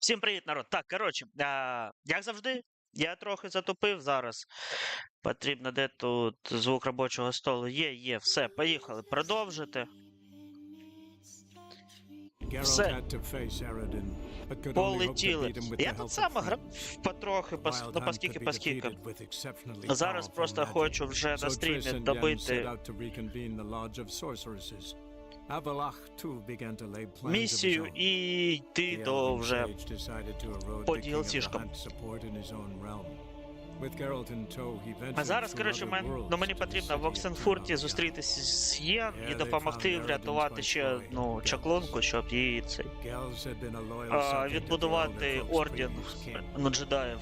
Всім привіт, народ. Так, коротше, як завжди, я трохи затупив зараз. Потрібно, де тут звук робочого столу є, все, поїхали, продовжити. Все, полетіли. Я тут сам грав потрохи, поскільки. Зараз просто хочу вже на стрімі добити місію і йти до вже по DLC-шкам. А зараз, коротше, мені потрібно в Оксенфурті зустрітися з Йєн і допомогти врятувати ще, чаклунку, щоб її відбудувати орден, джедаїв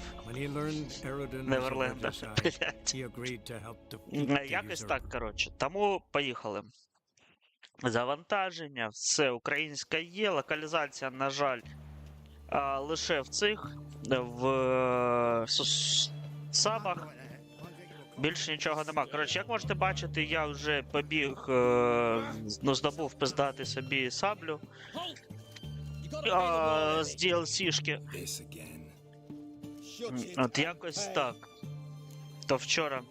Неверленда. Якось так, коротше. Тому поїхали. Завантаження, все, українська є, локалізація, на жаль, лише в цих, в сабах. Більше нічого нема. Коротше, як можете бачити, я вже побіг, здобув пиздати собі саблю з DLC-шки. От якось так. То вчора.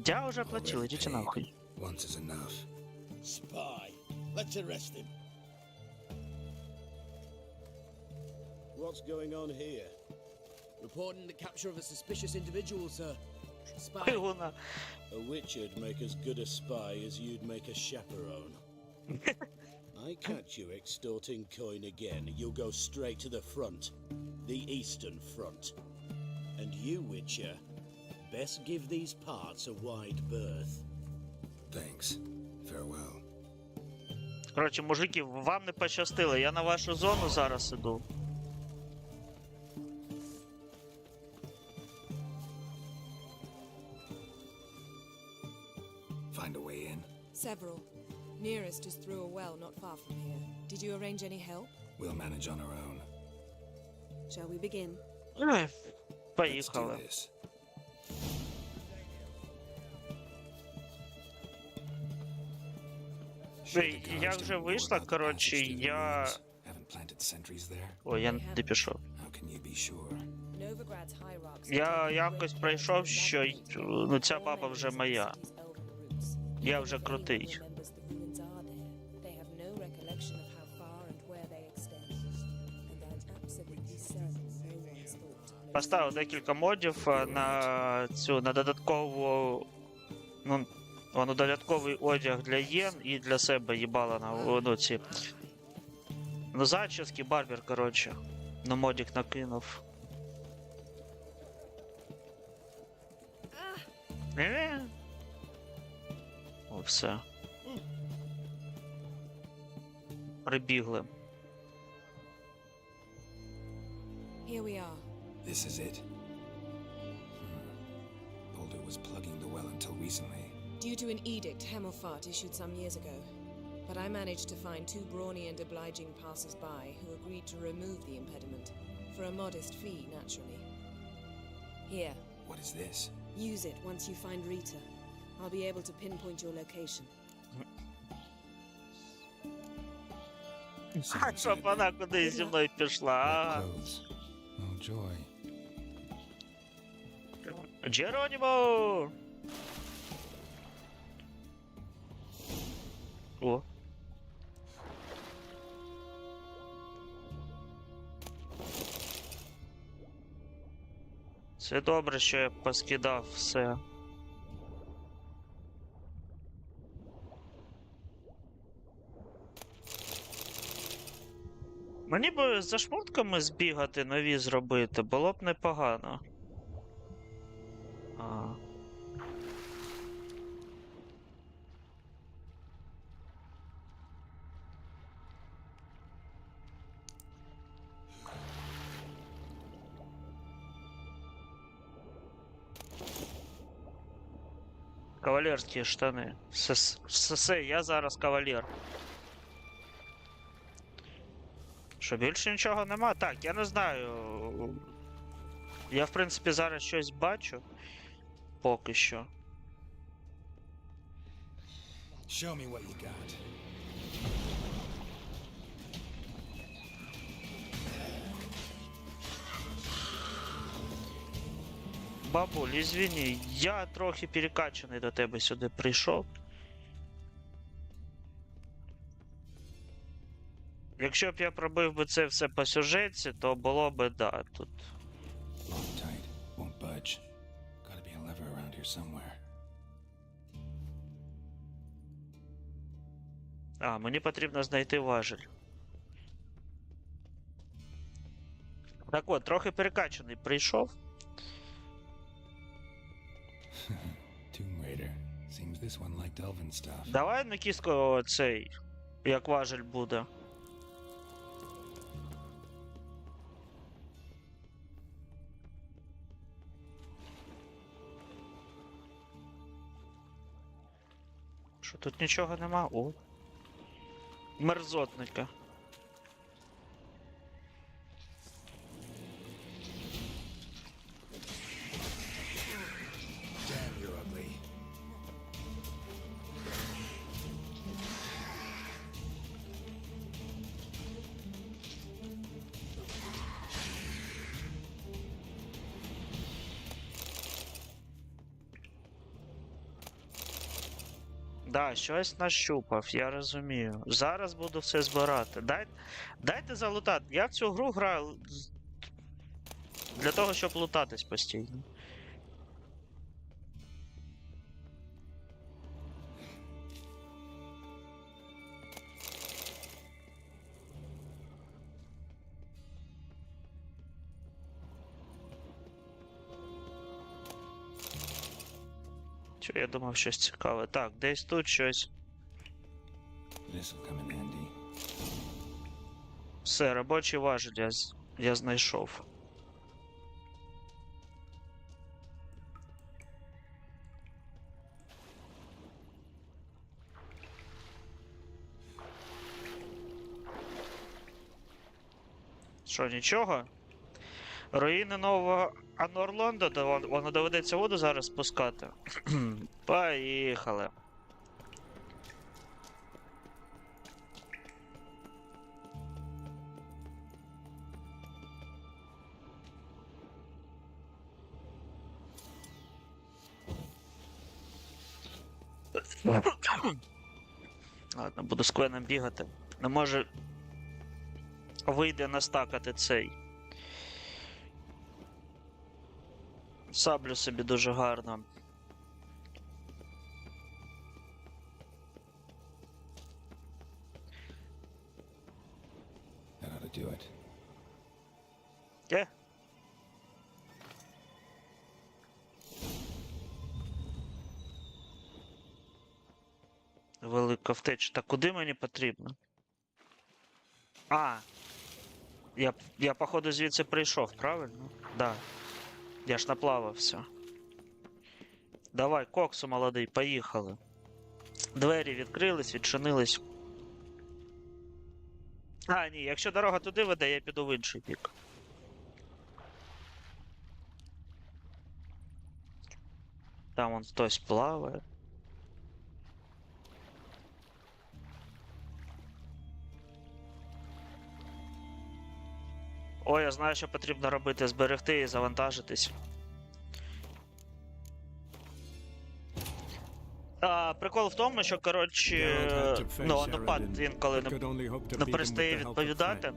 Я вже платив, ідіть нахуй. Once is enough. Spy. Let's arrest him. What's going on here? Reporting the capture of a suspicious individual, sir. Spy. A witcher'd make as good a spy as you'd make a chaperone. I catch you extorting coin again, you'll go straight to the front. The Eastern Front. And you, Witcher, best give these parts a wide berth. Thanks. Farewell. Коротше, мужики, вам не пощастило. Я на вашу зону зараз іду. Find a way in? Several. Nearest is through a well not far from here. Did you arrange any help? We'll manage on our own. Shall we begin? Поїхали. Let's do this. Я вже вийшла, коротше, я... Ой, я не пішов. Я якось пройшов, що ця баба вже моя. Я вже крутий. Поставив декілька модів на додаткову... додатковий одяг для Йєн і для себе їбала на ці. Зачіски, барбер, коротше. Модик накинув. О, все. Прибігли. Here we are. This is it. Boulder was plugging the well until recently. Due to an edict Hemmelfart issued some years ago. But I managed to find two brawny and obliging passers-by who agreed to remove the impediment. For a modest fee, naturally. Here. What is this? Use it once you find Rita. I'll be able to pinpoint your location. Щоб вона кудись зі мною пішла. Oh joy. Джеронімо! О. Це добре, що я поскидав все. Мені б за шмотками збігати, нові зробити, було б непогано. Кавалерські штани. Все, я зараз кавалер. Що, більше нічого нема? Так, я не знаю. Я, в принципі, зараз щось бачу. Поки що. Show me what you got. Бабуль, извини, я трохи перекачаний до тебе сюди прийшов. Якщо б я пробив би це все по сюжетці, то було би, да, тут. Long tight. Won't budge. Gotta be a lever around here somewhere. А, мені потрібно знайти важіль. Так от, трохи перекачаний прийшов. Tomb Raider. Seems this one liked elven stuff. Давай на кістку цей, як важіль буде. Що, тут нічого нема? О. Мерзотника. Damn, you're ugly. Да, щось нащупав, я розумію. Зараз буду все збирати. Дайте залутати. Я в цю гру граю для того, щоб лутатись постійно. Що, я думав, щось цікаве. Так, десь тут щось. This'll come in handy. Все, робочий важіль я знайшов. Що, нічого? Руїни нового Анорлонда, воно доведеться воду зараз спускати. Поїхали. Ладно, буду з Квеном бігати. Не може вийде настакати цей. Саблю собі дуже гарно. That ought to do it. Є? Велика втеча. Так куди мені потрібно? А! Я походу звідси прийшов, правильно? Да. Я ж наплавався. Давай, коксу, молодий, поїхали. Двері відкрились, відчинились. А, ні, якщо дорога туди веде, я піду в інший бік. Там вон хтось плаває. О, я знаю, що потрібно робити, зберегти і завантажитись. Прикол в тому, що, коротше, ну, напад інколи не перестає відповідати.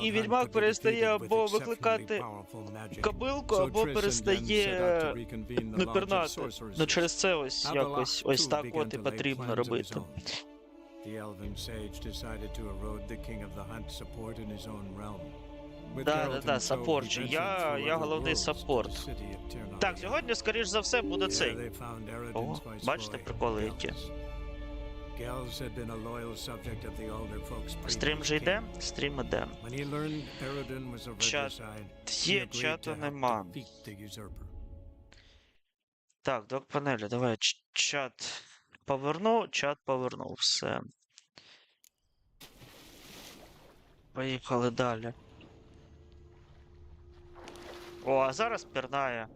І відьмак перестає або викликати кобилку, або перестає не пірнати. Ну через це ось якось ось так от і потрібно робити. The elven sage decided to erode the king of the hunt support in his own realm. Да, саппорт. Я головний саппорт. Так, сьогодні, скоріш за все, буде цей. О, бачите, приколи які. Стрім же йде? Стрім іде. Чат є, чату нема. Так, док панелі, давай чат повернув, все. Поїхали далі. О, а зараз пірнає.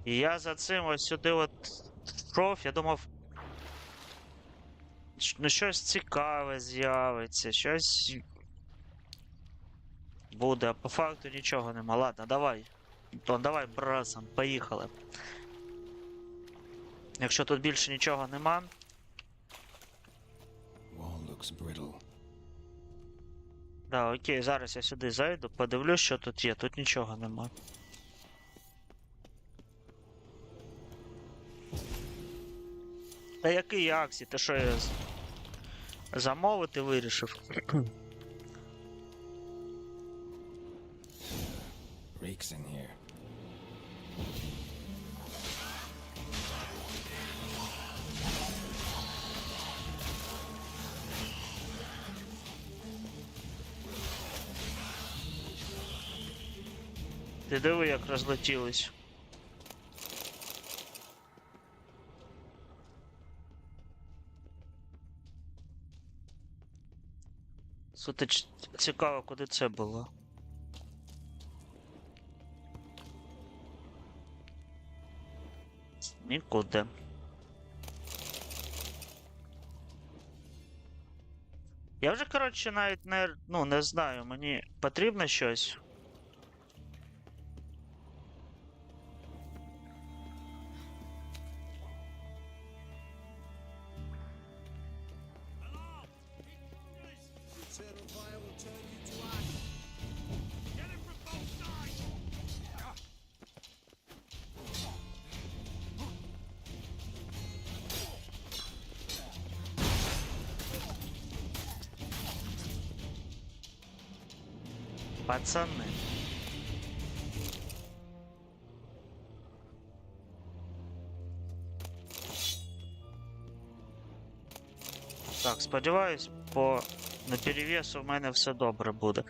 І я за цим ось сюди от йшов, я думав... Ну, щось цікаве з'явиться, щось буде, а по факту нічого нема. Ладно, давай. Антон, давай бразом, поїхали. Якщо тут більше нічого нема. Wall looks brittle. Да, окей, зараз я сюди зайду, подивлюсь, що тут є. Тут нічого нема. Та який аксі? Ти що я замовити вирішив? Reeks in here. Ти диви, як розлетілись. Суто цікаво, куди це було. Нікуди. Я вже, коротше, навіть не знаю, мені потрібно щось. Пацаны. Так, сподіваюсь, по наперевесу в мене все добре буде.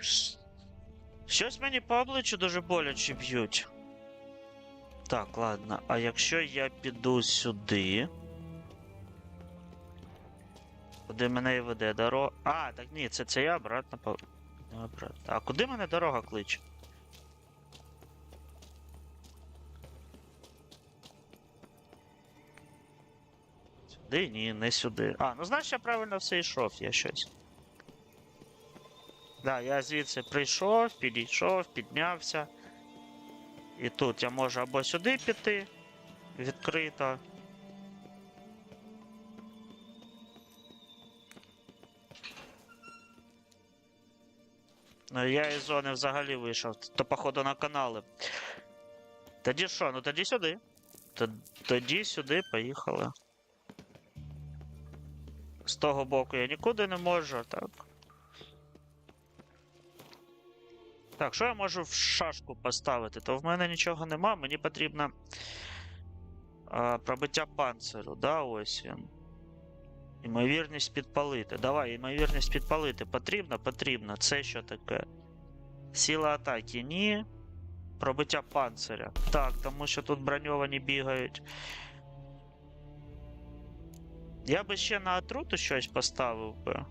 Щось мені по обличчю дуже боляче б'ють. Так, ладно. А якщо я піду сюди? Куди мене і веде дорога? А, так ні, це я обратно по... А куди мене дорога кличе? Сюди? Ні, не сюди. А, ну значить я правильно все йшов, я щось. Да, я звідси прийшов, підійшов, піднявся. І тут я можу або сюди піти, відкрито. Ну, я із зони взагалі вийшов, то походу на канали. Тоді що? Ну тоді сюди. Тоді сюди поїхали. З того боку я нікуди не можу, так. Так, що я можу в шашку поставити? То в мене нічого нема, мені потрібно пробиття панциру, да, ось він. Ймовірність підпалити. Давай, ймовірність підпалити. Потрібно? Потрібно. Це що таке? Сила атаки? Ні. Пробиття панциря. Так, тому що тут броньовані бігають. Я би ще на отруту щось поставив би.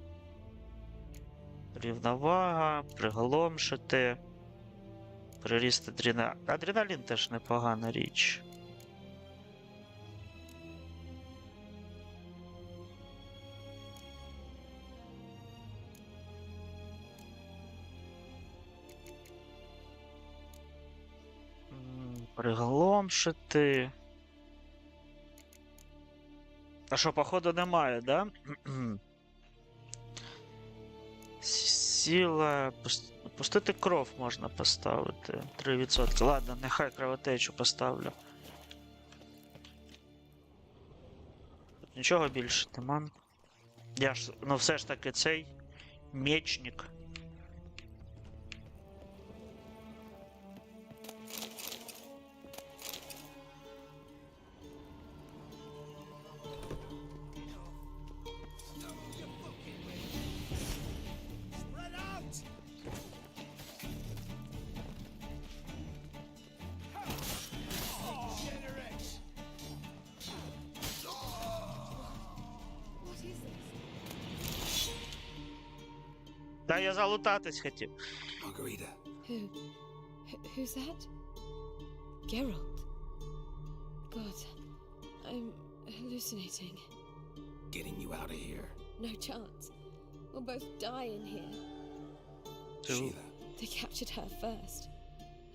Рівновага, приголомшити. Приріст адреналін. Адреналін теж непогана річ. Приголомшити. А що, походу, немає, да? Сила. Пустити кров можна поставити. 3%. Ладно, нехай кровотечу поставлю. Нічого більше нема. Я ж, ну все ж таки цей мечник. Та я залутатись хотів. Margarita. Who's that? Geralt. God, I'm hallucinating. Getting you out of here. No chance. We'll both die in here. Sheila. They captured her first.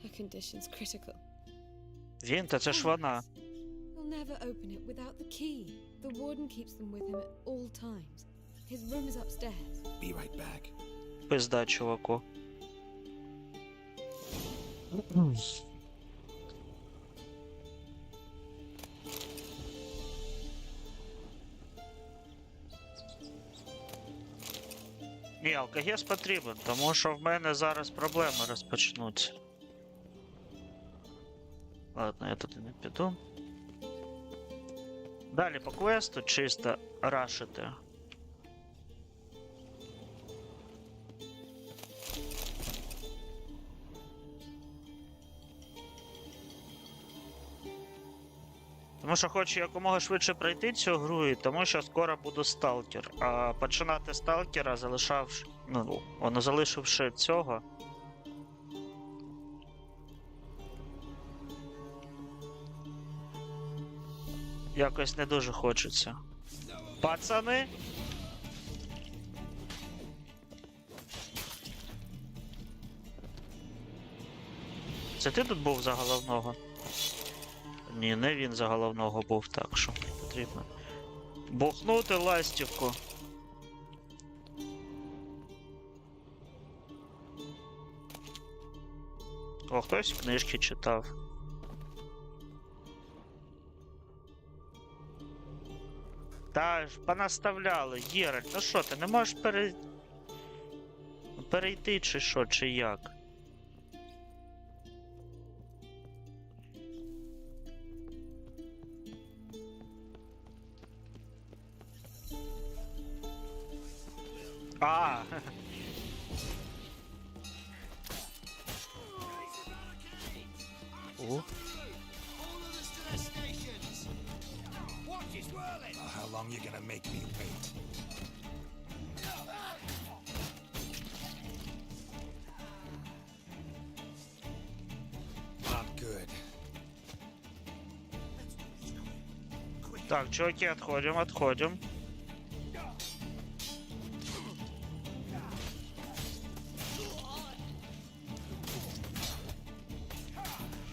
Her condition's critical. Він, та це ж вона. We'll never open it without the key. The warden keeps them with him at all times. His room is upstairs. Be right back. Пизда, чуваку. Ні, алкогез потрібен, тому що в мене зараз проблеми розпочнуться. Ладно, я туди не піду. Далі по квесту чисто рашити. Тому що хочу якомога швидше пройти цю гру, і тому що скоро буду сталкер. А починати сталкера, залишавши, залишивши цього. Якось не дуже хочеться. Пацани! Це ти тут був за головного? Ні, не він за головного був, так що потрібно бухнути ластівку. О, хтось книжки читав. Та ж понаставляли, Гєральд, ну що ти, не можеш перейти чи що, чи як? А. О. How long you gonna make me wait? Not good. Так, чуваки, отходим.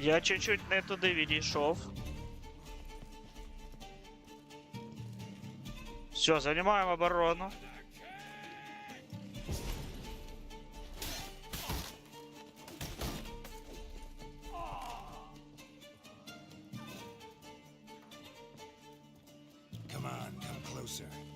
Я чуть-чуть не туди відійшов. Все, занимаем оборону. Come on, come closer.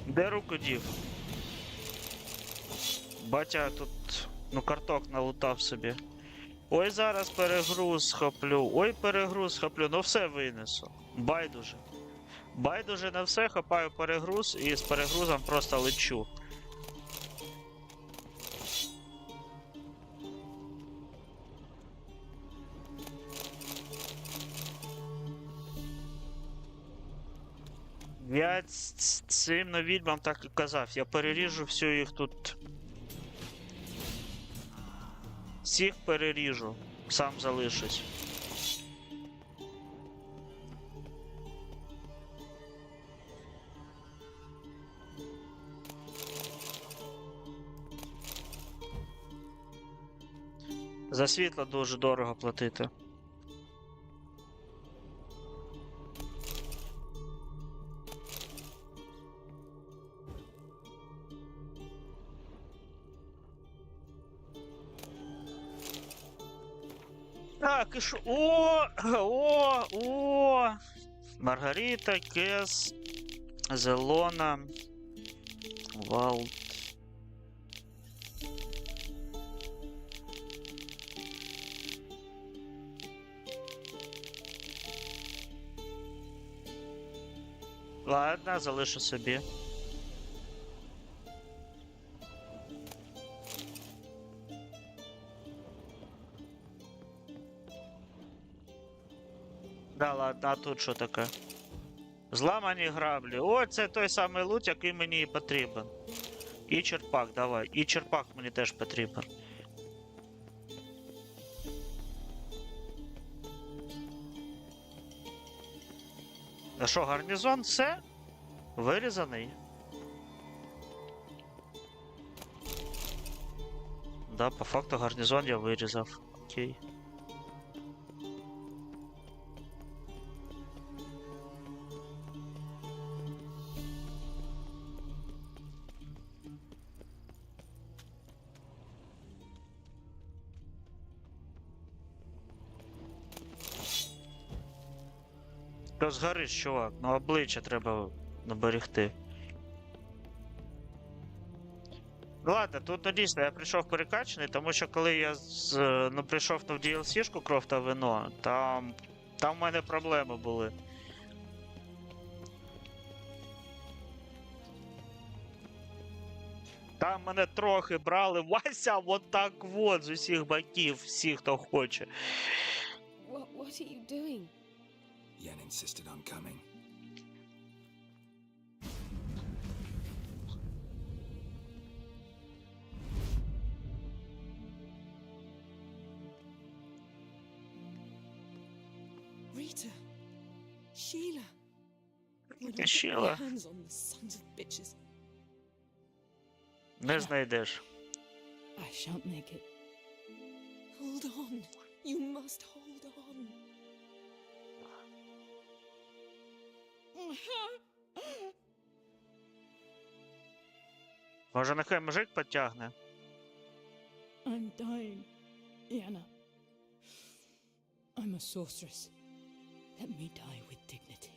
Де руку дів? Батя тут, карток налутав собі. Ой, зараз перегруз схоплю. Ну все винесу. Байдуже. Байдуже на все, хапаю перегруз і з перегрузом просто лечу. Я цим відьмам так і казав, я переріжу всю їх тут. Всіх переріжу, сам залишусь. За світло дуже дорого платити. Так, і що? О! Маргарита, Кес, Зелона, Валд. Ладно, залишу собі. Да, ладно, а тут що таке? Зламані граблі. О, це той самий лут, який мені і потрібен. І черпак, давай. І черпак мені теж потрібен. А що, гарнізон? Все? Вирізаний? Да, по факту гарнізон я вирізав. Окей. Що згориш, чувак? Ну обличчя треба наберегти. Ладно, тут ну, дійсно я прийшов перекачаний, тому що коли я прийшов в DLC-шку кров та вино, там в мене проблеми були. Там мене трохи брали, Вася, от так от, з усіх боків, всі, хто хоче. What are you doing? Yen insisted on coming. Rita. Sheila. When I get my Sheila. hands on the sons of bitches. Не знайдеш. I shan't make it. Hold on. You must hold on. Може, нехай мужик потягне? I'm dying, Yana. I'm a sorceress. Let me die with dignity.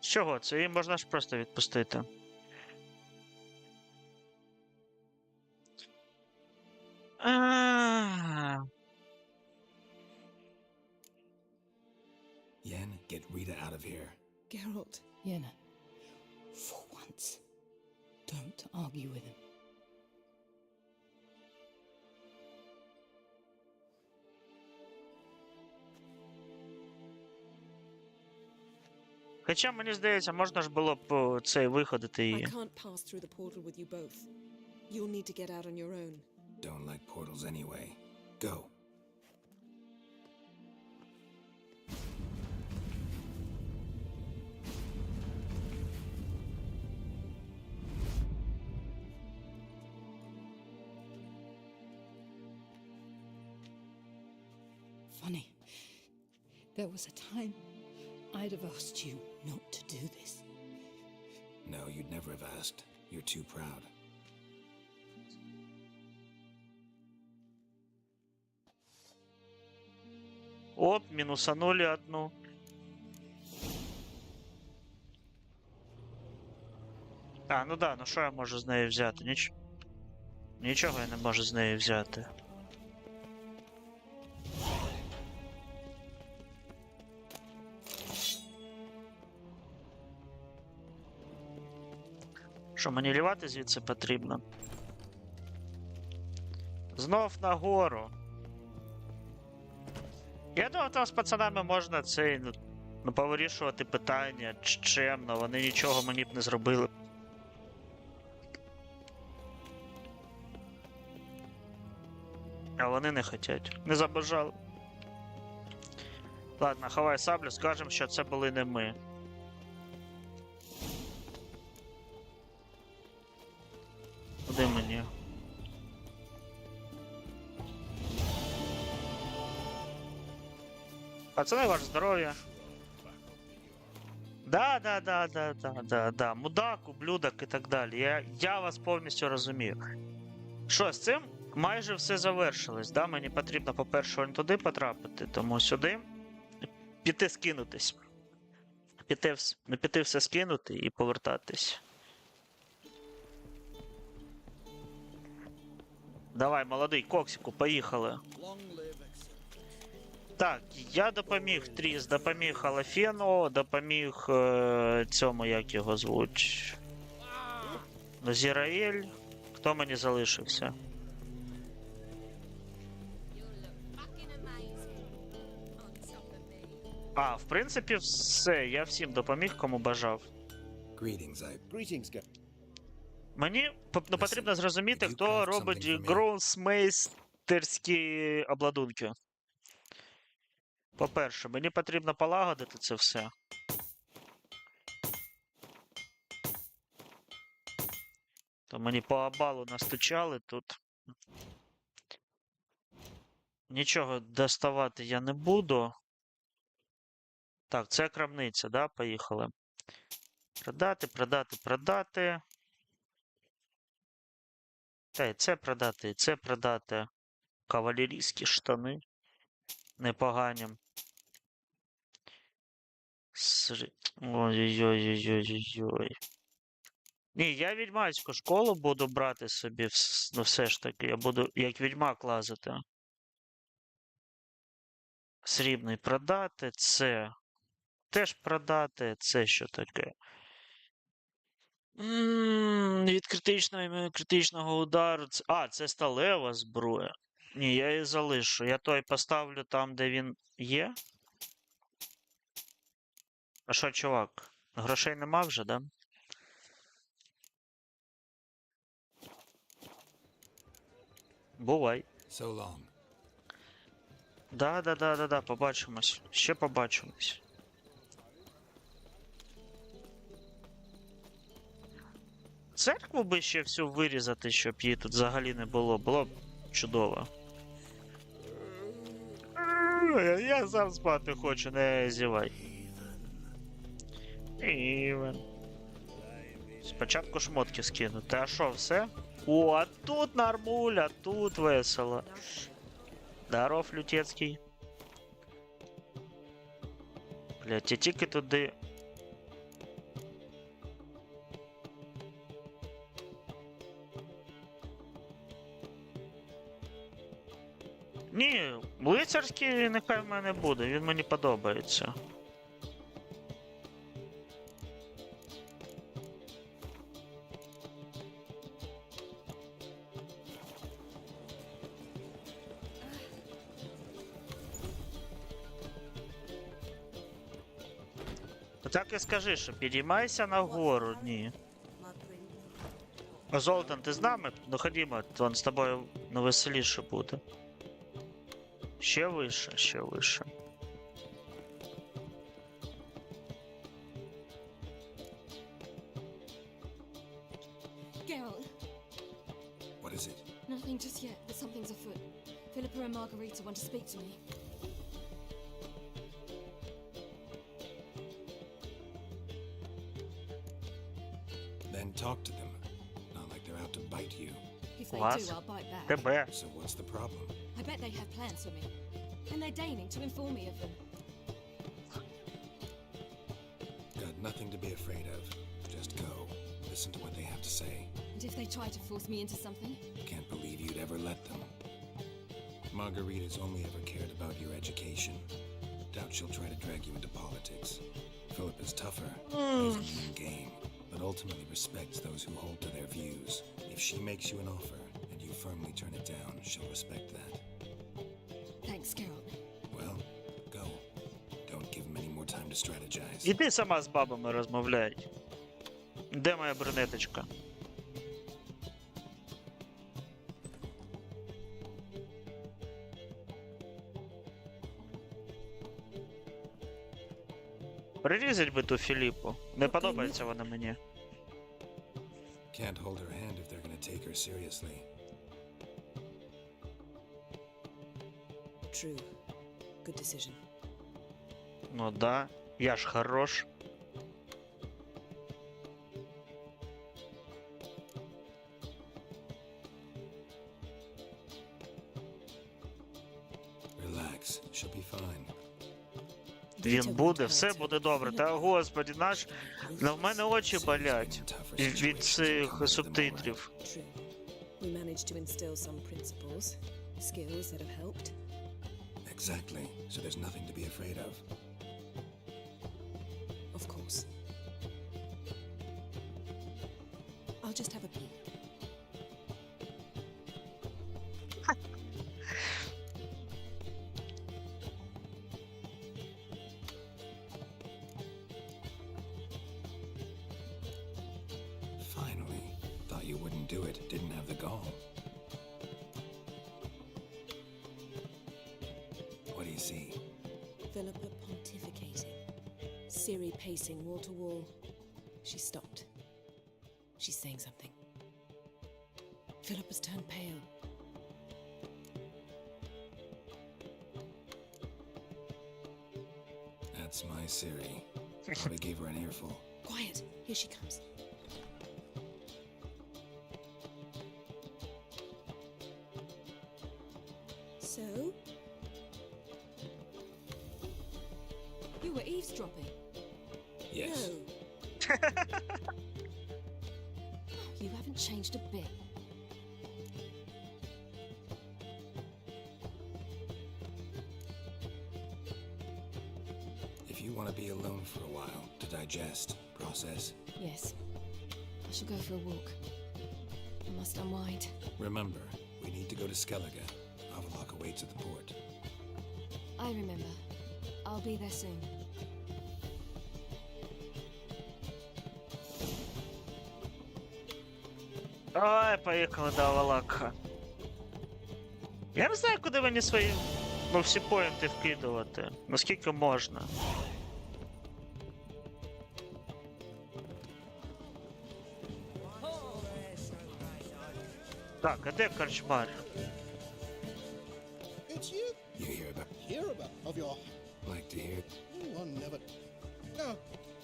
З чого це? Її можна ж просто відпустити. Yen, get Rita out of here. Geralt. Yana, for once, don't argue with him. Хоча, мені здається, можна ж було б цей виходити I її. can't pass through the portal with you both. You'll need to get out on your own. Don't like portals anyway. Go. Funny. There was a time I'd have asked you not to do this. No, you'd never have asked. You're too proud. Оп, мінусанули одну. А, ну да, ну що я можу з неї взяти? Нічого я не можу з неї взяти. Що, мені лівати звідси потрібно? Знов нагору. Я думав, там з пацанами можна цей, ну, повирішувати питання чемно, вони нічого мені б не зробили. А вони не хотять, не забажали. Ладно, ховай саблю, скажемо, що це були не ми. Куди мені? Пацани, ваше здоров'я. Да. Мудак, ублюдок і так далі. Я вас повністю розумію. Що, з цим майже все завершилось, да? Мені потрібно, по-перше, не туди потрапити, тому сюди піти скинутись. Піти все скинути і повертатись. Давай, молодий, коксику, поїхали. Так, я допоміг Тріс, допоміг Алафену, допоміг цьому, як його звуть. Зіраель. Хто мені залишився? А, в принципі, все. Я всім допоміг, кому бажав. Greetings, Мені потрібно зрозуміти, хто робить гроусмейстерські обладунки. По-перше, мені потрібно полагодити це все. То мені по абалу настучали тут. Нічого доставати я не буду. Так, це крамниця, да? Поїхали. Продати, продати, продати. Та й це продати, і це продати. Кавалерійські штани. Непогані. Ой-ой-ой-ой-ой-ой. Ні, я відьмацьку школу буду брати собі, ну все ж таки, я буду як відьмак лазити. Срібний продати, це теж продати, це що таке? Від критичного удару. А, це сталева зброя. Ні, я її залишу. Я той поставлю там, де він є. А що, чувак? Грошей нема вже, да? Бувай. So long. Да, побачимось. Ще побачимось. Церкву би ще всю вирізати, щоб її тут взагалі не було. Було б чудово. Я сам спати хочу, не зівай. Івен. Спочатку шмотки скинути. А що, все? О, а тут нормуля, тут весело. Здоров, Лютецький. Блядь, я тільки туди. Ні, лицарський нехай в мене буде, він мені подобається. Так і скажи, що підіймайся нагору, ні. Золотан, ти з нами? Ну ходімо, то з тобою на веселіше буде. Ще вище, ще вище. Geralt, What is it? nothing just yet, but something's afoot. Philippa and Margarita want to speak to me. Then talk to them. Not like they're out to bite you. If they What? do, I'll bite back. Тебе. So what's the problem? I bet they have plans for me. And they're deigning to inform me of them. Got nothing to be afraid of. Just go. Listen to what they have to say. And if they try to force me into something, Can't believe you'd ever let them. Margarita's only ever cared about your education. Doubt she'll try to drag you into politics. Philip is tougher, plays a mean game, but ultimately respects those who hold to their views. If she makes you an offer and you firmly turn it down, she'll respect that. thanks, Geralt. Well, go. Don't give him any more time to strategize. Іди сама з бабами розмовляй. Де моя брюнеточка? Прирізать би ту Філіппу. Не подобається вона мені. Can't hold her hand if they're gonna take her seriously. True. Good decision. Ну да, я ж хорош. Relax, she'll be fine. Він буде, все буде добре. Та господі, наш. В мене очі болять від цих субтитрів. True. We managed to instill some principles, skills that have helped. Exactly, so there's nothing to be afraid of. Of course. I'll just have a peek. do it didn't have the gall. What do you see? Philippa pontificating. Ciri pacing wall to wall. She stopped. She's saying something. Philippa's turned pale. That's my Ciri. Probably gave her an earful. Quiet. Here she comes. So? You were eavesdropping. Yes. No. You haven't changed a bit. If you want to be alone for a while to digest, process, Yes. I shall go for a walk. I must unwind. remember, we need to go to Skellige. Avaloch awaits at the port. I remember. I'll be there soon. Ой, поїхали до Авалака. Я не знаю, куди мені свої, всі поінти вкидувати. Наскільки можна. Так, а де корчмар? It's you. You hear about? Hear about of your... Like to hear? One never... Now,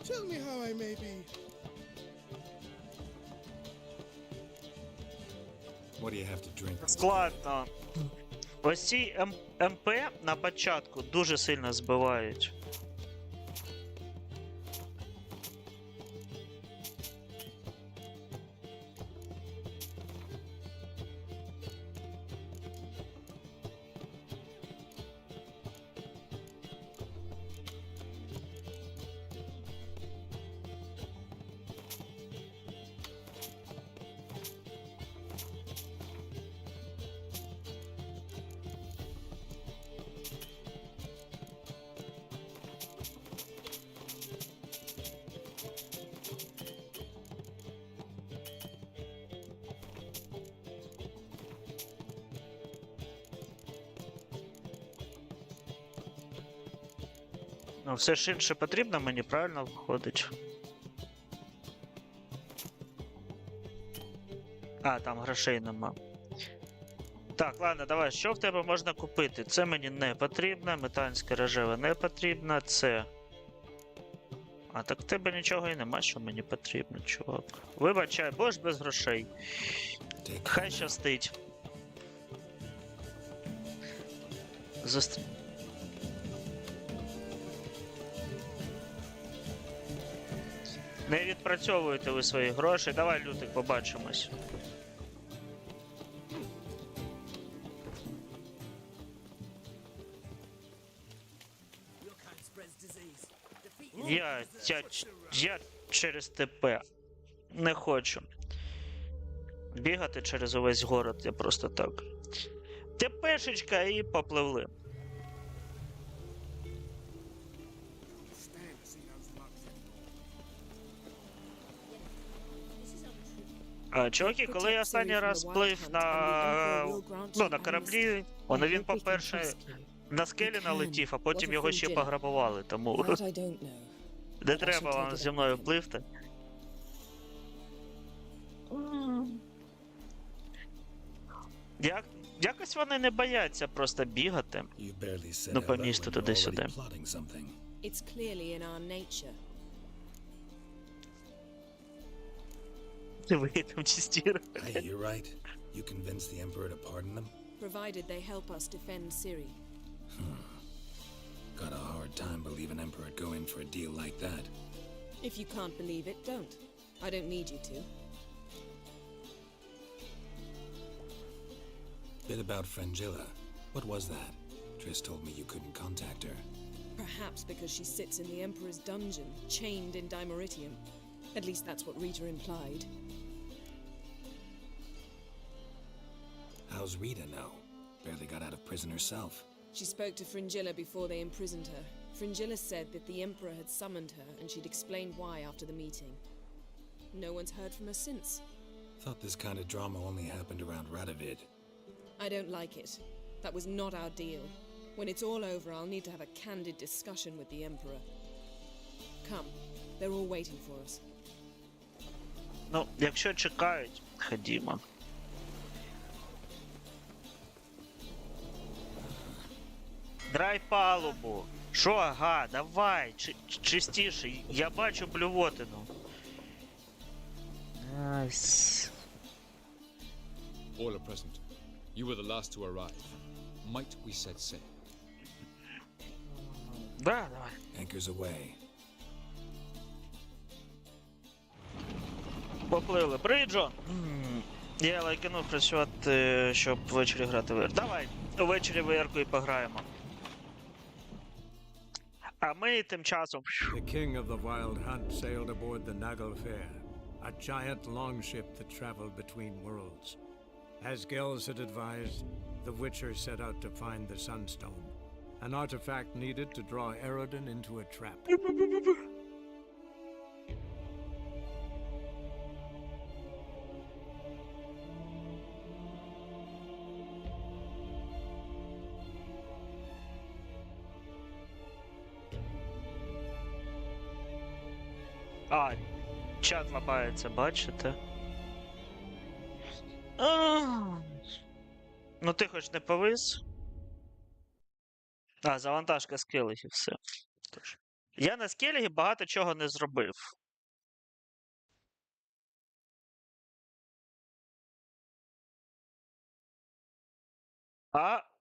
tell me how I may be... What do you have to drink? Складно. Ось ці МП на початку дуже сильно збивають. Ну, все ж інше потрібно, мені правильно виходить. А, там грошей нема. Так, ладно, давай, що в тебе можна купити? Це мені не потрібно, метанське рожеве не потрібно, це... А, так в тебе нічого і нема, що мені потрібно, чувак. Вибачай, бо ж без грошей. Хай щастить. Не відпрацьовуєте ви свої гроші. Давай, Лютик, побачимось. Я через ТП не хочу бігати через увесь город, я просто так. ТПшечка і попливли. Чуваки, коли я останній раз плив на кораблі, він, по-перше, на скелі налетів, а потім його ще пограбували, тому не треба вам зі мною пливти. Якось вони не бояться просто бігати. Ну, по місту туди-сюди. It's clearly in our nature. Там чистіра. Hey, you're right. You convinced the Emperor to pardon them? Provided they help us defend Ciri. Got a hard time believing Emperor'd go in for a deal like that. If you can't believe it, don't. I don't need you to. Bit about Frangilla. What was that? Triss told me you couldn't contact her. Perhaps because she sits in the Emperor's dungeon, chained in Dimeritium. At least that's what Rita implied. How's Rita know? Barely got out of prison herself. She spoke to Fringilla before they imprisoned her. Fringilla said that the Emperor had summoned her and she'd explained why after the meeting. No one's heard from her since. Thought this kind of drama only happened around Radovid. I don't like it. That was not our deal. When it's all over, I'll need to have a candid discussion with the Emperor. Come, they're all waiting for us. Ну, якщо чекають, ходімо. Драй палубу. Шо, ага, давай, чистіше. Я бачу блювотину. Найс. All are present. You were the last to arrive. Might we set sail? Да, давай. Anchors away. Поплили. Бриджо! Я лайкнув працювати, щоб ввечері грати в ір. Давай, ввечері в ірку і пограємо. А ми тим часом... The king of the Wild Hunt sailed aboard the Naglfair, a giant longship that traveled between worlds. As Gels had advised, the Witcher set out to find the Sunstone, an artifact needed to draw Eredin into a trap. А, чат ламається, бачите? Ну ти хоч не повис? А, завантажка скелігів, все. Тож. Я на скелігі багато чого не зробив.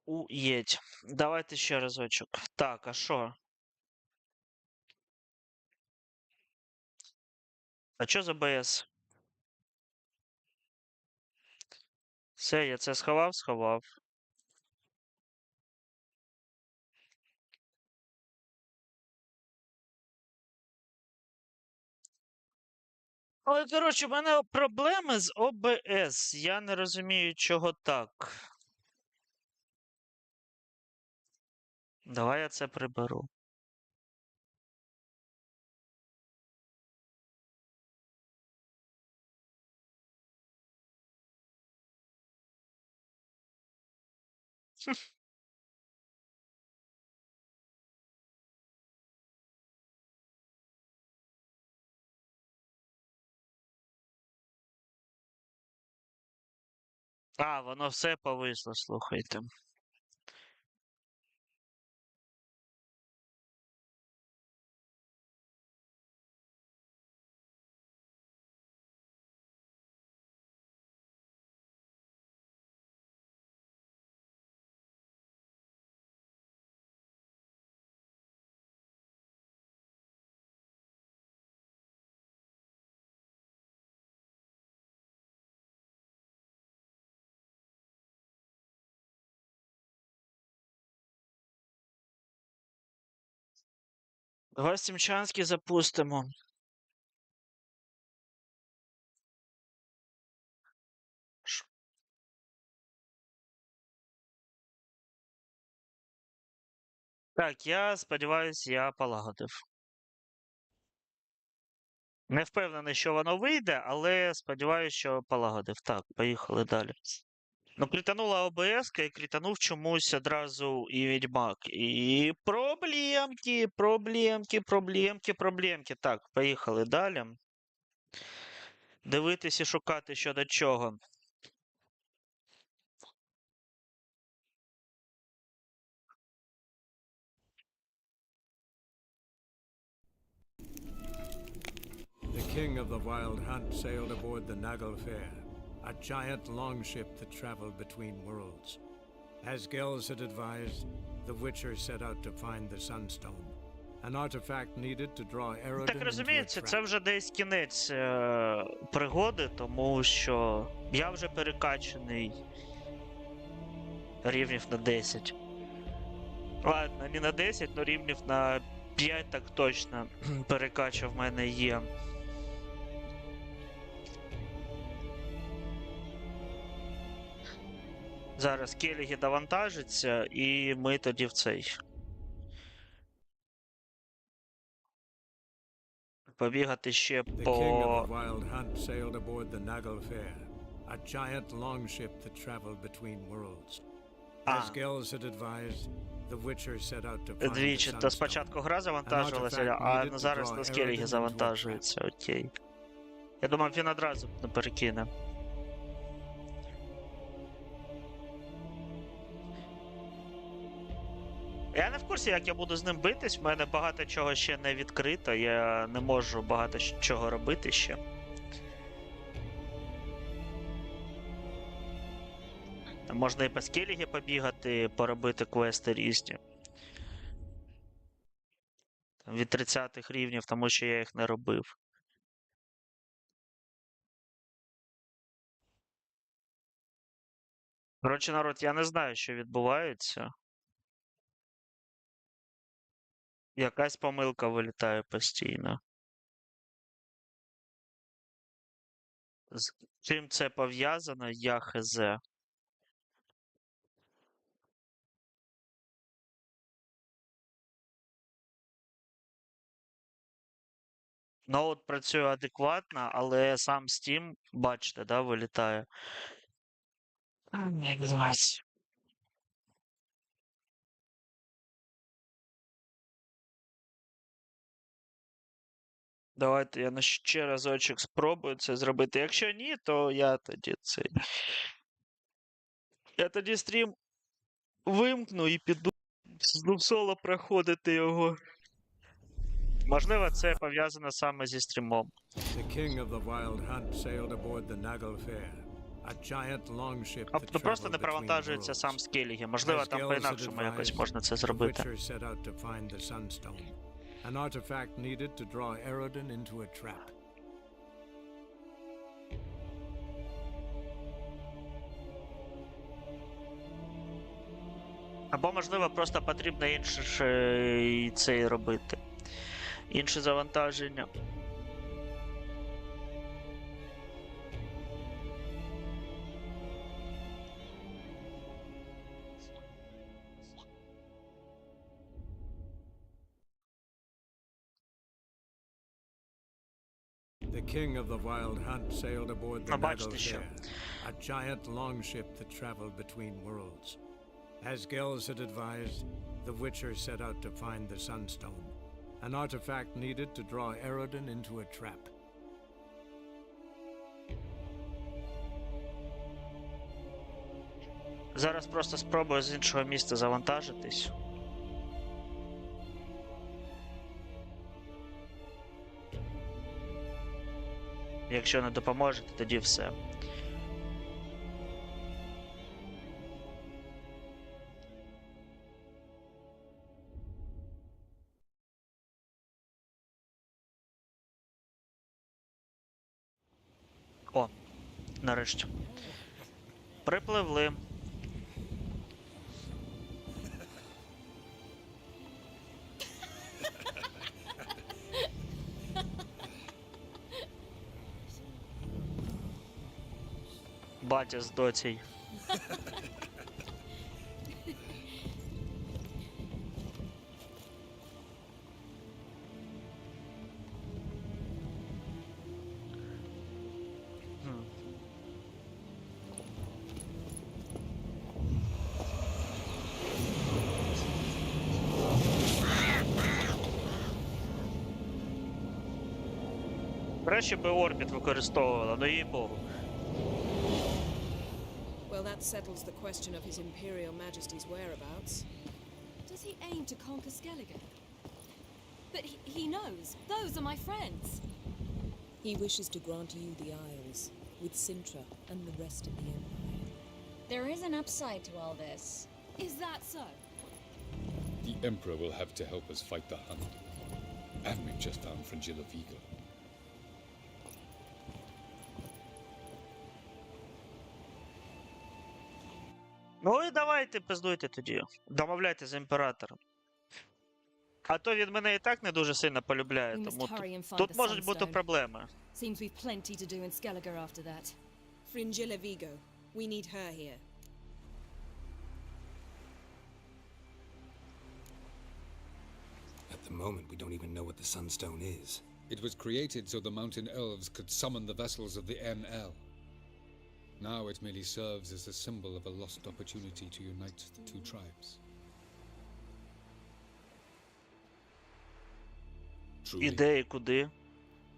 Уєть. Давайте ще разочок. Так, а що? А що за БС? Все, я це сховав. Але, коротше, в мене проблеми з ОБС. Я не розумію, чого так. Давай я це приберу. А, воно все повисло, слухайте. Давай Сімчанський запустимо. Так, я сподіваюся, я полагодив. Не впевнений, що воно вийде, але сподіваюся, що полагодив. Так, поїхали далі. Ну, кританула ОБС, і кританув чомусь одразу і Відьмак. І проблемки. Так, поїхали далі. Дивитись і шукати, що до чого. The king of the Wild Hunt sailed aboard the Naglfair, a giant longship that traveled between worlds. As Gels had advised, the Witcher set out to find the Sunstone, an artifact needed to draw Eredin Так into a розуміється, це trap. вже десь кінець пригоди, тому що я вже перекачаний рівнів на 10. Ладно, не на 10, але рівнів на 5 так точно перекача в мене є. Зараз келіги довантажиться, і ми тоді в цей. Побігати ще The king of по... the Wild Hunt sailed aboard the Naglfair, a giant longship that traveled between worlds. А. As Gels had advised, the Witcher set out to find the Двічі. То Sunstone. спочатку гра завантажувалася, а зараз на скеліги завантажується. Окей. Я думав, він одразу не перекине. Я не в курсі, як я буду з ним битись, в мене багато чого ще не відкрито, я не можу багато чого робити ще. Можна і по скеліги побігати, поробити квести різні. Від 30-х рівнів, тому що я їх не робив. Коротше, народ, я не знаю, що відбувається. Якась помилка вилітає постійно. З чим це пов'язано, я хз. Ноут працює адекватно, але сам Steam, бачите, да, вилітає. Як звати? Давайте я ще разочок спробую це зробити. Якщо ні, то я тоді цей. Я тоді стрім вимкну і піду в соло проходити його. Можливо, це пов'язано саме зі стрімом. The king of the wild hunt sailed aboard the Naglfair, a giant longship that Тобто просто traveled не between провантажується worlds. сам скеліги. Можливо, As там Gels по-інакшому had якось advised, можна це the зробити. Witcher set out to find the Sunstone, an artifact needed to draw Eredin into a trap. Або, можливо, просто потрібно інше цей робити. Інше завантаження. The king of the wild hunt sailed aboard the Ну, бачите, що. Naglfair, a giant longship that traveled between worlds. As Gels had advised, the Witcher set out to find the Sunstone, an artifact needed to draw Eredin into a trap. Зараз просто спробую з іншого міста завантажитись. Якщо не допоможете, тоді все. О, нарешті. Припливли. Батя з доцей. Краще би орбіт використовувала, ну їй богу. Well, that settles the question of His Imperial Majesty's whereabouts. Does he aim to conquer Skellige? But he knows. Those are my friends. He wishes to grant you the Isles, with Sintra and the rest of the Empire. There is an upside to all this. Is that so? The Emperor will have to help us fight the Hunt. And we've just found Fringilla Vigo. Ну і давайте пиздуйте тоді. Домовляйте з імператором. А то він мене і так не дуже сильно полюбляє, We must тому hurry and find тут the можуть бути Sunstone. проблеми. Seems we've plenty to do in Skellige after that. Fringilla Vigo. We need her here. At the moment, we don't even know what the Sunstone is. It was created so the mountain elves could summon the vessels of the NL. Now it merely serves as a symbol of a lost opportunity to unite the two tribes. Truly, Ідеї куди?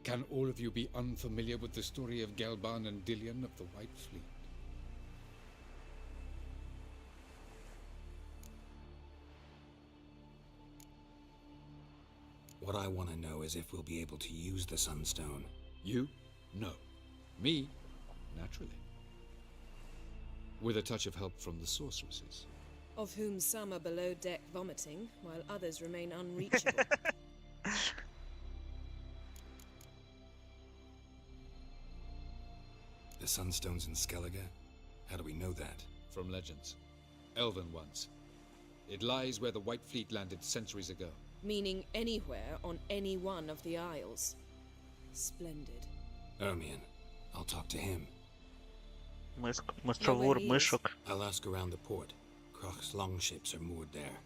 can all of you be unfamiliar with the story of Gelban and Dillion of the White Fleet? What I want to know is if we'll be able to use the Sunstone. You? No. Me? Naturally. With a touch of help from the sorceresses. Of whom some are below deck vomiting, while others remain unreachable. The Sunstone's in Skellige? How do we know that? From legends. Elven ones. It lies where the White Fleet landed centuries ago. Meaning anywhere on any one of the isles. Splendid. Ermion. I'll talk to him. Мишовур, мишок. I'll ask around the port. Kroch's longships are moored there.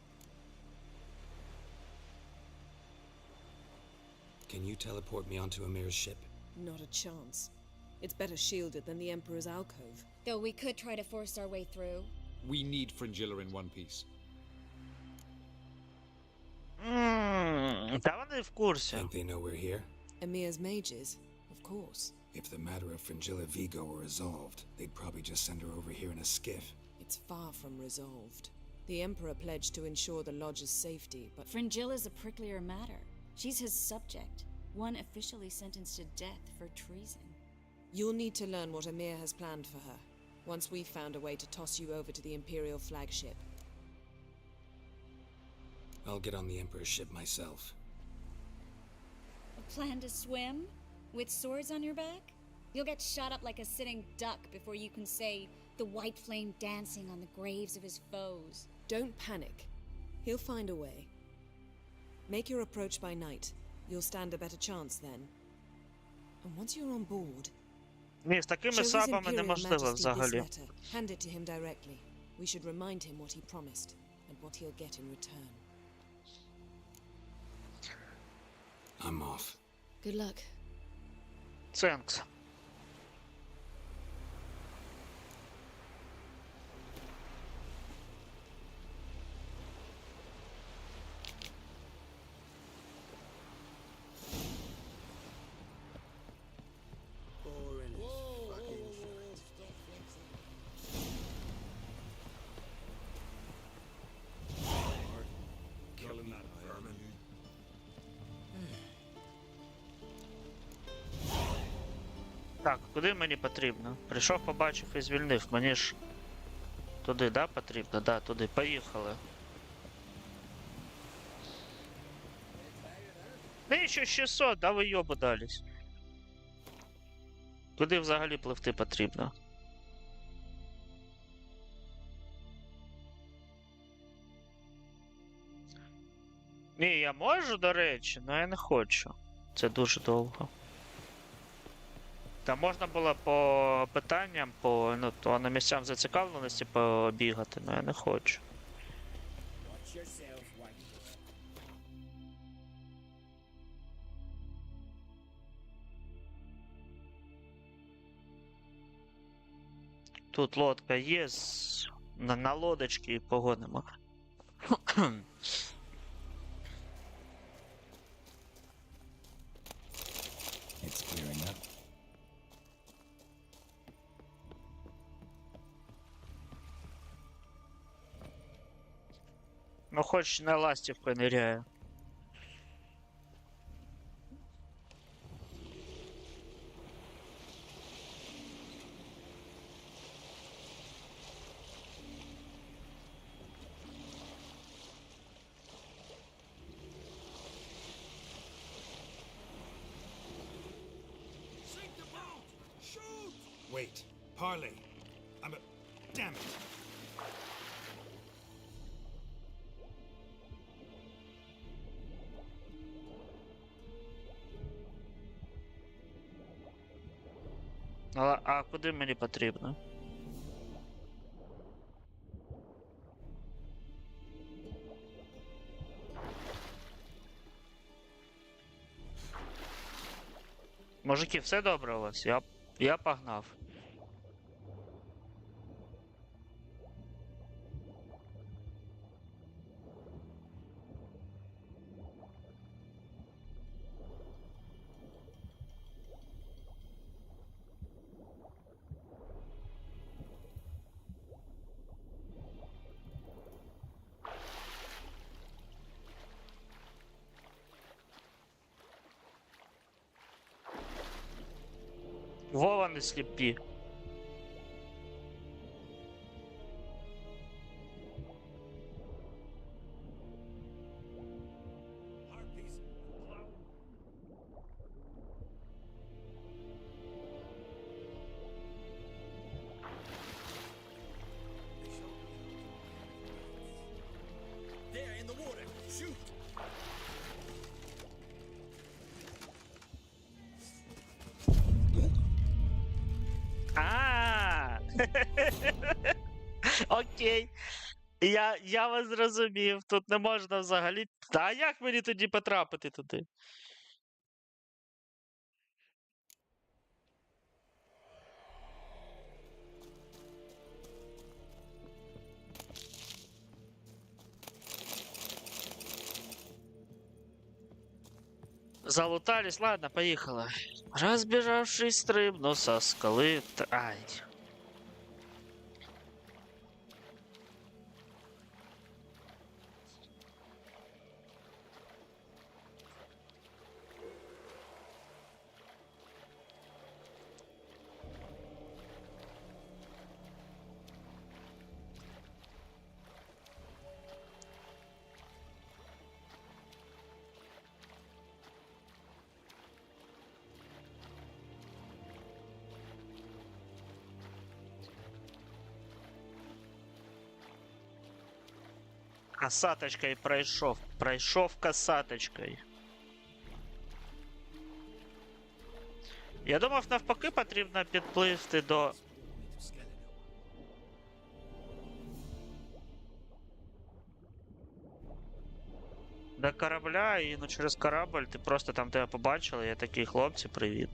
Can you teleport me onto Amir's ship? Not a chance. It's better shielded than the Emperor's alcove. Though we could try to force our way through. We need Fringilla in one piece. Та вони в курсі. Think they know we're here? Emir's mages, of course. If the matter of Fringilla Vigo were resolved, they'd probably just send her over here in a skiff. It's far from resolved. The Emperor pledged to ensure the Lodge's safety, but Fringilla's a pricklier matter. She's his subject, one officially sentenced to death for treason. you'll need to learn what Emir has planned for her, once we've found a way to toss you over to the Imperial flagship. I'll get on the Emperor's ship myself. A plan to swim? With swords on your back? You'll get shot up like a sitting duck before you can say, the white flame dancing on the graves of his foes. Don't panic. He'll find a way. Make your approach by night. You'll stand a better chance then. And once you're on board, Ні, з такими show his сабами Imperial неможливо Majesty this взагалі. letter. Hand it to him directly. We should remind him what he promised, and what he'll get in return. I'm off. Good luck. Thanks. Так, куди мені потрібно? Прийшов, побачив і звільнив. Мені ж туди, да, потрібно? Да, туди. Поїхали. 1600, да ви йобу дались. Куди взагалі пливти потрібно? Ні, я можу, до речі, але я не хочу. Це дуже довго. Та можна було по питанням, по ну, то на місцям зацікавленості побігати, але я не хочу. Тут лодка є, на лодочці погонимо. It's clearing up. Ну хоч на ластівку ниряє. Wait. Parley. I'm a... Damn it. А куди мені потрібно? Мужики, все добре у вас? Я погнав. Вова не сліпі. There in the water. Shoot. А. Окей. Я вас зрозумів. Тут не можна взагалі. Та як мені тоді потрапити туди? Залутались, ладно, поехала. Разбежавшись, стрибну со скалы. Ай. Касаточкой пройшов. Пройшов касаточкой. Я думав, навпаки, потрібно підпливти до корабля, і ну через корабль ти просто там тебе побачили, я такий, хлопці, привіт.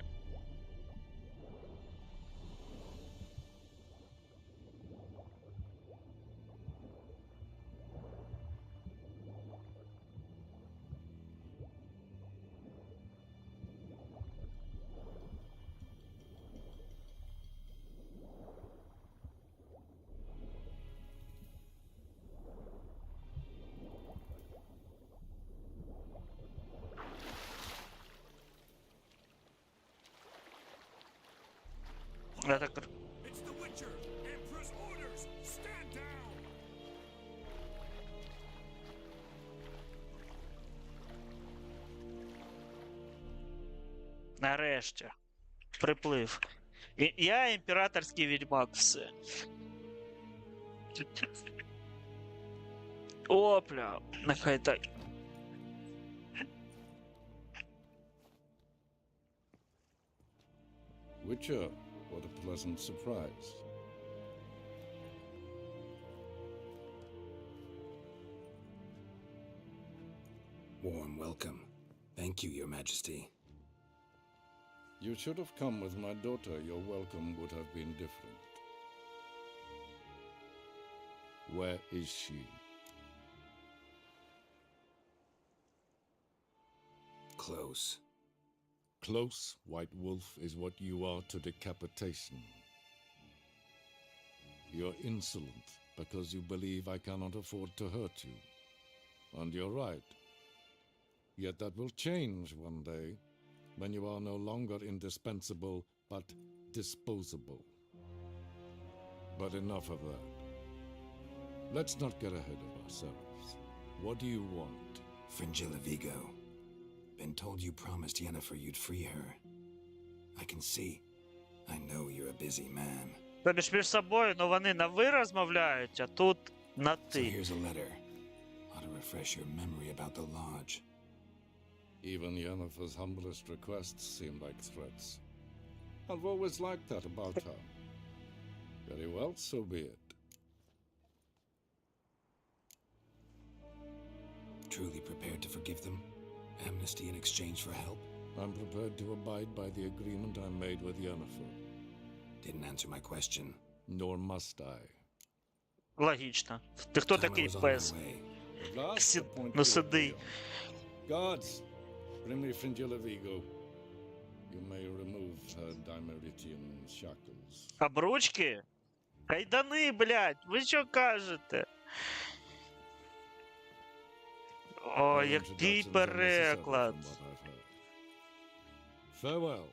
Я так... It's the Witcher! Emperor's orders! Stand down! Нарешті. Приплив. Я імператорський відьмак, все. Опля, нехай так. Witcher, what a pleasant surprise. Warm welcome. Thank you, Your Majesty. You should have come with my daughter. Your welcome would have been different. Where is she? Close. Close, White Wolf, is what you are to decapitation. You're insolent because you believe I cannot afford to hurt you. And you're right. Yet that will change one day, when you are no longer indispensable, but disposable. But enough of that. Let's not get ahead of ourselves. What do you want? Fringilla Vigo. Been told you promised Yennefer you'd free her. I can see. I know you're a busy man. Тобі ж між собою, ну вони на ви розмовляють, а тут на So ти. here's a letter. Ought to refresh your memory about the lodge. Even Yennefer's humblest requests seem like threats. I've always liked that about her. Very well, so be it. Truly prepared to forgive them? Amnesty in exchange for help? I'm prepared to abide by the agreement I made with Yennefer. Didn't answer my question. Nor must I. Логічно. Ти хто Time I такий was on my пес? way. At last, Сид- the point ну, you сиди. agree on. Guards, bring me Fringilla Vigo. You may remove her Dimeritian shackles. Обручки? Кайдани, блядь, ви що кажете? О, My який introductions are necessary переклад. from what I've heard. Farewell.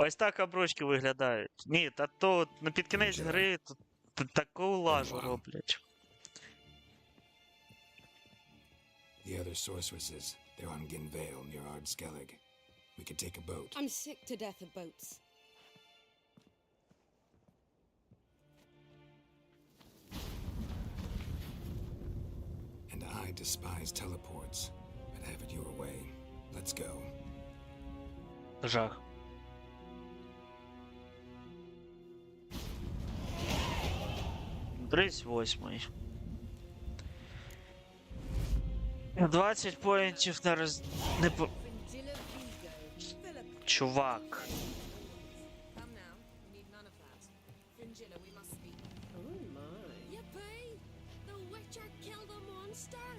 Ось так обручки виглядають. Ні, та то під кінець гри тут таку лажу роблять. The other sorceresses, they're on Ginvale near Ardskellig. We could take a boat. I'm sick to death of boats. And I despise teleports, but have it your way. Let's go. Жах. Тридцять восьмий. 20 поінтів на роз... Не по... Чувак. Come now. We need none of that. Fringilla, we must speak. Oh my. Yippee! The Witcher killed a monster!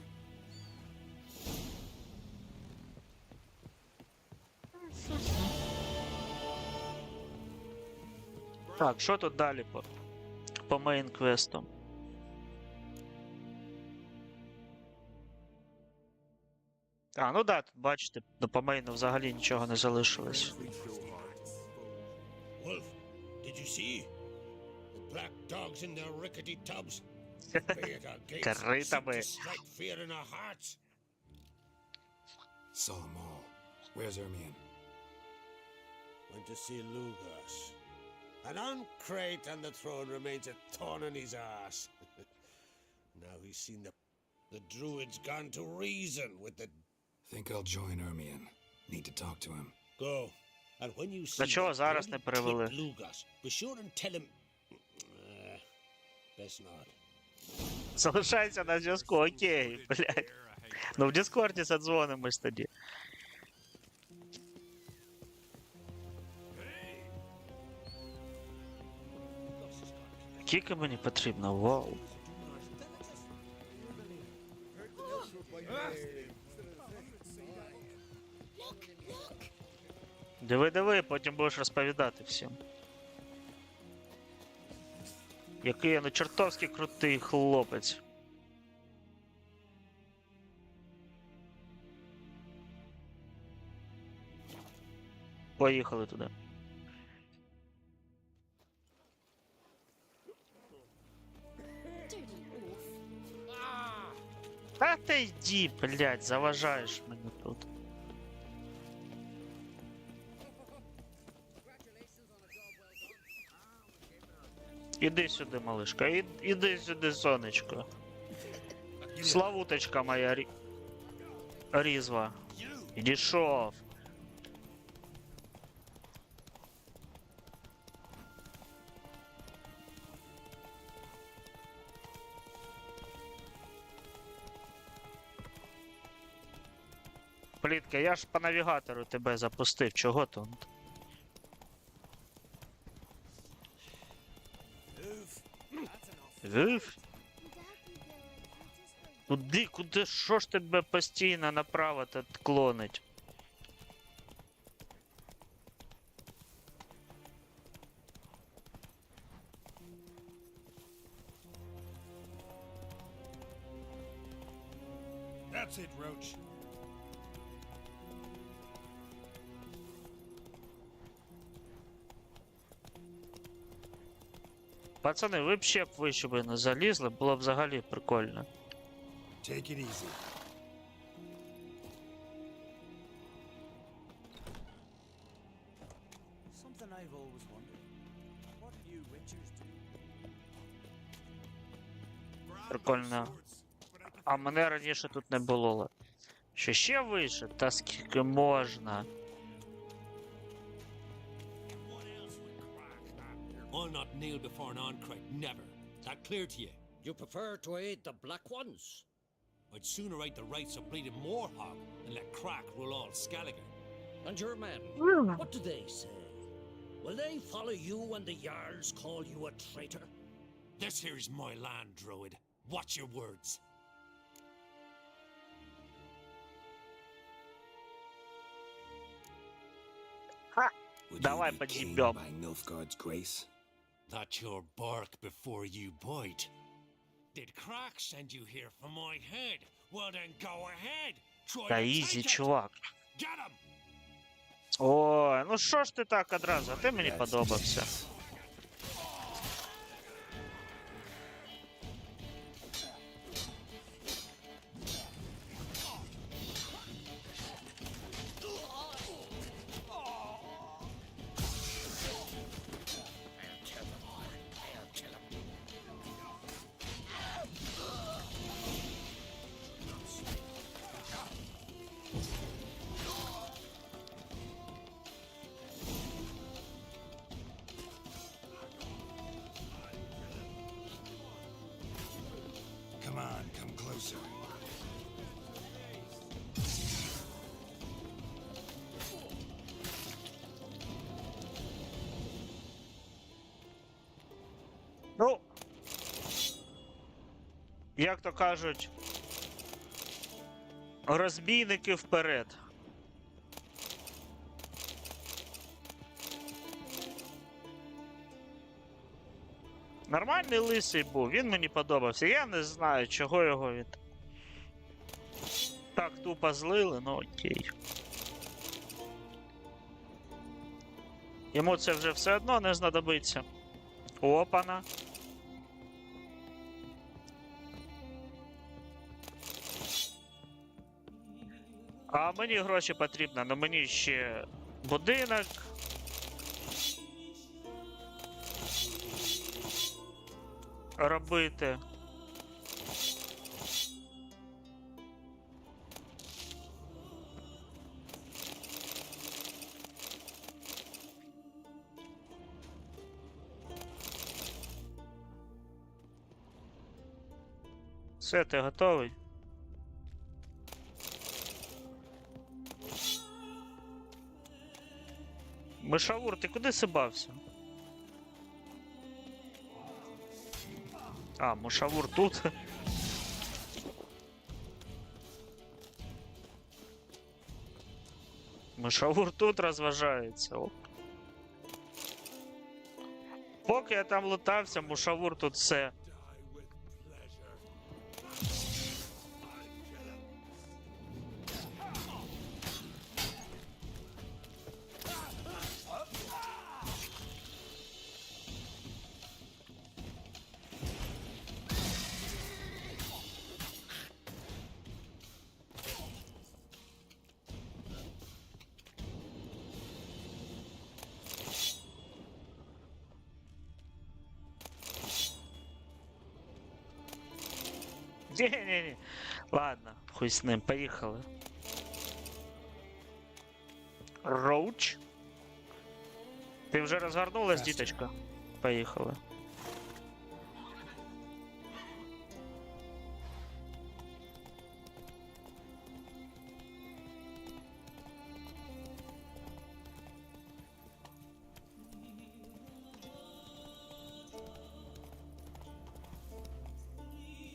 Так, що тут далі по мейн-квесту? А, ну да, тут бачите, по мейну взагалі нічого не залишилось. Wolf, did you see? The black dogs in their rickety tubs. Be at our gates, Критами. seek to strike fear in our hearts. Saw 'em all. Where's Ermion? Went to see Lugas. An uncrate on the throne remains a thorn in his ass. Now he's seen the druids gone to reason with the... Think I'll join Ermion. Need to talk to him. Go. And when you see Для чого that зараз не dirty перевели? twit Lugas, be sure and tell him... best not. Залишайся на зв'язку, окей, блядь. Ну в Діскорді задзвонимось тоді. Скільки мені потрібно? Вау. Диви, потім будеш розповідати всім. Який я, ну, чертовськи крутий хлопець. Поїхали туди. Та ти йди, блядь, заважаєш мені тут. Іди сюди, малишка, іди сюди, сонечко. Славуточка моя різва. Відійшов. Плітка, я ж по навігатору тебе запустив, чого тут? Гиф? Куди, що ж тебе постійно направо тут клонить? That's it, Roach. Пацани, ви б ще вище би не залізли, було б взагалі прикольно. Take it easy. Something I've always wondered. What do you witchers do? Прикольно. А мене раніше тут не було. Що ще вище? Та скільки можна? I'll not kneel before an Oncrite, never. That clear to you? You prefer to aid the Black Ones? I'd sooner right the rights of bleeding Moorhog than let Crack rule all Skellige. And your men, what do they say? Will they follow you when the Jarls call you a traitor? This here is my land, Druid. Watch your words. Would Давай you be king подъебём. by Nilfgaard's grace? That's your bark before you bite. Did Crack send you here for my head? Well then go ahead. Try Та to ізі, take it. чувак. Get him. Ой, ну що ж ти так одразу? Ти мені подобався. Come on, come closer. Ну, як то кажуть, розбійники вперед. Нормальний лисий був, він мені подобався. Я не знаю, чого його від... Так тупо злили, ну окей. Йому це вже все одно не знадобиться. Опана. А мені гроші потрібно, але мені ще будинок. Робити. Все, ти готовий? Мишавур, ти куди сибався? А, Мушавур тут. Мишавур тут розважається. Оп. Поки я там лутався, Мушавур тут все. Не-не-не. Ладно, хуй з ним, поїхали. Роуч. Ти вже розгорнулась, діточка? Поїхали.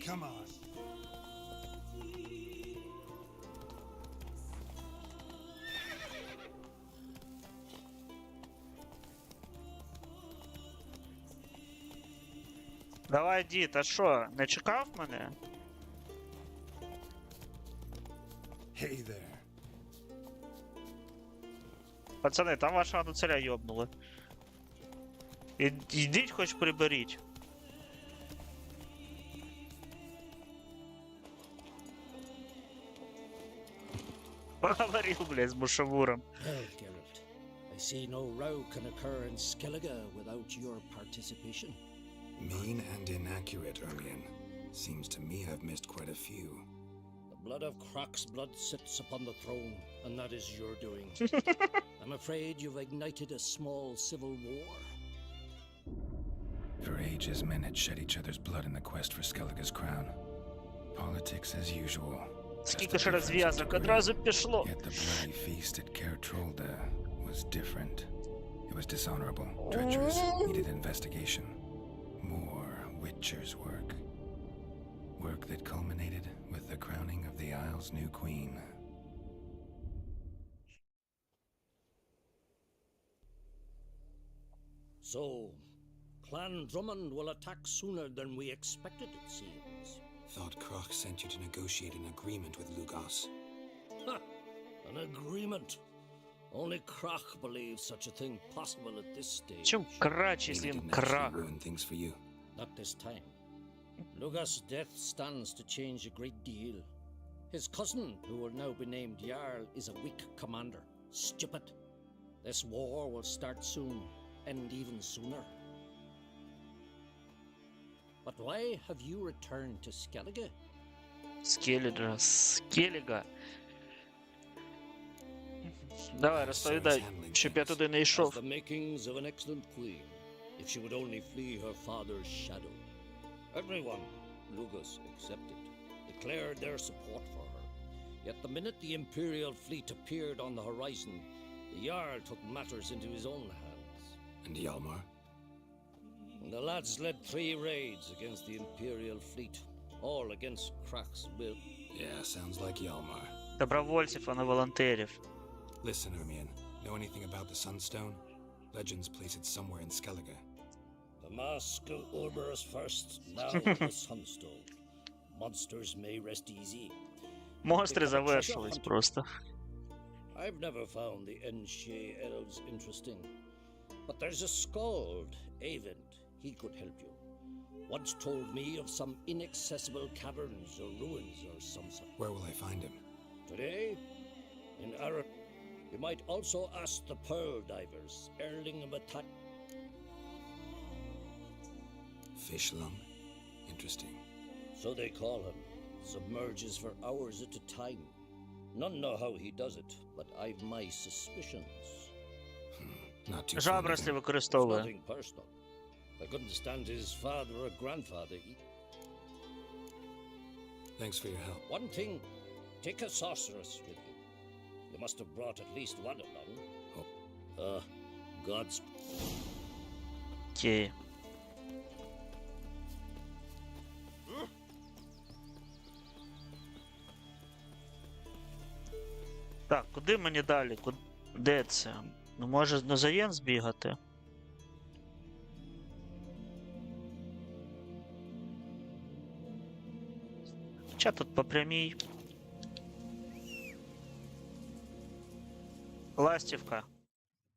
Come on. Давай, дід, а що, не чекав мене? Hey there. Пацани, там вашого нуцеля йобнули. Ідіть хоч приберіть. Поговорил, блядь, с Мушавуром. Well, Gєральд, I see no row can occur in Skellige without your participation. Mean and inaccurate, Ermion. Seems to me I've missed quite a few. The blood of Croc's blood sits upon the throne, and that is your doing. I'm afraid you've ignited a small civil war. For ages, men had shed each other's blood in the quest for Skellige's crown. Politics as usual. Скільки ж розв'язок одразу пішло. Yet the bloody feast at Trolda was different. It was dishonorable, treacherous, needed investigation. More Witcher's work. Work that culminated with the crowning of the Isle's new queen. So, Clan Drummond will attack sooner than we expected, it seems. Thought Croc sent you to negotiate an agreement with Lugos. Ha! An agreement? Only Krach believes such a thing possible at this stage. Чим краще, Mean якщо it він didn't actually крах? ruin things for you. Not this time. Luga's death stands to change a great deal. His cousin, who will now be named Jarl, is a weak commander. Stupid. This war will start soon, end even sooner. But why have you returned to Skellige? Скеліга. Давай, розповідай, щоб я туди не Has йшов. the makings of an excellent queen, if she would only flee her father's shadow. Everyone, Lugas excepted, declared their support for her. Yet the minute the Imperial fleet appeared on the horizon, the Jarl took matters into his own hands. And Hjalmar? The lads led 3 raids against the Imperial fleet, all against Krach's will. Yeah, sounds like Hjalmar. Добровольців, а не волонтерів. Listen, Ermion, know anything about the Sunstone? Legends place it somewhere in Skellige. The mask of Urberus first, now the Sunstone. Monsters may rest easy. Монстри завершились просто. I've never found the Enshe elves interesting. But there's a skald, Eyvind. He could help you. Once told me of some inaccessible caverns or ruins or some such. Where will I find him? Today, in Arab, you might also ask the pearl divers, Erling and Batat. Fishlung? Interesting. So they call him. Submerges for hours at a time. None know how he does it, but I've my suspicions. Not too fond of Жаброслі him. It's використовує. nothing personal. I couldn't stand his father or grandfather. Thanks for your help. One thing, take a sorceress with you. You must have brought at least one along. God's... Окей. Так, куди мені далі? Де це? Ну, може на Заєн збігати? Хоча тут по прямій. Ластівка.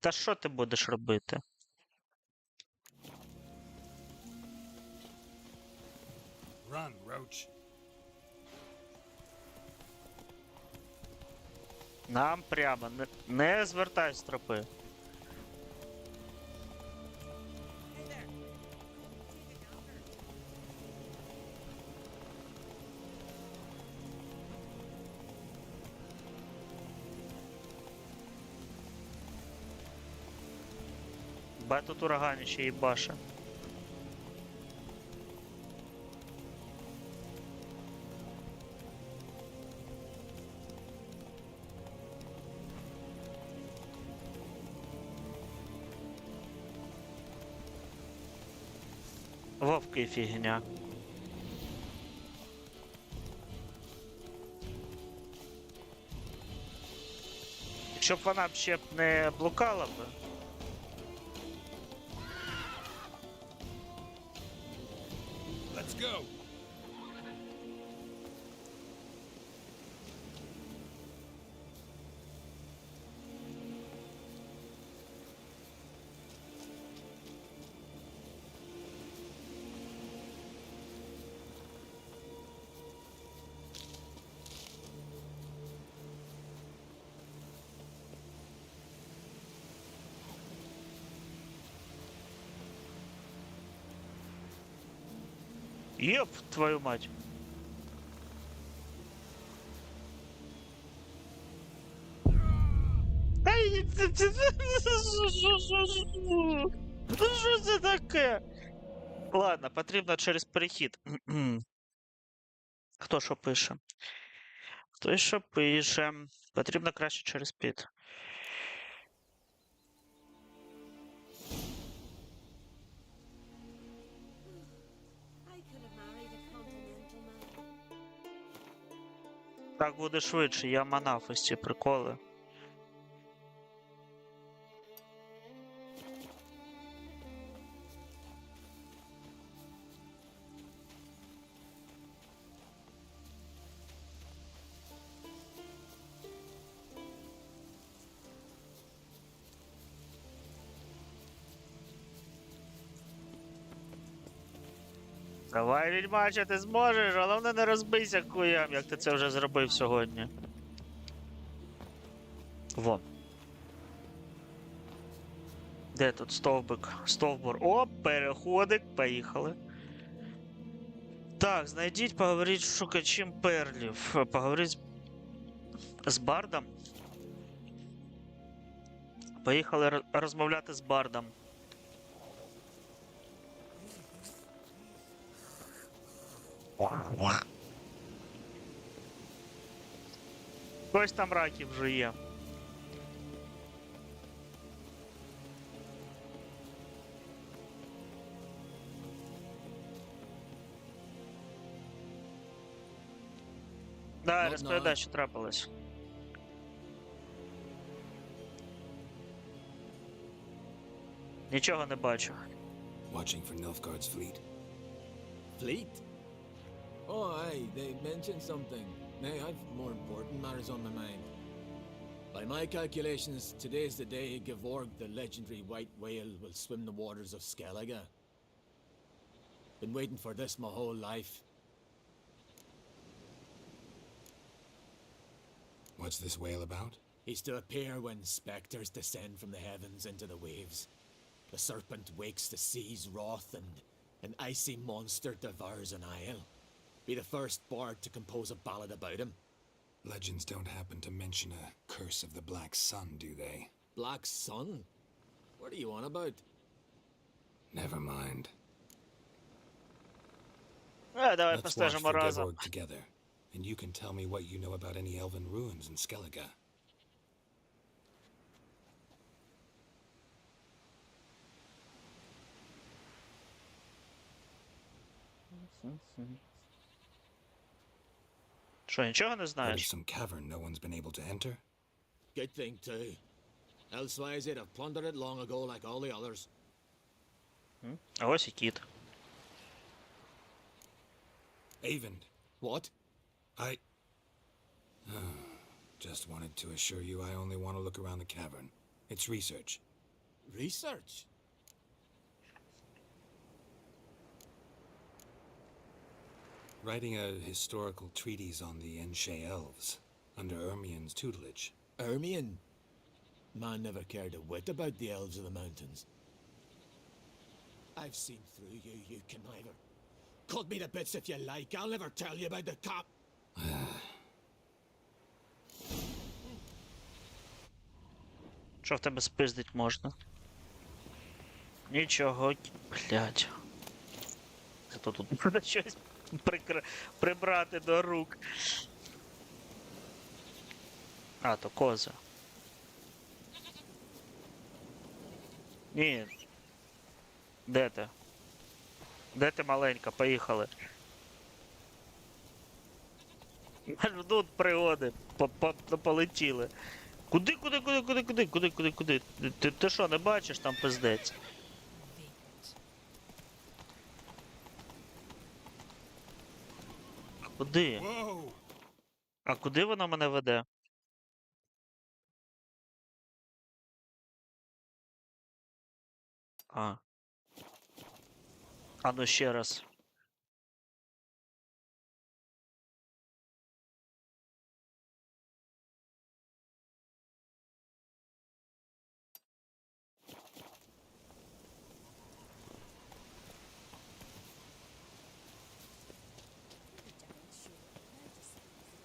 Та що ти будеш робити? Run, Roach. Нам прямо. Не звертай з тропи. Ба тут ураганище їбаше. Вовки фігня. Якщо б вона б ще б не блукала б. Let's go. Ёб твою мать. Ай, що це таке? Ладно, потрібно через перехід. Хто що пише? Хтось що пише. Потрібно краще через під. Так буде швидше, я манав ось ці приколи. Давай, відьмаче, ти зможеш, головне не розбийся куям, як ти це вже зробив сьогодні. Во. Де тут стовбик? Стовбур. О, переходик, поїхали. Так, знайдіть, поговоріть з шукачем перлів. Поговоріть з бардом. Поїхали розмовляти з бардом. Ось там раків вже є. Да, розповідай, що трапилось. Нічого не бачу. Watching for Nilfgaard's fleet. Fleet? Oh, aye, they mentioned something. Nay, I've more important matters on my mind. By my calculations, today's the day Gevorg, the legendary white whale, will swim the waters of Skellige. Been waiting for this my whole life. What's this whale about? He's to appear when spectres descend from the heavens into the waves. The serpent wakes the sea's wrath and an icy monster devours an isle. Be the first bard to compose a ballad about him. Legends don't happen to mention a curse of the Black Sun, do they? Black Sun? What are you on about? Never mind. Давай Let's watch постежимо for разом. Gevorg together, and you can tell me what you know about any elven ruins in Skellige. Що, нічого не Heard of знаєш? some cavern no one's been able to enter? Good thing too. Elsewise they'd have plundered it long ago like all the others. А ось і кіт. Avend, What? I... Just wanted to assure you I only want to look around the cavern. It's research. Research? Writing a historical treatise on the Enshe elves, under Ermien's tutelage. Ermion? Man never cared a whit about the elves of the mountains. I've seen through you, you conniver. Cut me to bits if you like, I'll never tell you about the cop. Що в тебе спиздить можна? Нічого, блядь. Зато тут треба щось прибрати до рук. А, то коза. Ні. Де ти? Де ти, маленька? Поїхали. Тут пригоди. Полетіли. Куди? Ти що, не бачиш, там пиздець? Куди? А куди вона мене веде? А. А ну ще раз.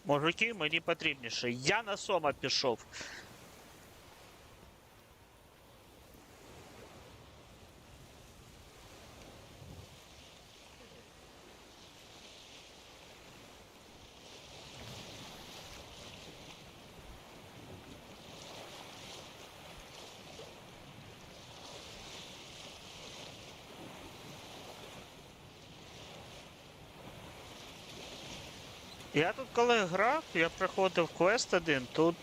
Мужики, мені потрібніше. Я на Сома пішов. Я тут коли грав, я проходив квест один, тут...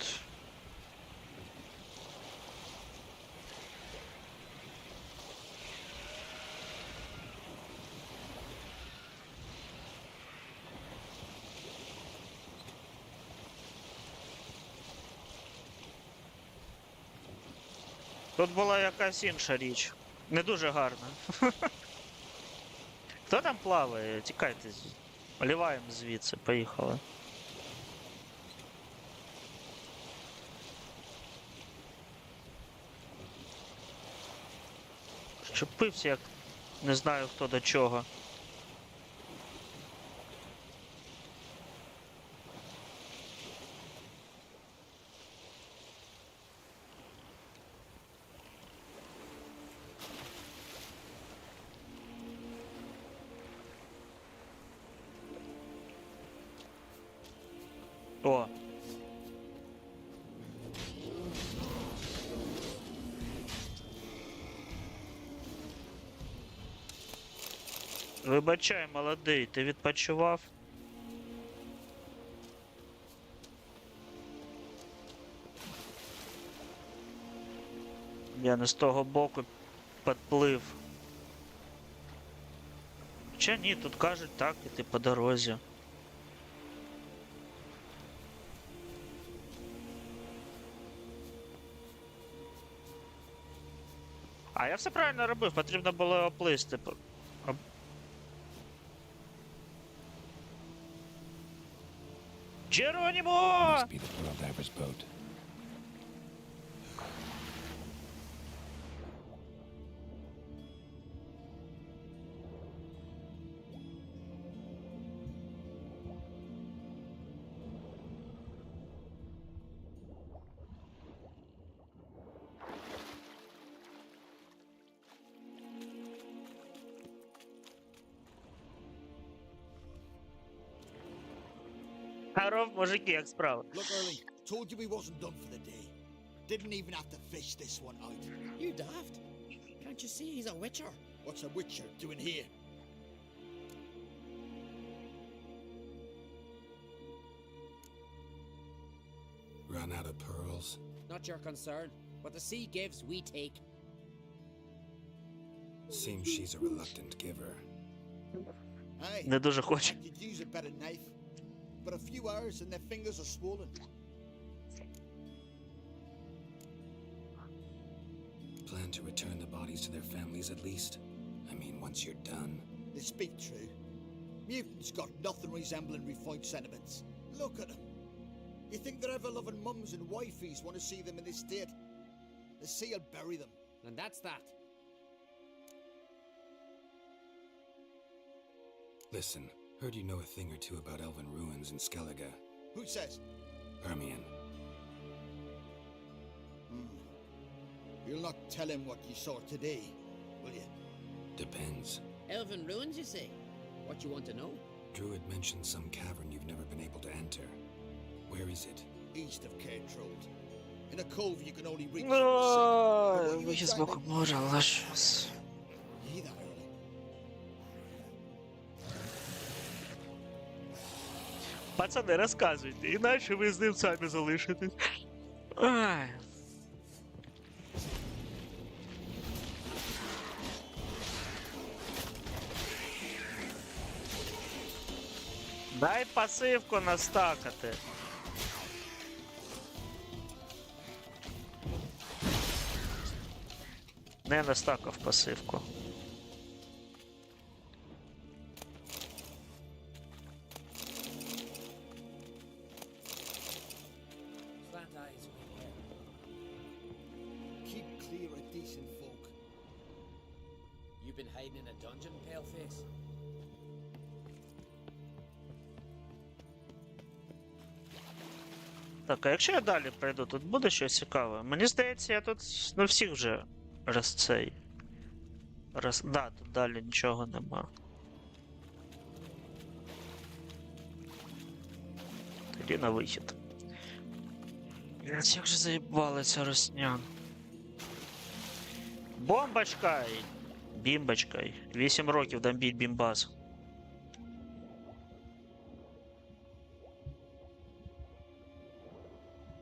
Тут була якась інша річ. Не дуже гарна. Хто там плаває? Тікайте. Оліваємо звідси, поїхали. Щепився, як не знаю хто до чого. О. Вибачай, молодий, ти відпочивав? Я не з того боку підплив. Хоча ні, тут кажуть так, іти по дорозі. А я все правильно робив, потрібно було оплисти. Джеронімо! Must be the Pearl Diver's boat. Здоров, мужики, як справа? Look, Early, told you we wasn't done for the day. Didn't even have to fish this one out. You daft. Can't you see he's a witcher? What's a witcher doing here? Run out of pearls? Not your concern. What the sea gives, we take. Seems she's a reluctant giver. Aye, Не дуже хочу. could use a better knife. But a few hours and their fingers are swollen. Plan to return the bodies to their families at least? I mean, once you're done. They speak true. Mutants got nothing resembling refined sentiments. Look at them. You think their ever-loving mums and wifeys want to see them in this state? The sea will bury them. And that's that. Listen, heard you know a thing or two about elven ruins in Skellige. Who says? Hermione. You'll not tell him what you saw today, will you? Depends. Elven ruins, you say? What you want to know? Druid mentioned some cavern you've never been able to enter. Where is it? East of Troll. In a cove you can only reach from the sea. But what you Вихід з exactly- боку моря, але щось. Hear that, Early? Пацани, розказуйте, іначе ви з ним самі залишитесь. Ай. Дай пасивку настакати. Не настакав пасивку. Slant eyes over here. Keep clear of decent folk. You've been hiding in a dungeon, paleface? Так, а якщо я далі пройду, тут буде щось цікаве? Мені здається, я тут ну всіх вже цей. Да, тут далі нічого нема. Тоді на вихід. Як же заїбали ця росня. Бомбочка! Бімбочка. 8 років дамбіть бімбас.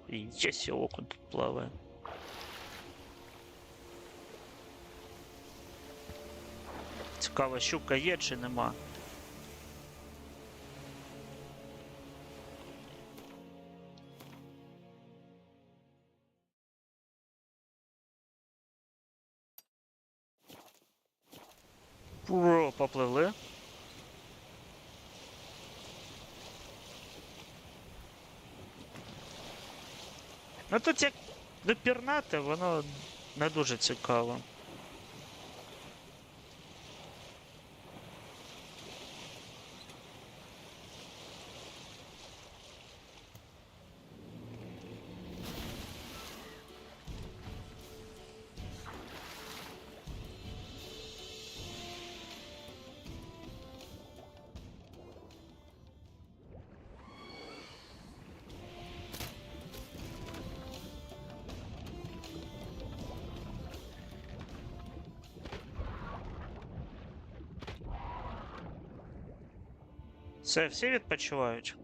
Єсі окунь тут плаває. Цікаво, щука є чи нема? Про, попливли. Ну тут як допірнати, воно не дуже цікаво. Все, всі відпочивають.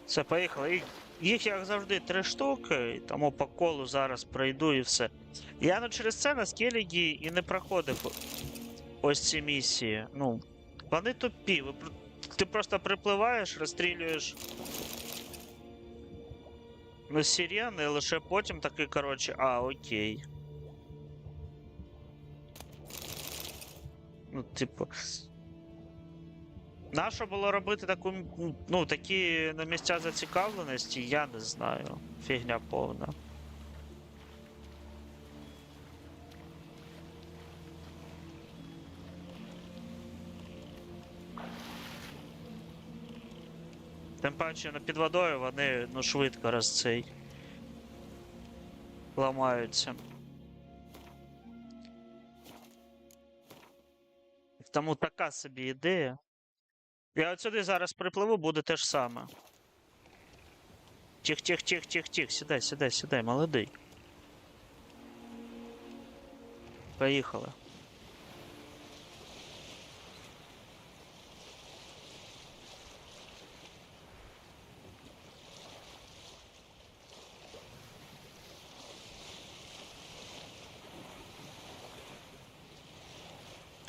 Все, поїхали. Їх, як завжди, 3 штуки, тому по колу зараз пройду і все. Я через це на скелігі і не проходив ось ці місії. Ну, вони тупі. Ти просто припливаєш, розстрілюєш сирени, і лише потім такий, коротше, окей. Ну, типу. Нащо було робити таку, ну, такі на місця зацікавленості, я не знаю. Фігня повна. Тим паче, під водою вони, ну, швидко ламаються. Тому така собі ідея. Я от сюди зараз припливу, буде те ж саме. Тих, сідай, молодий. Поїхали.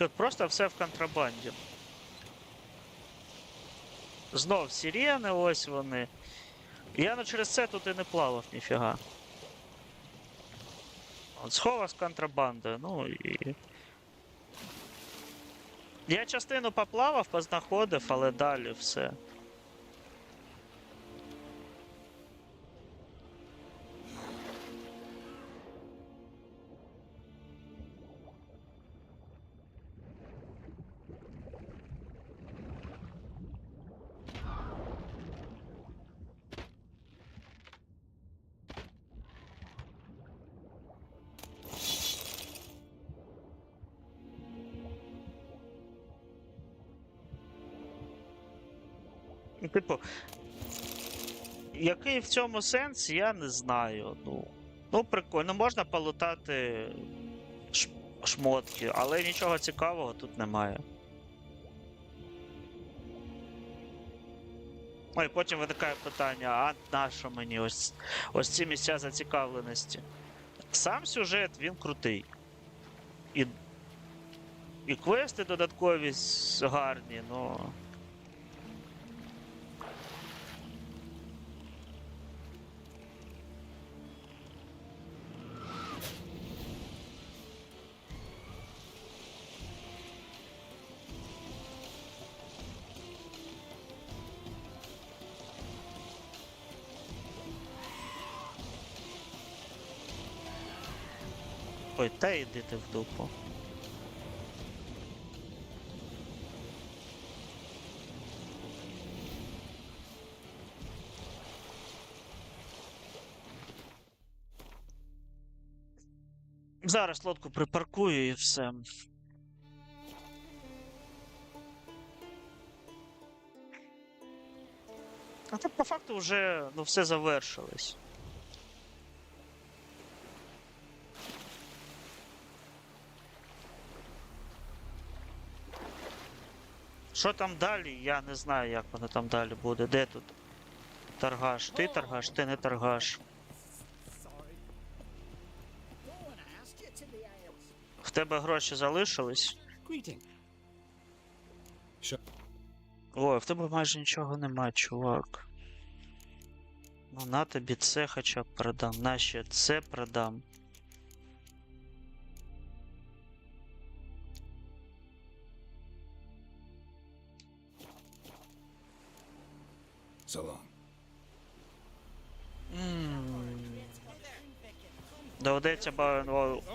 Тут просто все в контрабанді. Знов сирени, ось вони. Я через це тут і не плавав ніфіга. От схова з контрабандою, ну і... Я частину поплавав, познаходив, але далі все. Типу, який в цьому сенс, я не знаю. Ну прикольно, можна полутати шмотки, але нічого цікавого тут немає. Ну і потім виникає питання, а нащо мені ось ці місця зацікавленості? Сам сюжет, він крутий. І квести додаткові гарні, ну... Ой, та йди ти в дупу. Зараз лодку припаркую і все. А тут по факту вже, ну, все завершилось. Що там далі, я не знаю, як воно там далі буде. Де тут торгаш? Ти торгаш, ти не торгаш. В тебе гроші залишились? Ой, в тебе майже нічого нема, чувак. Ну на тобі це хоча б продам, на ще це продам. So long. Доведеться,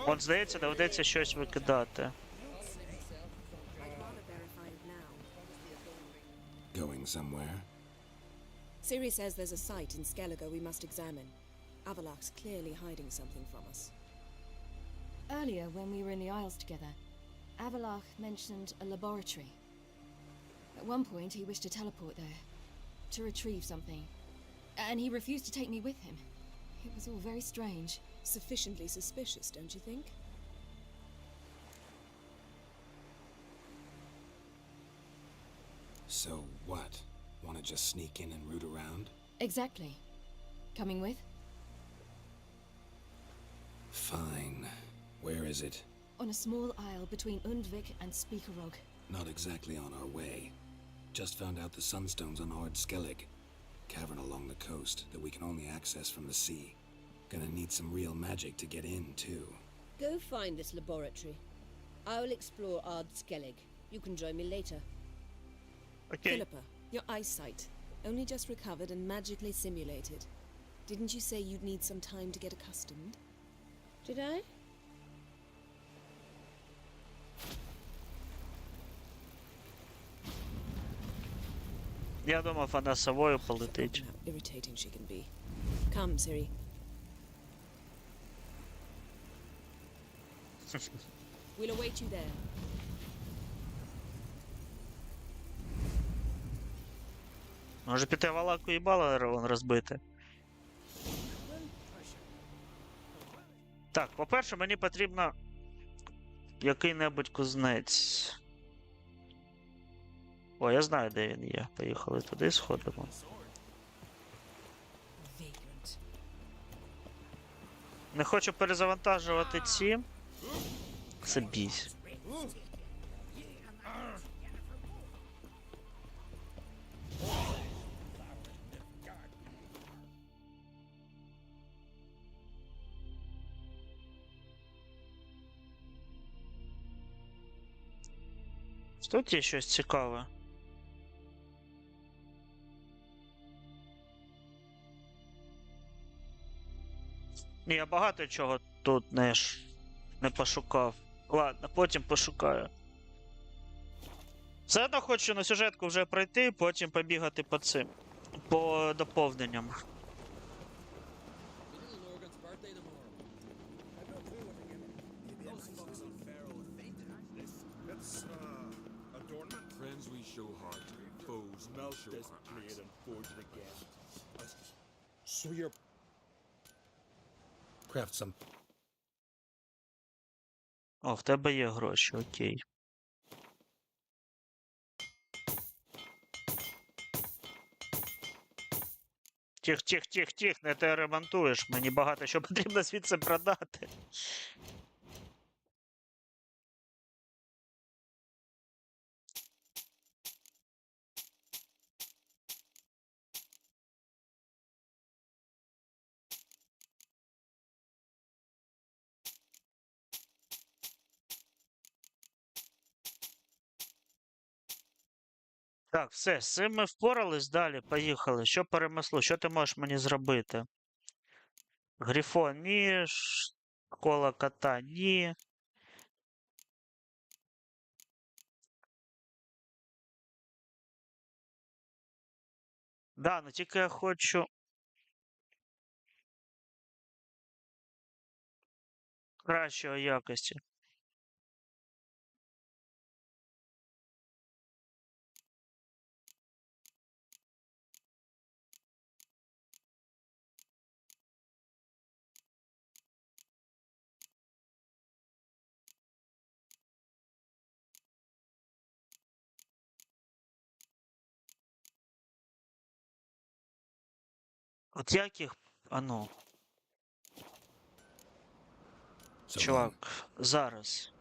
он здається, доведеться щось викидати. I'd rather verify it now. Going somewhere? Siri says there's a site in Skellige we must examine. Avalok's clearly hiding something from us. Earlier, when we were in the Isles together, Avalok mentioned a laboratory. At one point, he wished to teleport there, to retrieve something. And he refused to take me with him. It was all very strange. Sufficiently suspicious, don't you think? So what? Wanna just sneak in and root around? Exactly. Coming with? Fine. Where is it? On a small isle between Undvik and Speakerog. Not exactly on our way. Just found out the sunstones on Ard Skellig. Cavern along the coast that we can only access from the sea. Gonna need some real magic to get in, too. Go find this laboratory. I'll explore Ard Skellig. You can join me later. Окей. Philippa, your eyesight. Only just recovered and magically simulated. Didn't you say you'd need some time to get accustomed? Did I? Я думав, вона совою полетить. How irritating she can be. Come, Siri. We'll await you there. Може піти валаку і бала розбити. Так, по-перше, мені потрібно який-небудь кузнець. О, я знаю, де він є. Поїхали туди, сходимо. Не хочу перезавантажувати ці. Це бісь. Тут є щось цікаве. Ні, я багато чого тут не пошукав. Ладно, потім пошукаю. Все одно хочу на сюжетку вже пройти, потім побігати по цим. По доповненням. Friends we show heart, foes we show heart. So you're... Craft some. О, в тебе є гроші, окей. Тих, не те ремонтуєш. Мені багато що потрібно звідси продати. Так, все, з цим ми впорались, далі, поїхали. Що по ремеслу? Що ти можеш мені зробити? Грифон, ні, школа кота, ні. Да, ну тільки я хочу... кращої якості. От як їх... А ну... Чувак, зараз.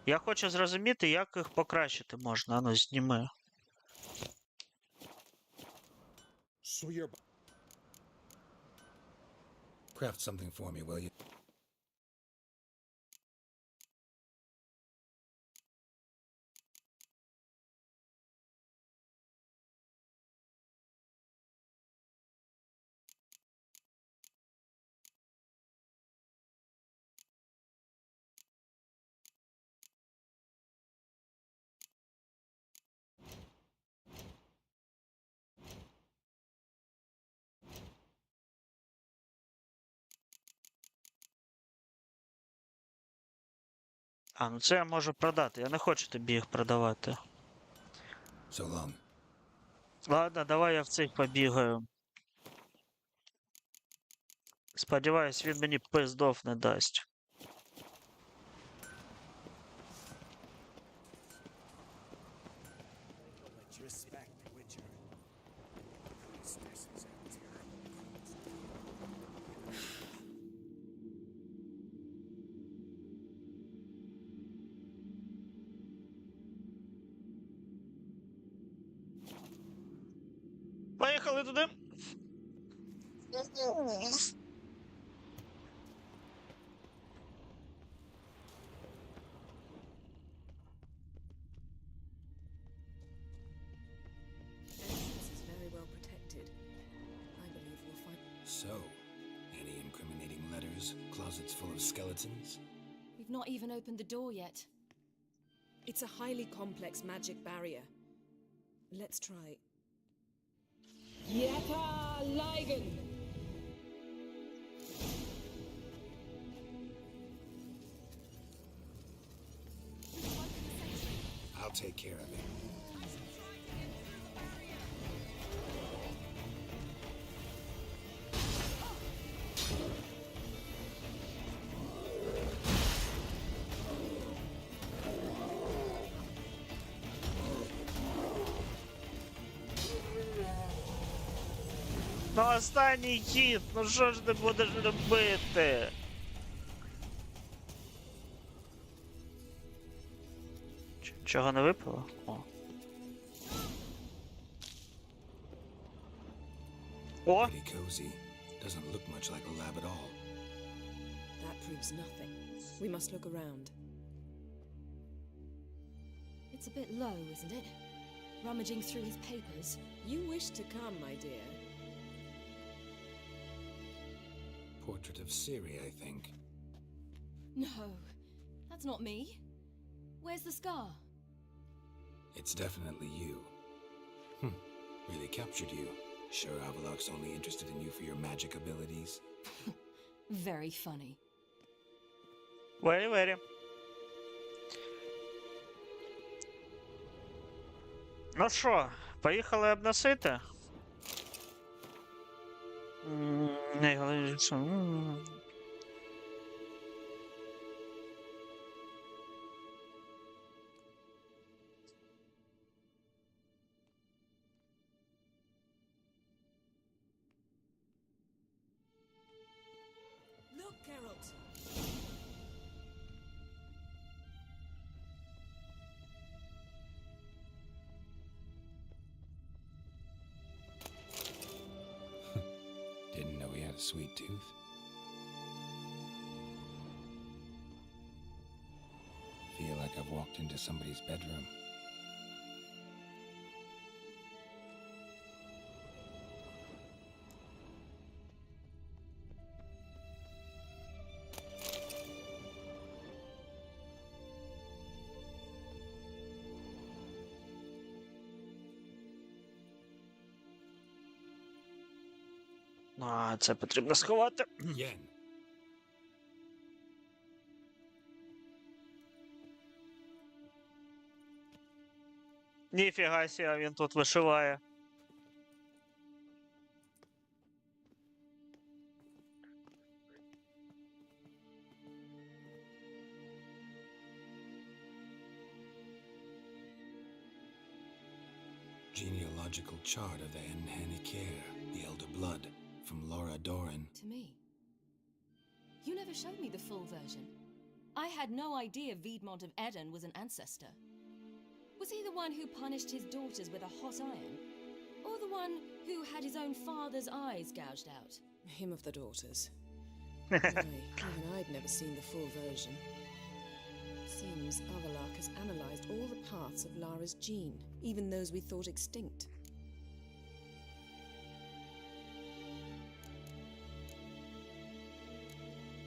Я хочу зрозуміти, як їх покращити можна. А ну, зніми. So you're... Craft something for me, will you? А, ну це я можу продати. Я не хочу тобі їх продавати. So long. Ладно, давай я в цих побігаю. Сподіваюсь, він мені пиздов не дасть. Поїхали туди. This is very well protected. I believe we'll find. So, any incriminating letters, closets full of skeletons? We've not even opened the door yet. It's a highly complex magic barrier. Let's try. Yata Ligen! I'll take care of it. Ну останній хід, ну що ж ти будеш робити? Чого не випало? О. О! Pretty cozy. Doesn't look much like a lab at all. That proves nothing. We must look around. It's a bit low, isn't it? Rummaging through his papers. You wish to come, my dear. Portrait of Siri, I think. No, that's not me. Where's the scar? It's definitely you. Really captured you. Sure Avalok's only interested in you for your magic abilities? Very funny. Very. Ну що, поїхали обносити? Найголовніше. Look, Geralt. Didn't know he had a sweet tooth. Feel like I've walked into somebody's bedroom. А, це потрібно сховати. Yen. Ніфіга сі, він тут вишиває. Genealogical chart of the Enhanikir, the Elder Blood, from Laura Doran. To me. You never showed me the full version. I had no idea Viedmont of Eden was an ancestor. Was he the one who punished his daughters with a hot iron? Or the one who had his own father's eyes gouged out? Him of the daughters. Aye, even I'd never seen the full version. Seems Avalok has analysed all the parts of Lara's gene, even those we thought extinct.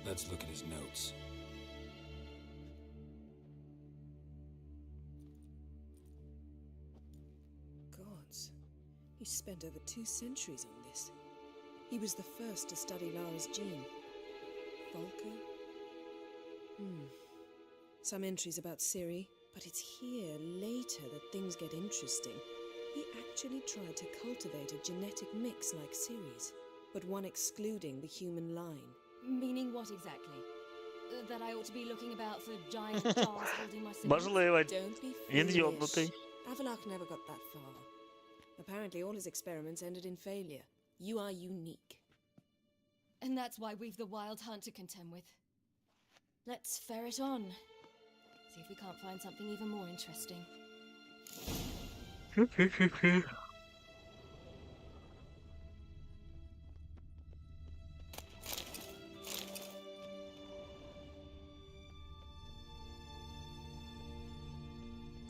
Let's look at his notes. Gods, he spent over 2 centuries on this. He was the first to study Lara's gene. Volker? Some entries about Ciri, but it's here later that things get interesting. He actually tried to cultivate a genetic mix like Ciri's, but one excluding the human line. Meaning what exactly? That I ought to be looking about for giant jars holding my siblings? Можливо, Don't be він foolish. йобнутий. Avalok never got that far. Apparently all his experiments ended in failure. You are unique. And that's why we've the wild hunt to contend with. Let's ferret on. See if we can't find something even more interesting.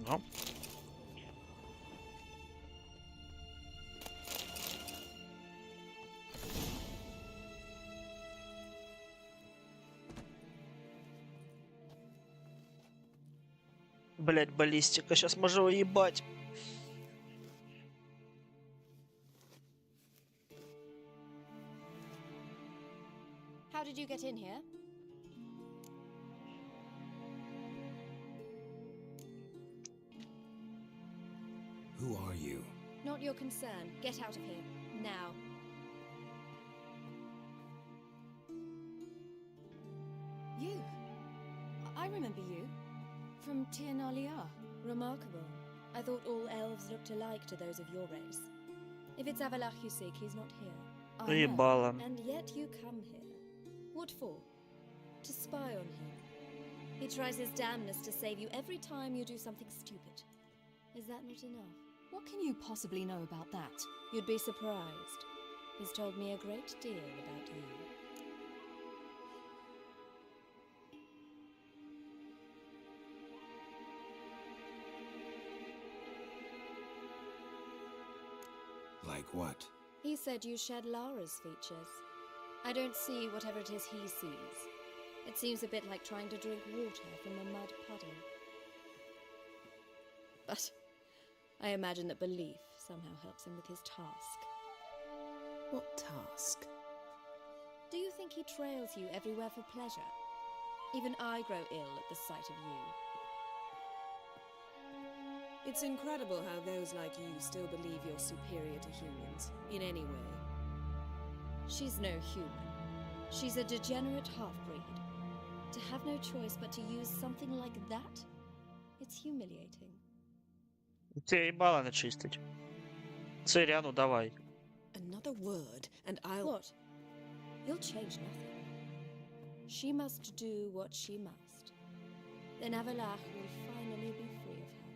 Ну. Блять, баллистика, сейчас можу уебать. How did you get in here? Who are you? Not your concern. Get out of here. Now. You. I remember you. From Tir Nalia. Remarkable. I thought all elves looked alike to those of your race. If it's Avalach you seek, he's not here. Уебала. And yet you come here. What for? To spy on him. He tries his damnedest to save you every time you do something stupid. Is that not enough? What can you possibly know about that? You'd be surprised. He's told me a great deal about you. Like what? He said you shared Lara's features. I don't see whatever it is he sees. It seems a bit like trying to drink water from a mud puddle. But I imagine that belief somehow helps him with his task. What task? Do you think he trails you everywhere for pleasure? Even I grow ill at the sight of you. It's incredible how those like you still believe you're superior to humans, in any way. She's no human. She's a degenerate half-breed. To have no choice but to use something like that? It's humiliating. Тебе ебало начистить. Цири, а ну давай. Another word, and I'll... What? You'll change nothing. She must do what she must. Then Avalach will finally be free of her.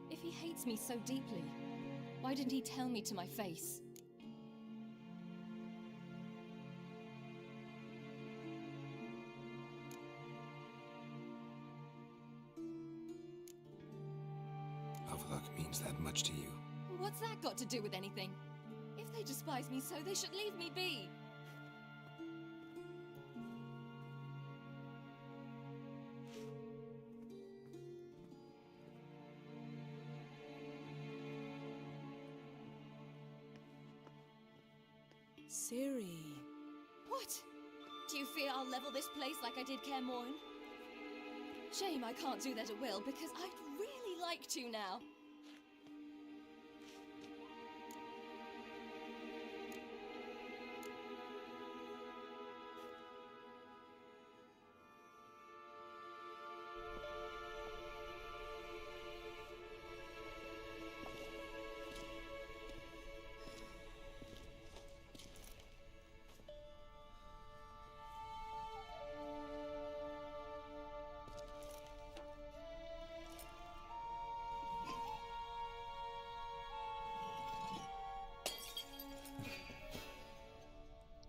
If he hates me so deeply, why didn't he tell me to my face? Avlok means that much to you. What's that got to do with anything? If they despise me so, they should leave me be. Ciri. What? Do you fear I'll level this place like I did Kaer Morhen? Shame I can't do that at will, because I'd really like to now.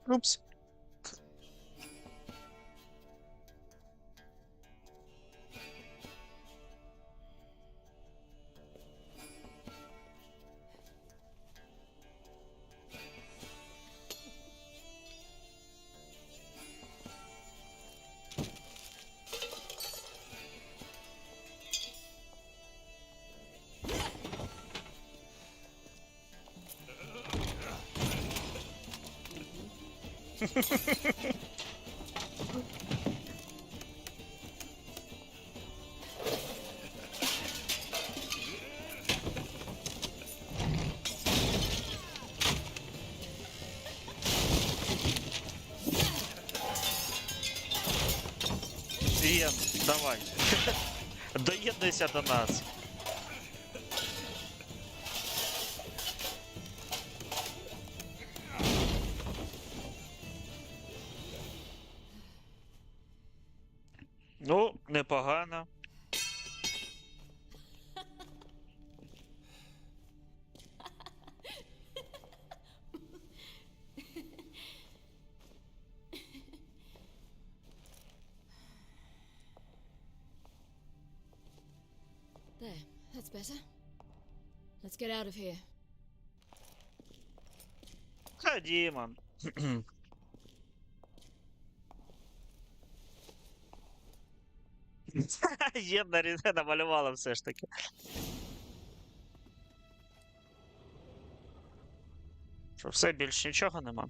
Упс. Йєн, давай. Доєднуйся до нас. Ну, непогано. There, that's better. Let's get out of here. Ходімо. Єн намалювала все ж таки. Що, все, більш нічого нема?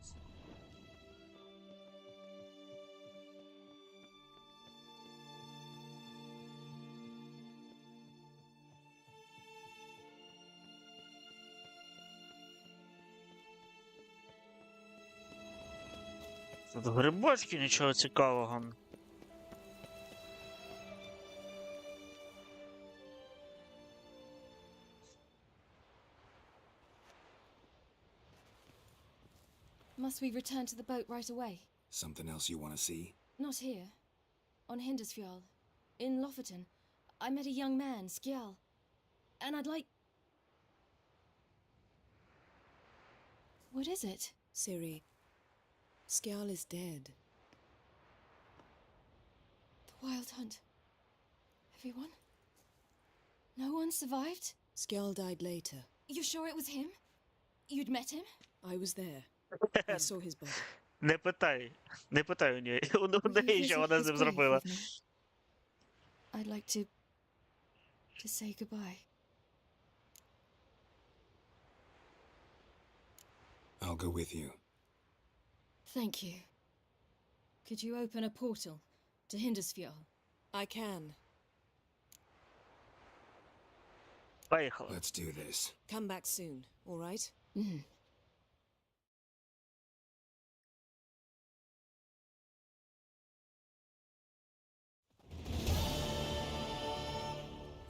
Тут грибочки, нічого цікавого. Must we return to the boat right away? Something else you want to see? Not here. On Hindersfjall. In Lofoten. I met a young man, Skjal. And I'd like... What is it? Ciri, Skjal is dead. The Wild Hunt. Everyone? No one survived? Skjal died later. You're sure it was him? You'd met him? I was there. I saw his body. Не питай. Не питай у неї. У Will you неї, що visit вона his з ним grave зробила. with me? I'd like to say goodbye. I'll go with you. Thank you. Could you open a portal to Hindersfjall? I can. Поїхали. Let's do this. Come back soon, all right? Mm.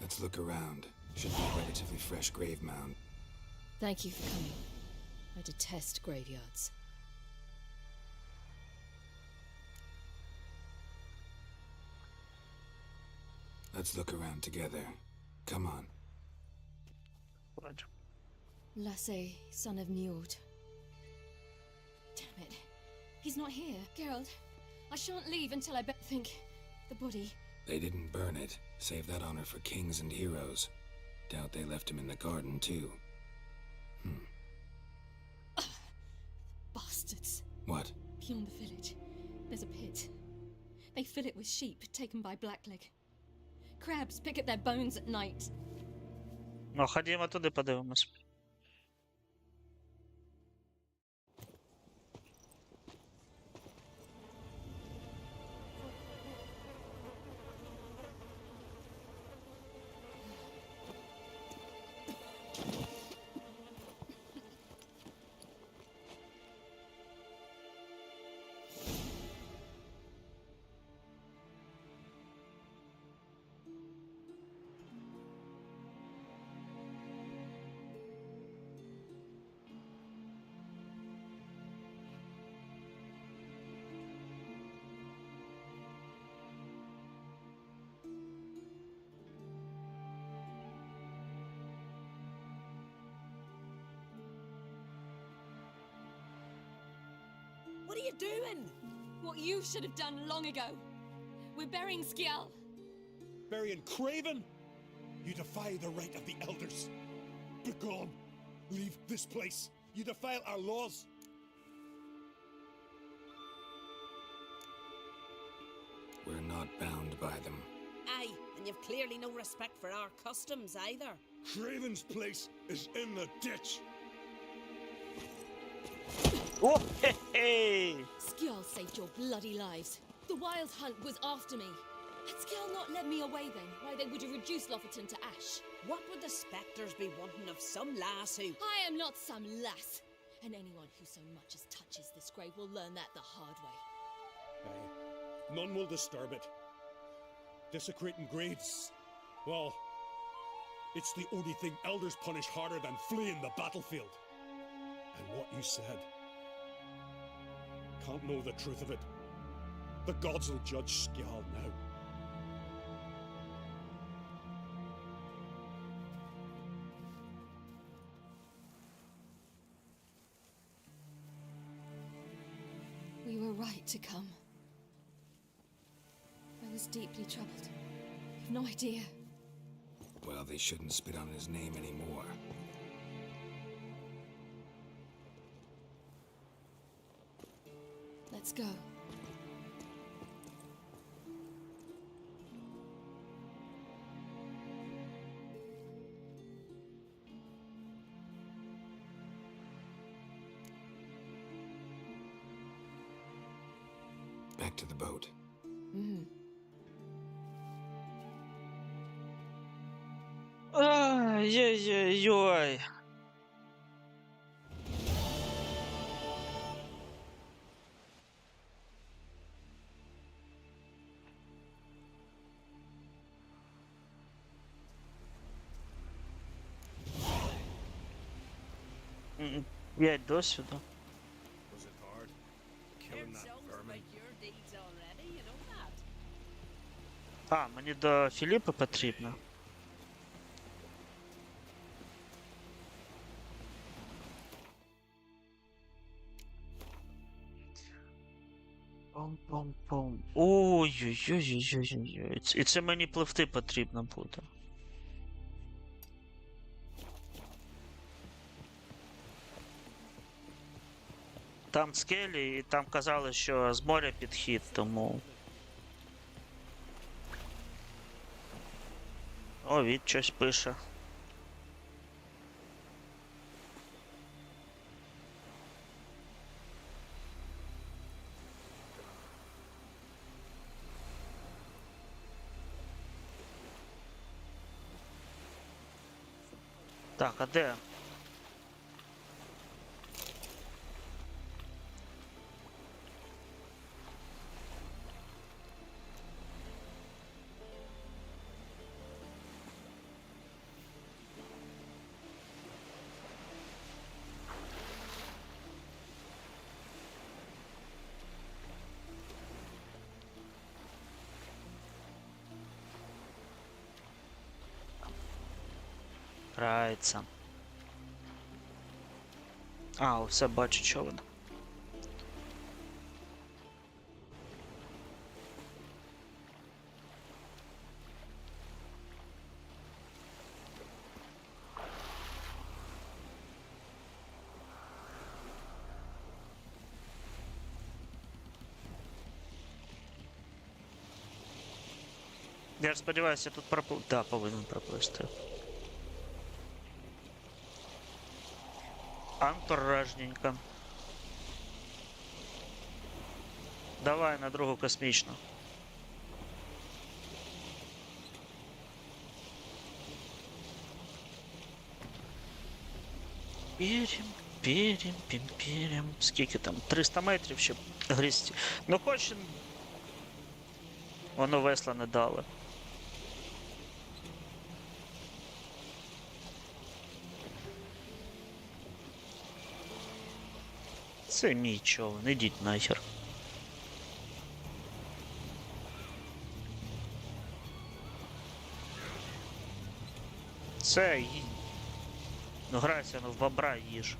Let's look around. Should be a relatively fresh grave mound. Thank you for coming. I detest graveyards. Let's look around together. Come on. Lasse, son of Njord. Damn it. He's not here. Geralt, I shan't leave until I think the body. They didn't burn it. Save that honor for kings and heroes. Doubt they left him in the garden, too. Bastards. What? Beyond the village, there's a pit. They fill it with sheep taken by Blackleg. Crabs pick at their bones at night. Ну, ходімо туди, подивимось. What are you doing? What you should have done long ago. We're burying Skjal. Burying Craven? You defy the right of the elders. Begone. Leave this place. You defile our laws. We're not bound by them. Aye, and you've clearly no respect for our customs either. Craven's place is in the ditch. О, хе-хей! Skjall saved your bloody lives. The Wild Hunt was after me. Had Skjall not led me away then, why they would have reduced Lofferton to ash. What would the spectres be wanting of some lass who... I am not some lass. And anyone who so much as touches this grave will learn that the hard way. Aye. None will disturb it. Desecrating graves. Well, it's the only thing elders punish harder than fleeing the battlefield. And what you said. Can't know the truth of it. The gods will judge Skjall now. We were right to come. I was deeply troubled. You've no idea. Well, they shouldn't spit on his name anymore. Let's go. Back to the boat. Mm-hmm. Ай-яй-яй-яй. П'ять досвіду. Was it hard? Killing that vermin. А, мені до Філіпа потрібно. Пом-пом-пом. Ой-ой-ой-ой-ой-ой. І це мені пливти потрібно буде. Там скелі, і там казали, що з моря підхід, тому... О, від щось пише. Так, а де? Грається. А, все бачу човен. Я сподіваюся, тут проплив... Да, повинен проплисти. Антуражненько. Давай на другу космічну. Пірім. Скільки там? 300 метрів, щоб грізти. Ну хоч... Воно весла не дали. Це мій човен, ідіть нахер. Це... Ну грайся, ну в бобра їж.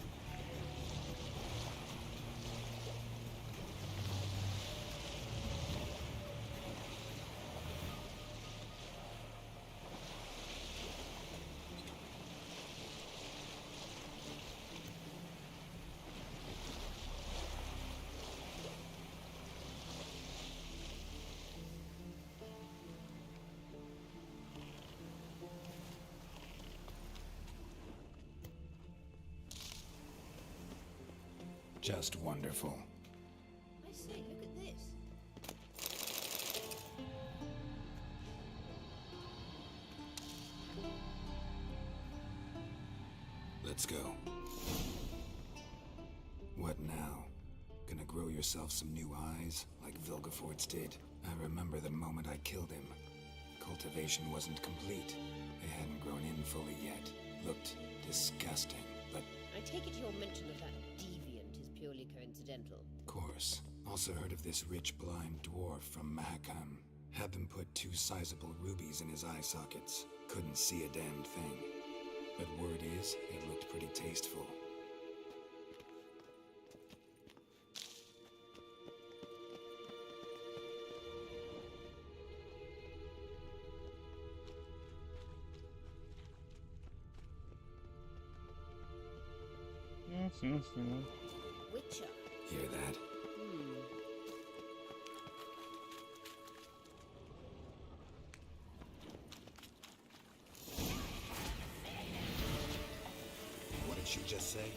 Just wonderful. I say, look at this. Let's go. What now? Gonna grow yourself some new eyes, like Vilgefortz did? I remember the moment I killed him. Cultivation wasn't complete. They hadn't grown in fully yet. Looked disgusting, but... I take it your mention of that deviant is purely coincidental. Of course. Also heard of this rich blind dwarf from Mahakam. Had them put 2 sizable rubies in his eye sockets. Couldn't see a damn thing. But word is, it looked pretty tasteful. Witcher. Hear that? What did she just say?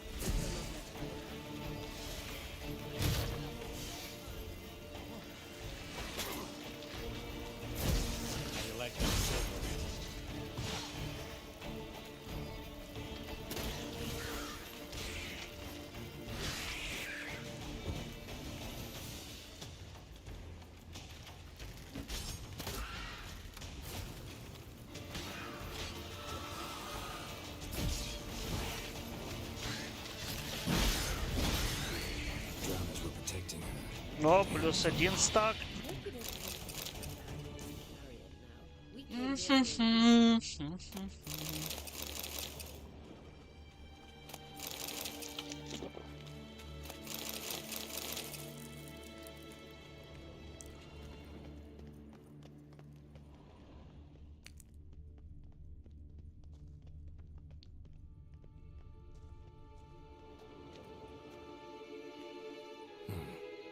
I like that silver. Drowners were protecting her. О, плюс 1 стак.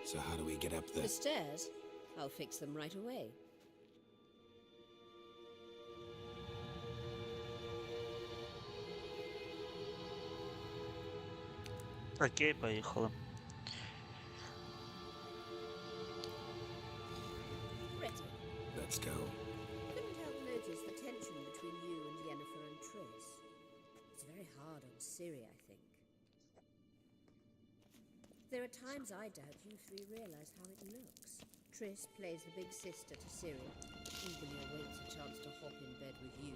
So how do we get up The the... stairs? I'll fix them right away. Окей, поїхали. Ready. Let's go. Couldn't help notice the tension between you and Yennefer and Triss. It's very hard on Ciri, I think. There are times I doubt you 3 realize how it looks. Triss plays the big sister to Ciri, eagerly awaits a chance to hop in bed with you.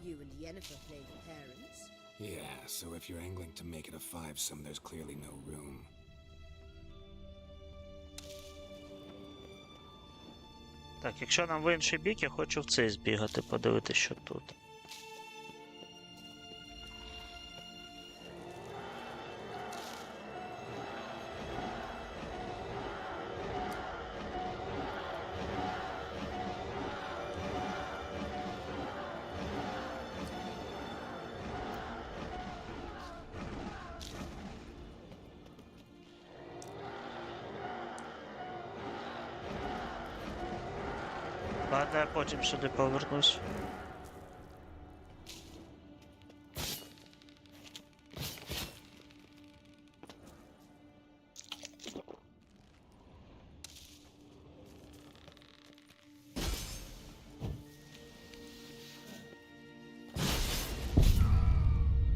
You and Yennefer play the parents. Yeah, so if you're angling to make it a 5-some, there's clearly no room. Так, якщо нам в інший бік, я хочу в цей збігати, подивитися, що тут. Ладно, я потім сюди повернусь.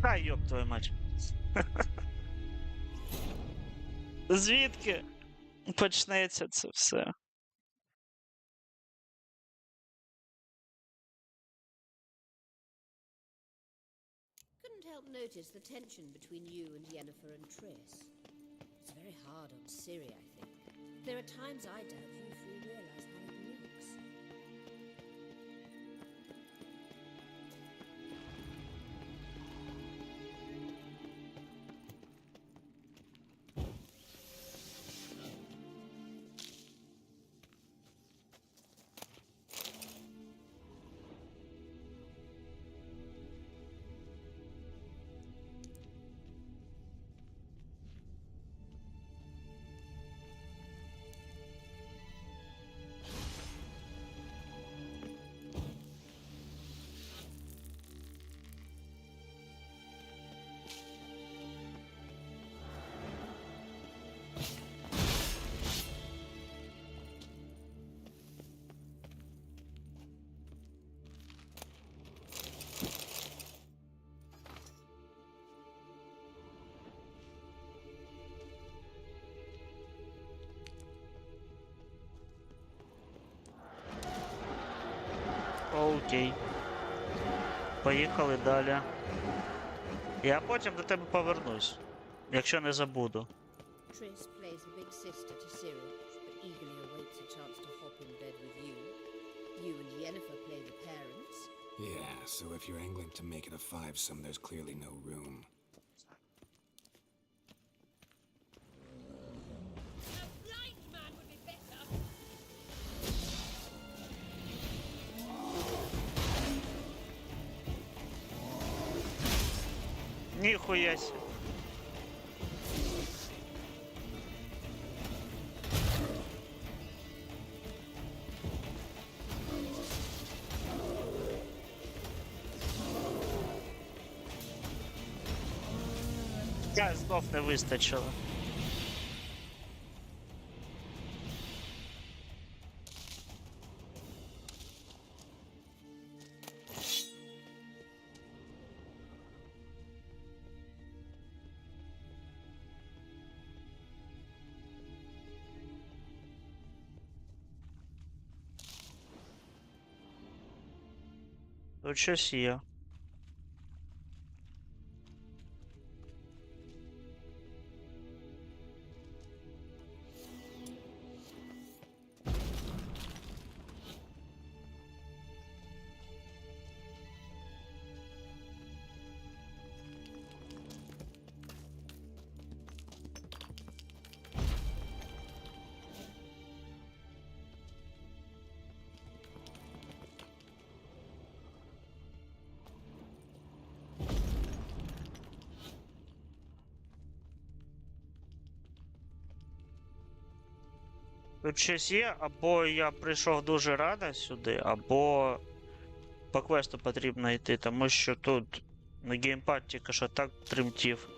Та ёб твою мать. Звідки почнеться це все? Couldn't help notice the tension between you and Yennefer and Triss. It's very hard on Ciri, I think. There are times I doubt you 3 realize how it looks. Окей. Поїхали далі. Я потім до тебе повернусь, якщо не забуду. Triss plays the big sister to Cyril, but eagerly awaits a chance to hop in bed with you. You and Yennefer play the parents. Yeah, so if you're angling to make it a fivesome, there's clearly no room. Ніхуя себе. Я знов не вистачило. Тут щось є. Тут щось є, або я прийшов дуже рано сюди, або по квесту потрібно йти, тому що тут на геймпад тільки що так тремтів.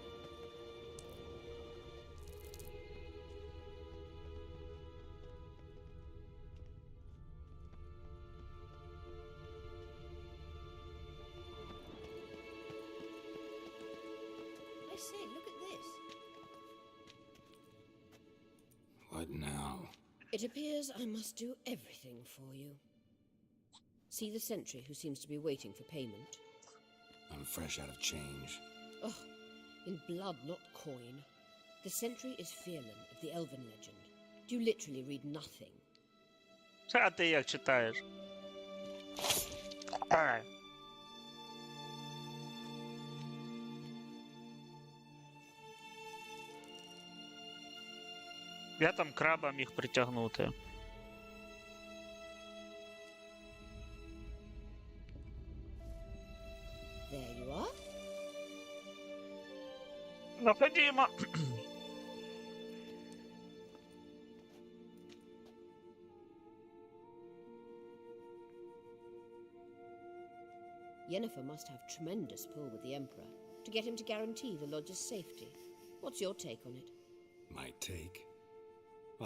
I say, look at this. What now? It appears I must do everything for you. See the sentry who seems to be waiting for payment? I'm fresh out of change. Oh, in blood, not coin. The sentry is Fearlan of the Elven legend. Do you literally read nothing? А ти як читаєш? Ай. Я там краба міг притягнути. There you are. Ну, ходімо. Yennefer must have tremendous pull with the Emperor to get him to guarantee the lodge's safety. What's your take on it? My take?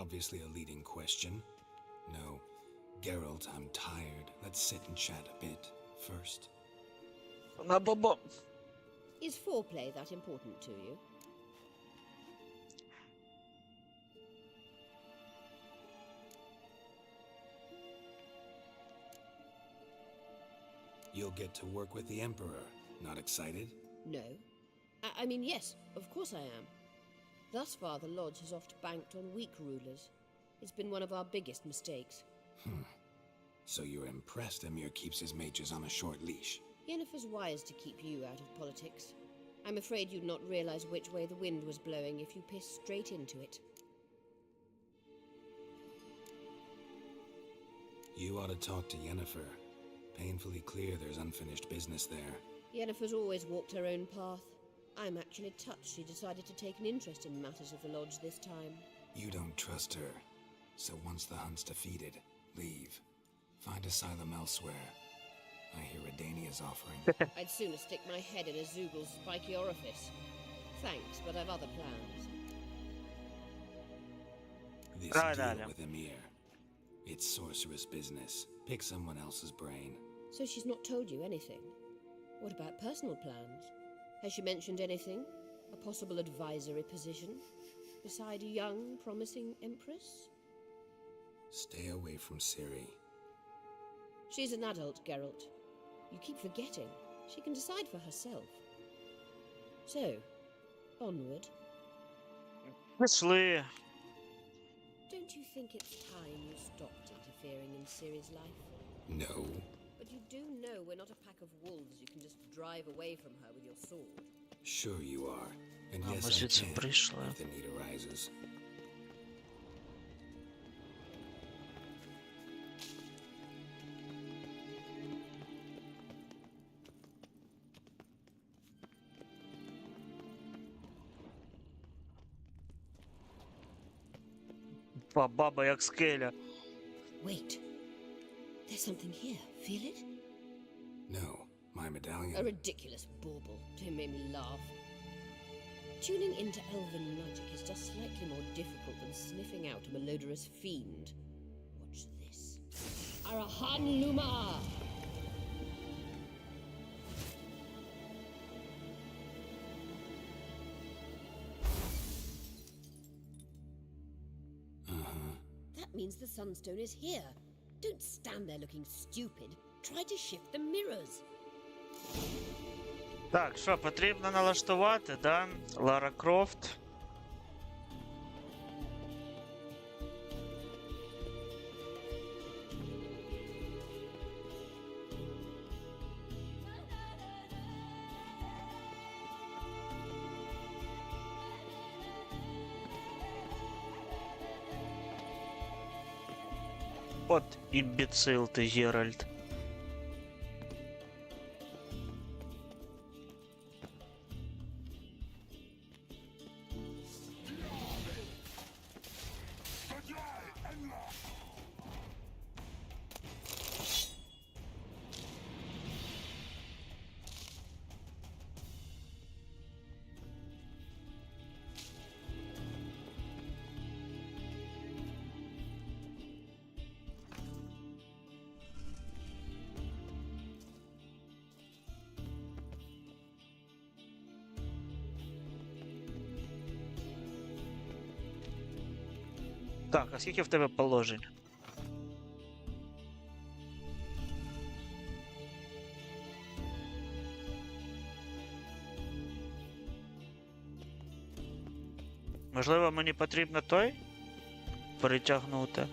Obviously a leading question. No. Geralt, I'm tired. Let's sit and chat a bit first. На бобо. Is foreplay that important to you? You'll get to work with the Emperor. Not excited? No. I mean, yes, of course I am. Thus far, the Lodge has oft banked on weak rulers. It's been one of our biggest mistakes. So you're impressed Emir keeps his mages on a short leash? Yennefer's wise to keep you out of politics. I'm afraid you'd not realize which way the wind was blowing if you pissed straight into it. You ought to talk to Yennefer. Painfully clear there's unfinished business there. Yennefer's always walked her own path. I'm actually touched she decided to take an interest in matters of the Lodge this time. You don't trust her. So once the hunt's defeated, leave. Find asylum elsewhere. I hear Redania's offering. I'd sooner stick my head in a Zoogel's spiky orifice. Thanks, but I've other plans. This deal with Emir. It's sorceress business. Pick someone else's brain. So she's not told you anything? What about personal plans? Has she mentioned anything? A possible advisory position? Beside a young, promising empress? Stay away from Ciri. She's an adult, Geralt. You keep forgetting. She can decide for herself. So, onward. Пішли. Don't you think it's time you stopped interfering in Ciri's life? No. But you do know we're not a pack of wolves you can just drive away from her with your sword. Sure you are. And А, yes, ми I звідси can, прийшли. if the need arises. Баба як скеля. Wait. There's something here. Feel it? No, my medallion. A ridiculous bauble. Don't make me laugh. Tuning into elven magic is just slightly more difficult than sniffing out a malodorous fiend. Watch this. Arahan Luma! That means the Sunstone is here. Don't stand there looking stupid. Try to shift the mirrors. Так, що, потрібно налаштувати, да? Лара Крофт. От імбецил ти, Гєральд. Так, а скільки в тебе положень? Можливо, мені потрібно той перетягнути.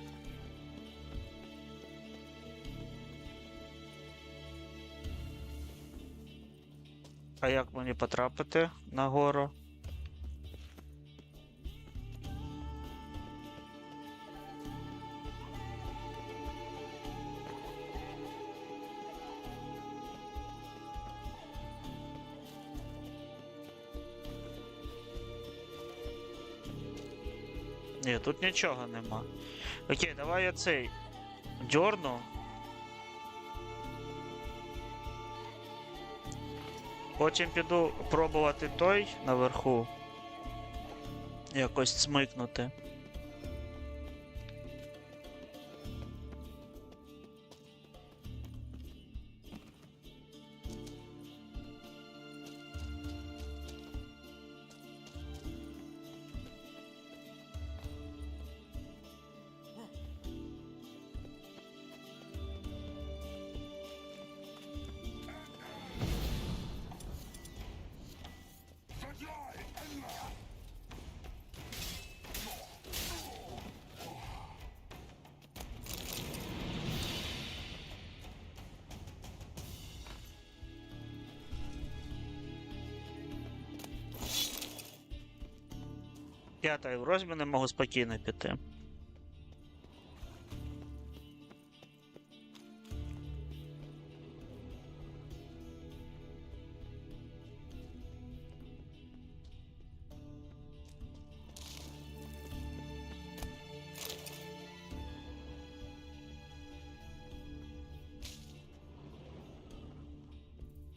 А як мені потрапити нагору? Ні, тут нічого нема. Окей, давай я цей дьорну. Потім піду пробувати той наверху. Якось смикнути. Я та й в розміни можу спокійно піти.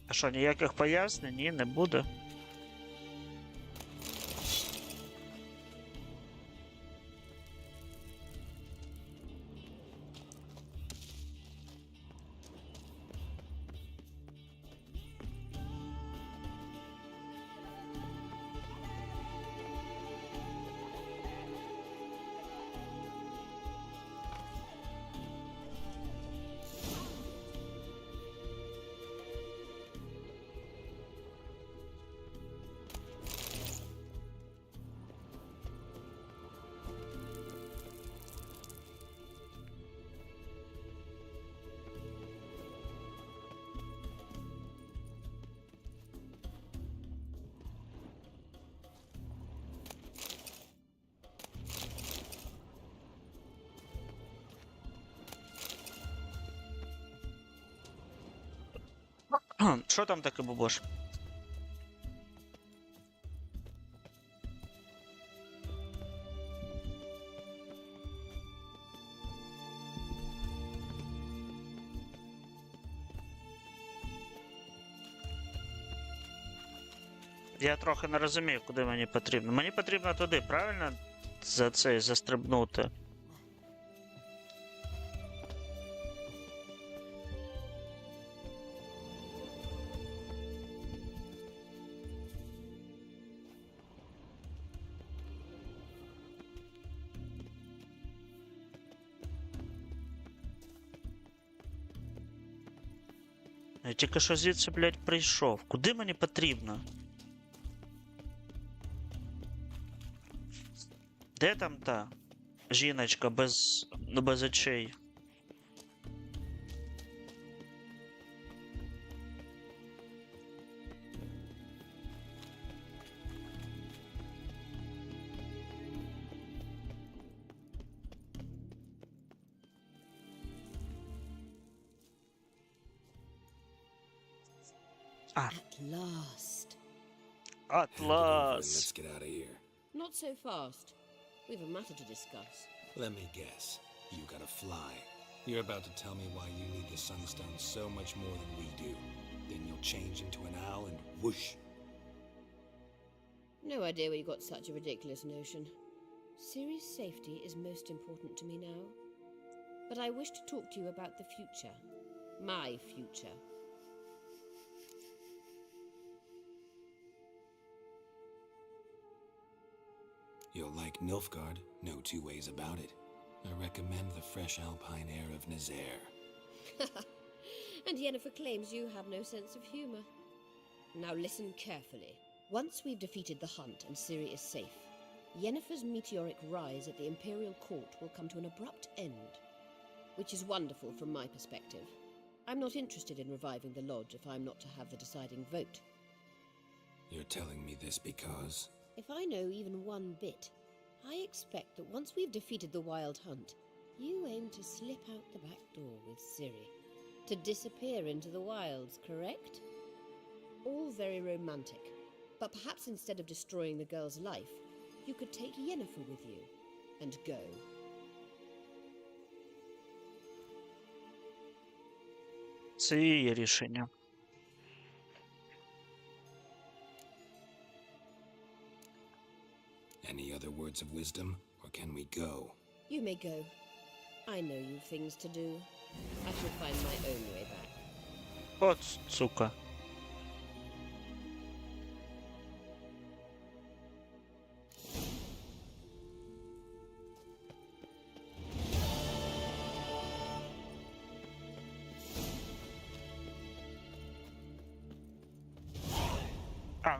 А що, ніяких пояснень? Ні, не буде. Що там таке, Бубош? Я трохи не розумію, куди мені потрібно. Мені потрібно туди, правильно? За цей застрибнути. Я тільки що звідси, блядь, прийшов. Куди мені потрібно? Де там та жіночка без очей? At last. Атлас. Let's get out of here. Not so fast. We've a matter to discuss. Let me guess. You gotta fly. You're about to tell me why you need the Sunstone so much more than we do. Then you'll change into an owl and whoosh. No idea where you got such a ridiculous notion. Ciri's safety is most important to me now. But I wish to talk to you about the future. My future. You'll like Nilfgaard, no two ways about it. I recommend the fresh alpine air of Nazaire. And Yennefer claims you have no sense of humor. Now listen carefully. Once we've defeated the hunt and Ciri is safe, Yennefer's meteoric rise at the Imperial Court will come to an abrupt end. Which is wonderful from my perspective. I'm not interested in reviving the Lodge if I'm not to have the deciding vote. You're telling me this because... If I know even one bit, I expect that once we've defeated the Wild Hunt, you aim to slip out the back door with Ciri. To disappear into the wilds, correct? All very romantic. But perhaps instead of destroying the girl's life, you could take Yennefer with you and go. Це її рішення. Any other words of wisdom, or can we go? You may go. I know you've things to do. I shall find my own way back. От, сука.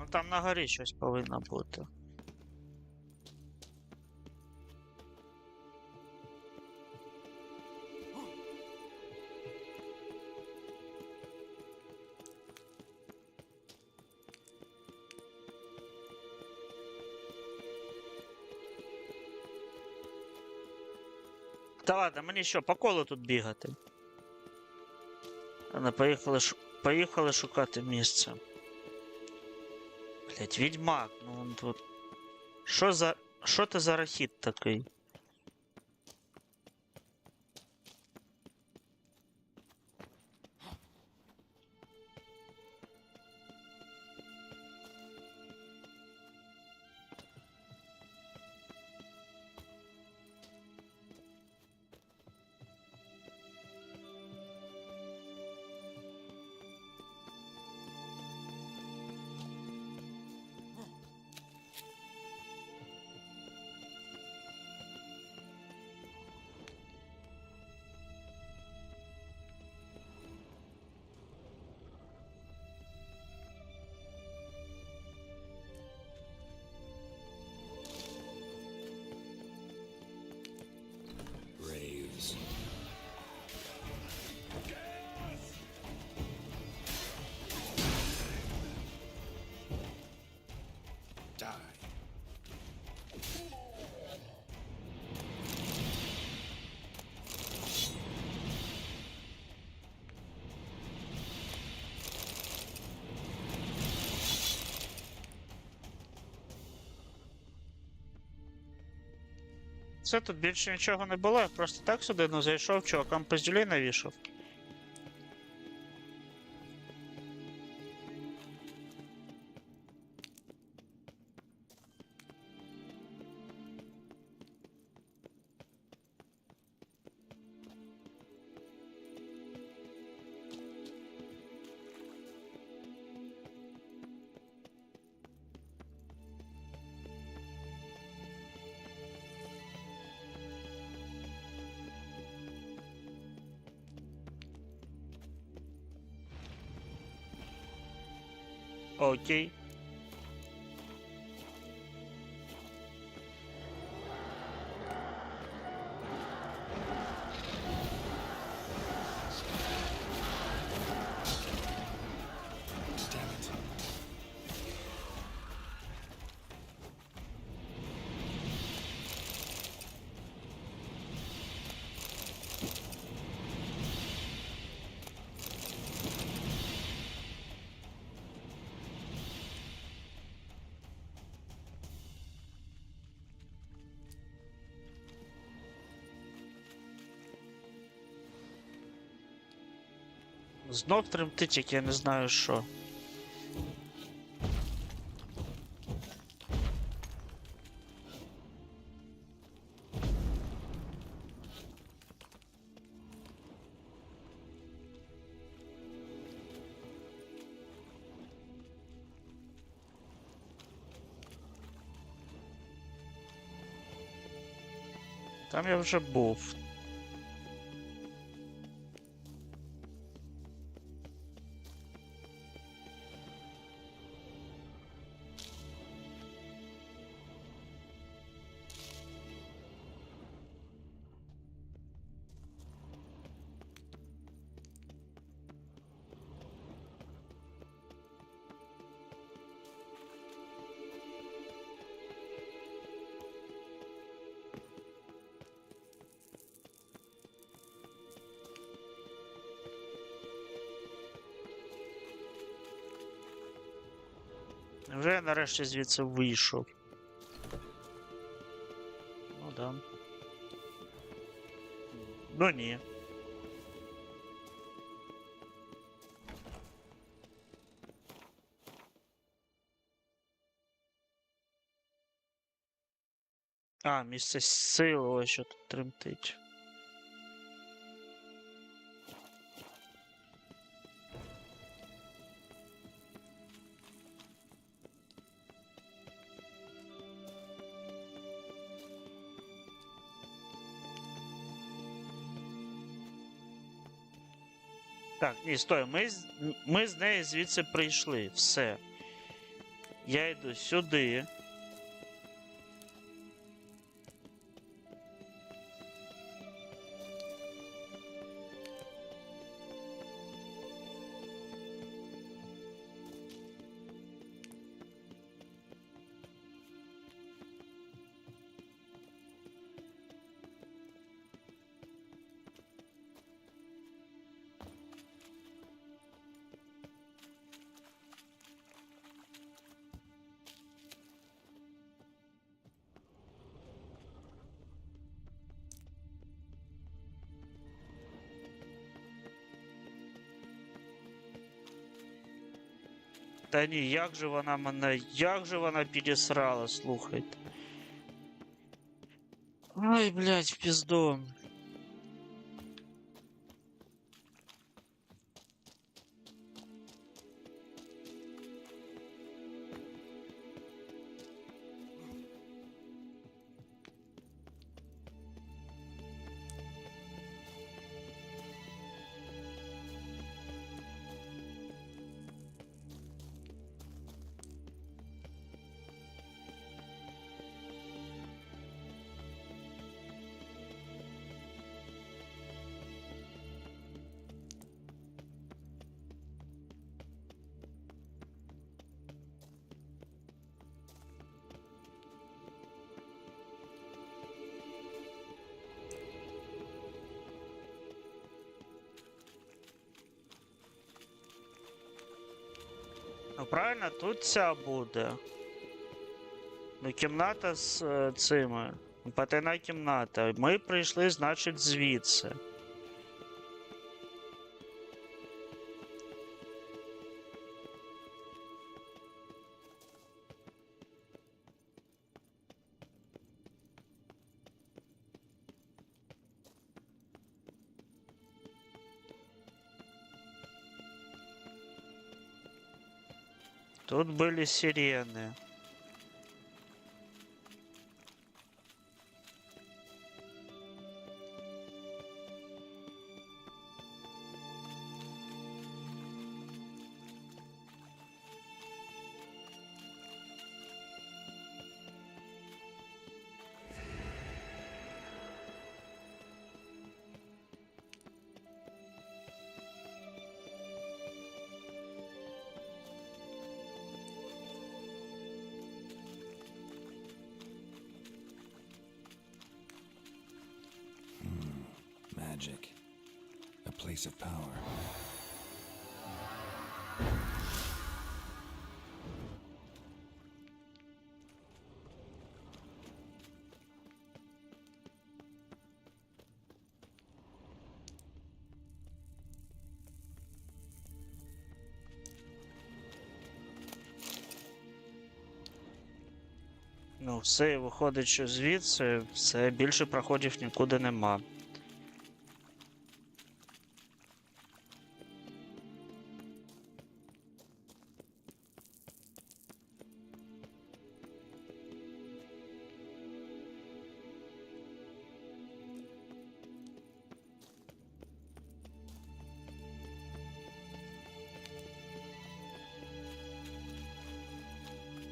Ну там на горі щось повинно бути. Та ладно, мені що, по колу тут бігати? Поїхали шукати місце. Блять, відьмак, ну он тут. Що ти за рахіт такий? все, тут більше нічого не було. Я просто так сюди, ну, зайшов, чувакам пиздюлей навішав. Окей. Знов тремтить, як я не знаю що. Там я вже був. Вже я нарешті звідси вийшов. Ну да. Ну ні. А, місце сили, ось що тут тремтить. Так, ні, стой, ми з неї звідси прийшли, все. Я йду сюди. Та ні, як же вона мене, як же вона підісрала, слухайте. Ай, блядь, в пізду. Ну правильно, тут ця буде. Ну, кімната з цими. Потайна кімната. Ми прийшли, значить, звідси. Тут были сирены. Magic. A place of power. Ну, все, виходить, що звідси все більше проходів нікуди нема.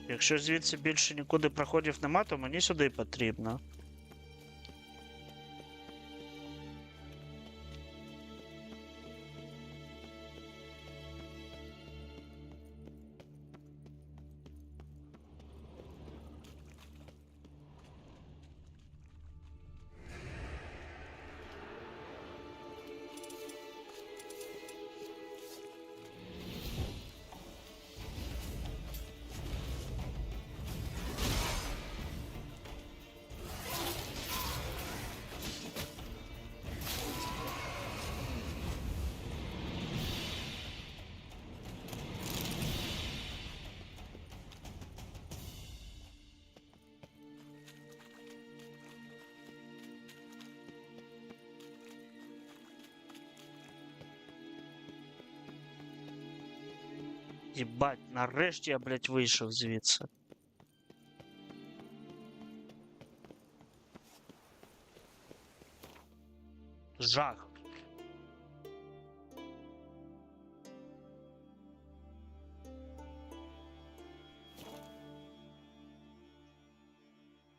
Якщо звідси більше нікуди проходів нема, то мені сюди потрібно. Єбать, нарешті я, блядь, вийшов звідси. Жах.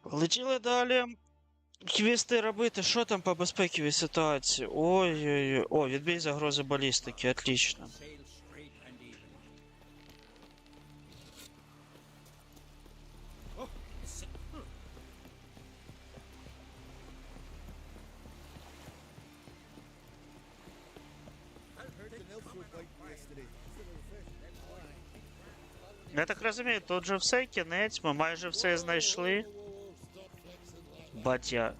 Полетіли далі. Квести робити, що там по безпековій ситуації? Ой-ой-ой. О, відбій загрози балістики, отлично. Я так розумію, тут же все, кінець, ми майже все знайшли. Бать, я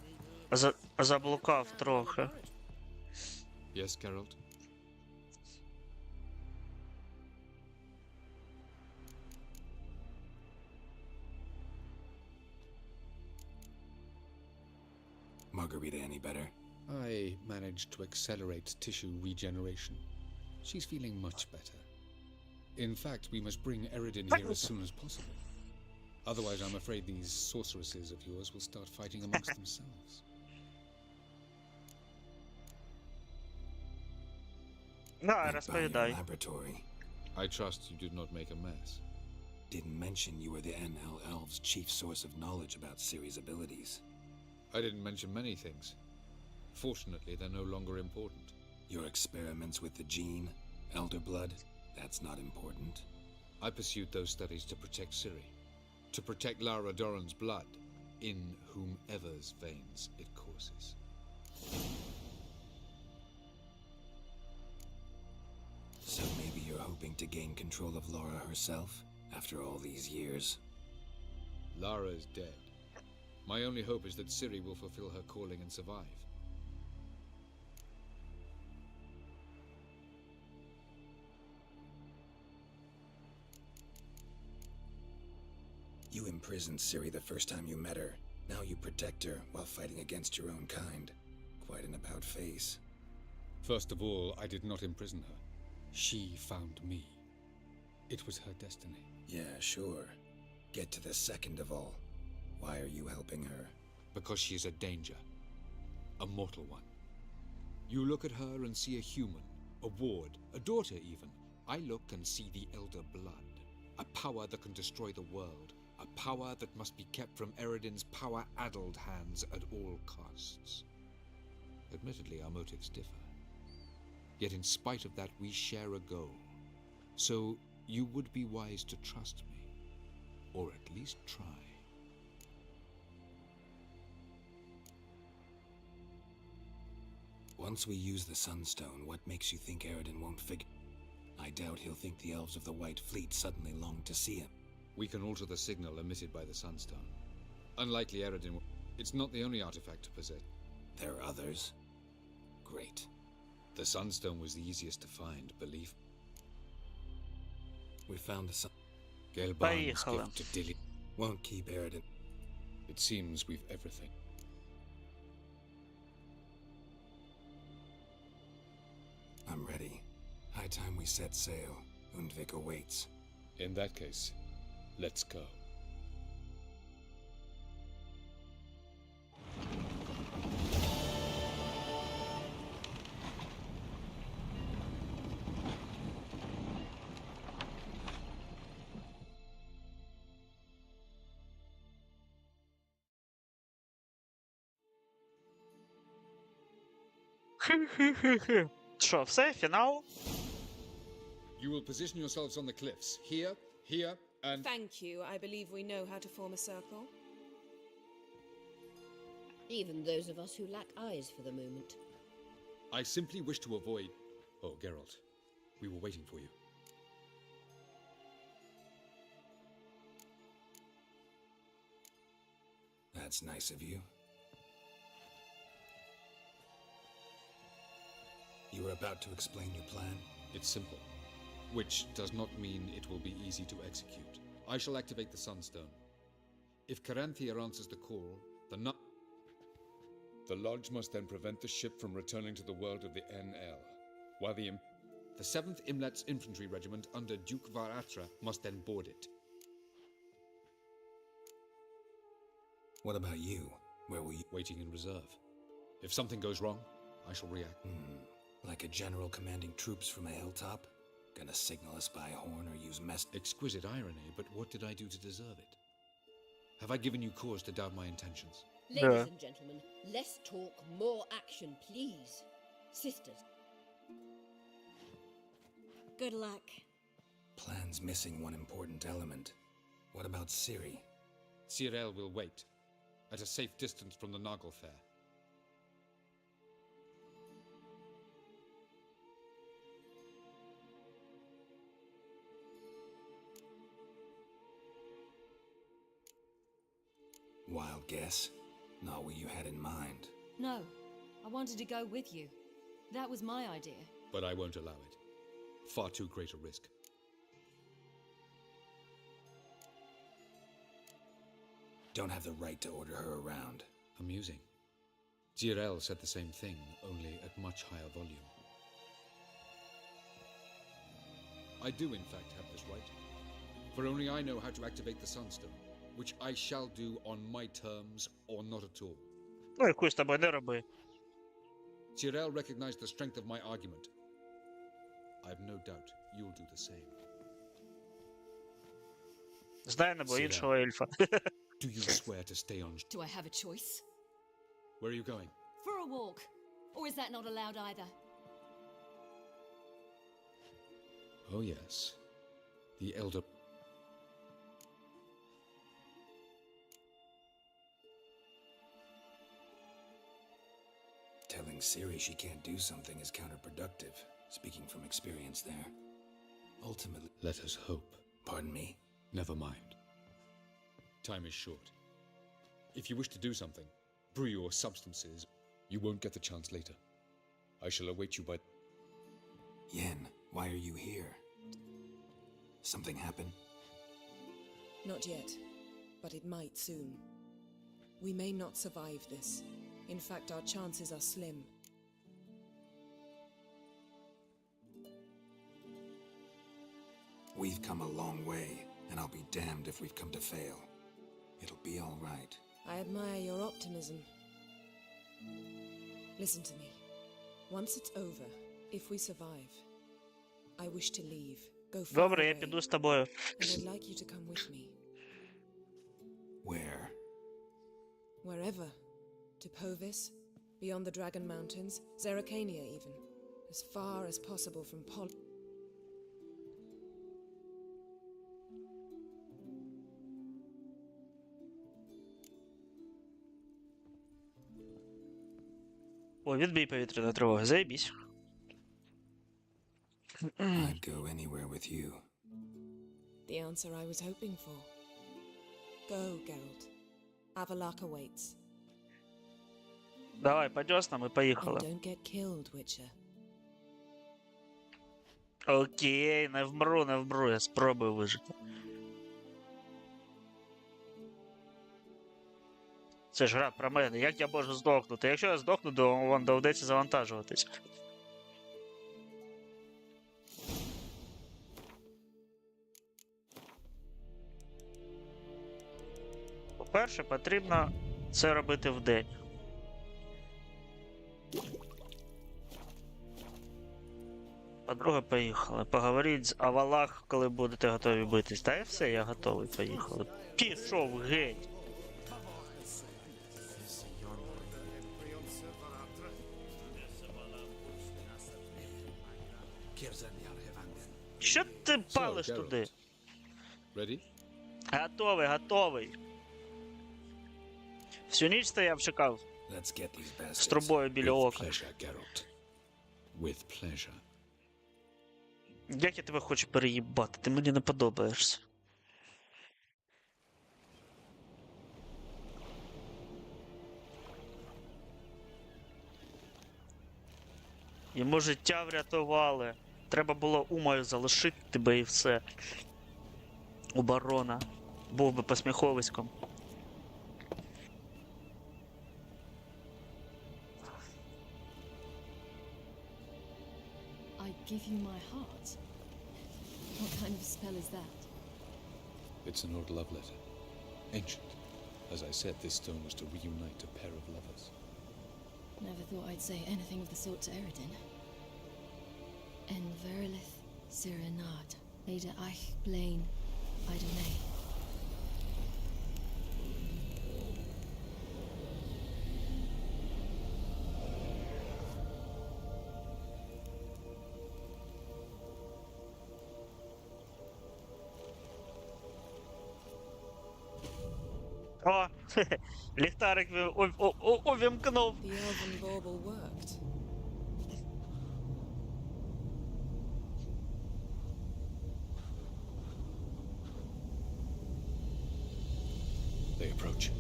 заблукав трохи. Yes, Geralt? Margarita any better? I managed to accelerate tissue regeneration. She's feeling much better. In fact, we must bring Eredin here as soon as possible. Otherwise, I'm afraid these sorceresses of yours will start fighting amongst themselves. No, розповідай. Laboratory. I trust you did not make a mess. Didn't mention you were the NL Elves' chief source of knowledge about Ciri's abilities. I didn't mention many things. Fortunately, they're no longer important. Your experiments with the gene, Elder Blood, that's not important. I pursued those studies to protect Ciri. To protect Lara Doran's blood, in whomever's veins it courses. So maybe you're hoping to gain control of Lara herself, after all these years? Lara is dead. My only hope is that Ciri will fulfill her calling and survive. You imprisoned Ciri the first time you met her. Now you protect her while fighting against your own kind. Quite an about-face. First of all, I did not imprison her. She found me. It was her destiny. Yeah, sure. Get to the second of all. Why are you helping her? Because she is a danger. A mortal one. You look at her and see a human, a ward, a daughter even. I look and see the Elder Blood. A power that can destroy the world. A power that must be kept from Eredin's power-addled hands at all costs. Admittedly, our motives differ. Yet in spite of that, we share a goal. So, you would be wise to trust me. Or at least try. Once we use the Sunstone, what makes you think Eredin won't figure? I doubt he'll think the elves of the White Fleet suddenly long to see him. We can alter the signal emitted by the Sunstone. Unlikely Eredin, it's not the only artifact to possess. There are others? Great. The Sunstone was the easiest to find, believe me. We found the sun. Gelban's gift to Dilly won't keep Eredin. It seems we've everything. I'm ready. High time we set sail. Undvik awaits. In that case, let's go. Що, все, фінал? You will position yourselves on the cliffs. Here, here, and... Thank you. I believe we know how to form a circle. Even those of us who lack eyes for the moment. I simply wish to avoid... Oh, Geralt. We were waiting for you. That's nice of you. You were about to explain your plan? It's simple. Which does not mean it will be easy to execute. I shall activate the Sunstone. If Caranthea answers the call, the Lodge must then prevent the ship from returning to the world of the NL, while the 7th Imlet's Infantry Regiment under Duke Varatra must then board it. What about you? Where will you... Waiting in reserve. If something goes wrong, I shall react. Like a general commanding troops from a hilltop? Gonna signal us by horn or use Exquisite irony, but what did I do to deserve it? Have I given you cause to doubt my intentions? Ladies and gentlemen, less talk, more action, please. Sisters. Good luck. Plan's missing one important element. What about Ciri? Cyril will wait, at a safe distance from the Naglfar. Wild guess. Not what you had in mind. No, I wanted to go with you. That was my idea. But I won't allow it. Far too great a risk. Don't have the right to order her around. Amusing. Cyril said the same thing, only at much higher volume. I do in fact have this right. For only I know how to activate the Sunstone, which I shall do on my terms or not at all. Ну, якусь з тобою не роби. Cyril recognized the strength of my argument. I have no doubt you'll do the same. Знає небо іншого ельфа. Do you swear to stay on... Do I have a choice? Where are you going? For a walk. Or is that not allowed either? Oh yes. The elder... Telling Ciri she can't do something is counterproductive, speaking from experience there. Ultimately... Let us hope. Pardon me? Never mind. Time is short. If you wish to do something, brew your substances. You won't get the chance later. I shall await you by... Yen, why are you here? Something happen? Not yet, but it might soon. We may not survive this. In fact, our chances are slim. We've come a long way, and I'll be damned if we've come to fail. It'll be all right. I admire your optimism. Listen to me. Once it's over, if we survive, I wish to leave. Go far Добре, я away. піду з тобою. And I'd like you to come with me. Where? Wherever. To Povis, beyond the Dragon Mountains, Zeracania even. As far as possible from О, відбій повітряної тривоги, заєбісь. I'd go anywhere with you. The answer I was hoping for. Go, Geralt. Avalok awaits. Давай, по дёснам і And поїхали. don't get killed, Witcher. Окей, не вмру, я спробую вижити. Це ж гра про мене, як я можу здохнути? Якщо я здохну, то вам доведеться завантажуватись. По-перше, потрібно це робити вдень. По-друге, поїхали. Поговоріть з Авалах, коли будете готові битись. Та і все, я готовий, поїхали. Пішов геть. Що ти палиш So, туди? Geralt, ready? Готовий. Всю ніч стояв, чекав. Let's get these bastards. З трубою біля With ока. pleasure, Geralt. With pleasure. Як я тебе хочу переїбати? Ти мені не подобаєшся. Йому життя врятували. Треба було умою залишити тебе і все. У барона. Був би посміховиськом. I give you my heart? What kind of spell is that? It's an old love letter. Ancient. As I said, this stone was to reunite a pair of lovers. Never thought I'd say anything of the sort to Eredin. En verilith Sirenad, Ada Eich Blaine, Ida May. О, ліхтарик увімкнув. The elven bauble worked. They approach.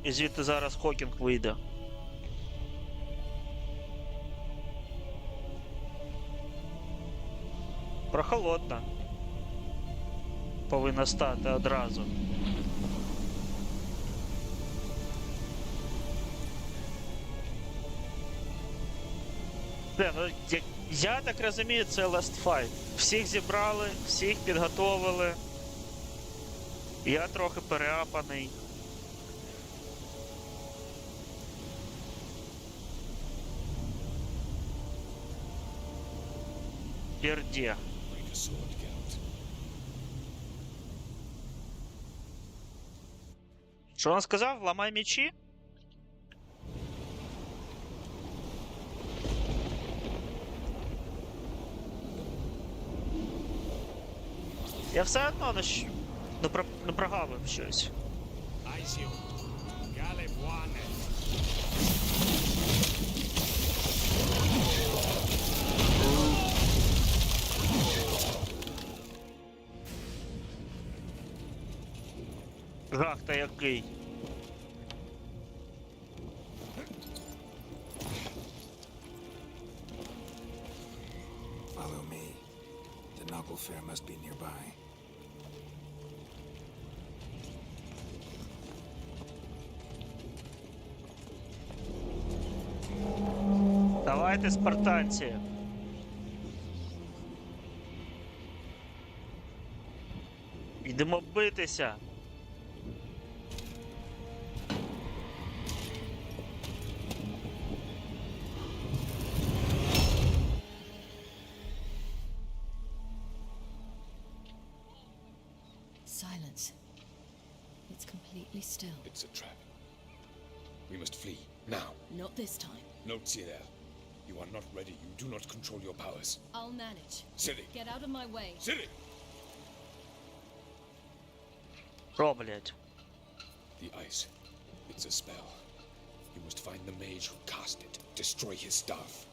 І звідти зараз Хокінг вийде. Прохолодно. Повинна стати одразу. Ну, я так розумію, це last fight. Всіх зібрали, всіх підготовили. Я трохи переапаний. Перде. Break a sword, Geralt. Що він сказав? Ламай мечі? Я все одно не прогавив щось. який. Follow me. The Noggle Fair must be nearby. Давайте, спартанці. Йдемо битися. Silence. It's completely still. It's a trap. We must flee, now. Not this time. No, Cyril. You are not ready. You do not control your powers. I'll manage. Ciri! Get out of my way. Ciri! Що, блядь? The ice. It's a spell. You must find the mage who cast it. Destroy his staff.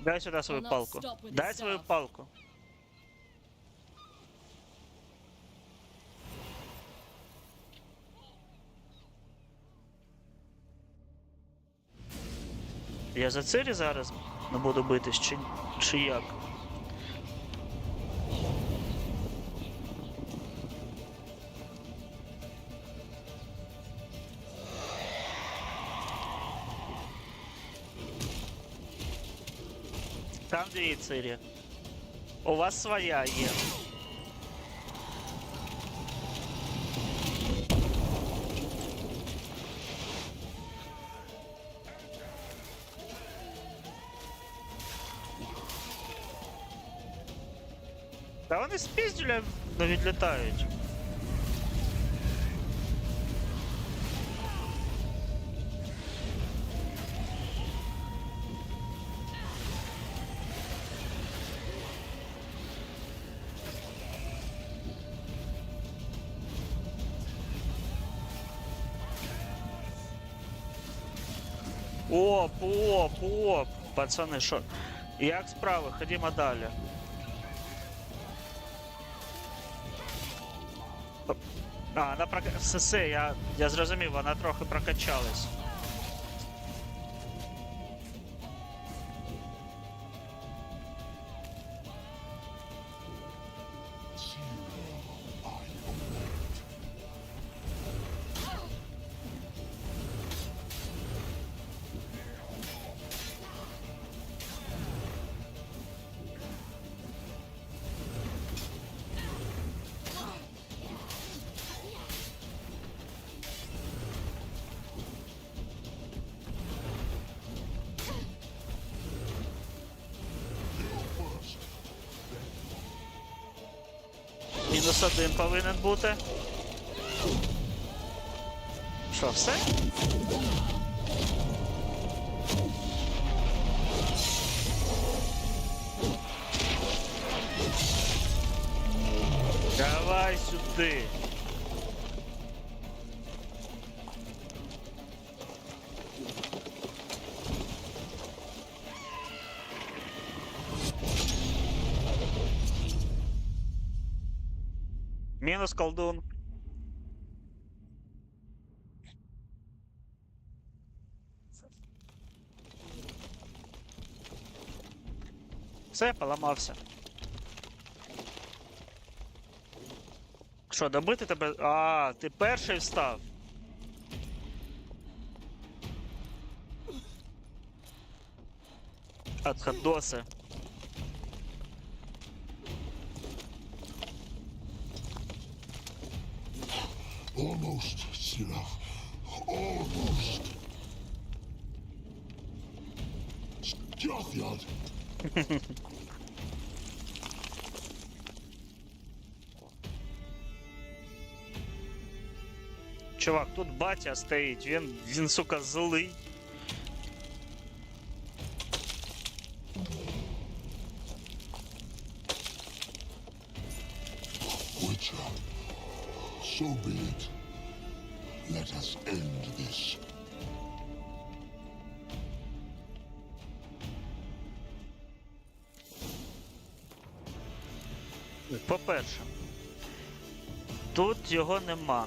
Дай сюди свою I'll not палку. stop with Дай this свою staff. палку. Я за Цирі зараз не буду битись, чи як? Там дві Цирі. У вас своя є. Та вони з піздюля відлітають. Оп. Пацани, що? Як справи? Ходімо далі. А, вона все, я зрозумів, вона трохи прокачалась. -1 повинен бути. Що, все? Давай сюди. Мінус колдун. Все, поламався. Що, добити тебе? А, ти перший встав. Отходоси. Almost, Sirach. Almost. Stjåthjad. Чувак, тут батя стоїть, він, сука, злий. Witcher, so be it. Let us end this. По-перше, Тут його нема.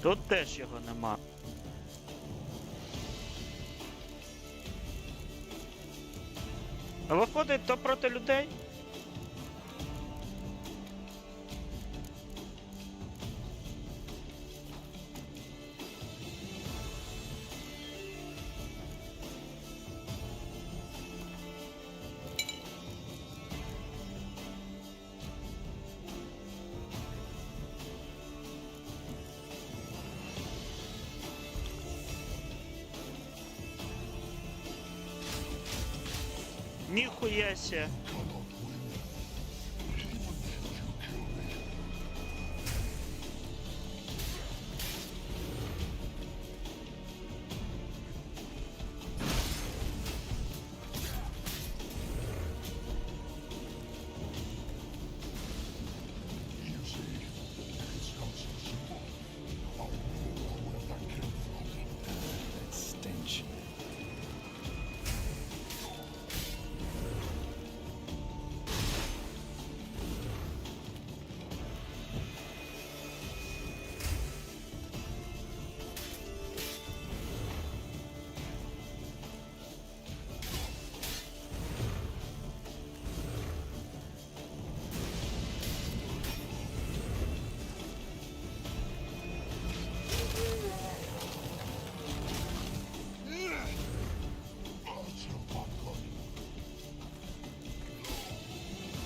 Тут теж його нема. Виходить, то проти людей? Ніхуя себе.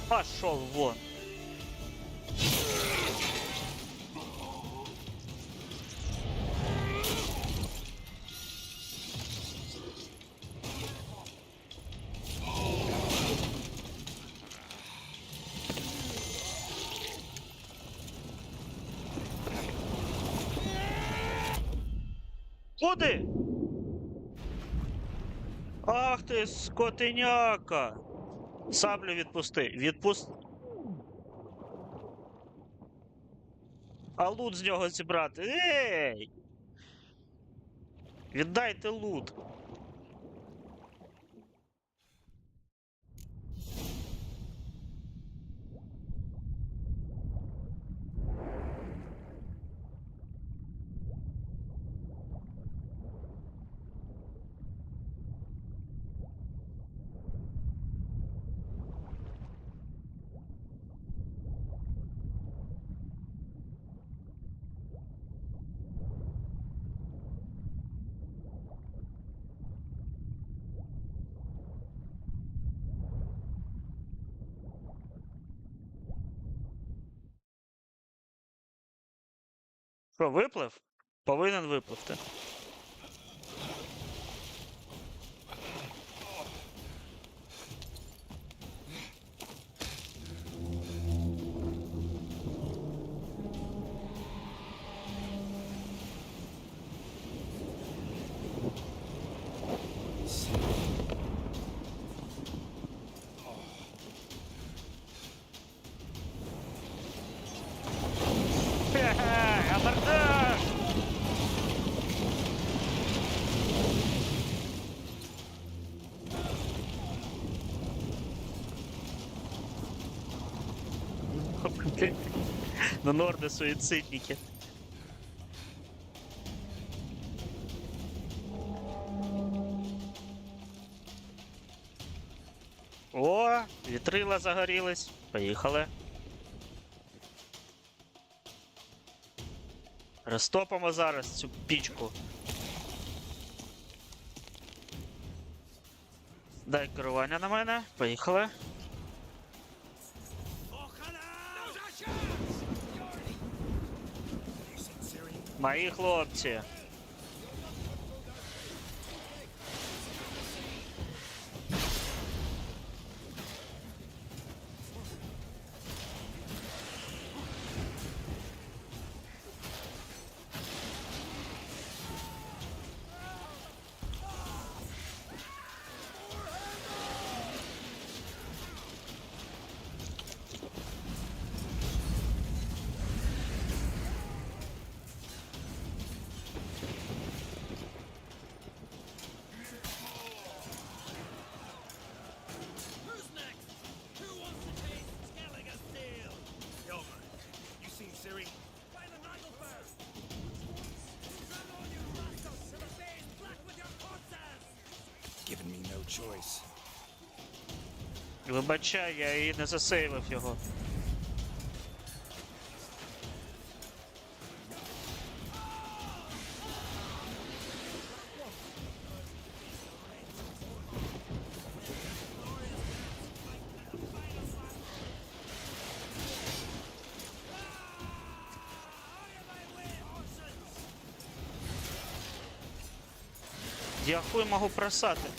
Пошел вон. Куди? Ах ти, скотиняка! Саблю відпусти. А лут з нього зібрати. Ей! Віддайте лут. Що, виплив? Повинен випливти. Абордаж! Ну, норды суицидники. О, вітрила загорілись. Поїхали. Розтопимо зараз цю пічку. Дай керування на мене. Поїхали. Мої хлопці. choice. Вибачай, я і не засейвив його. Я хуй можу просати.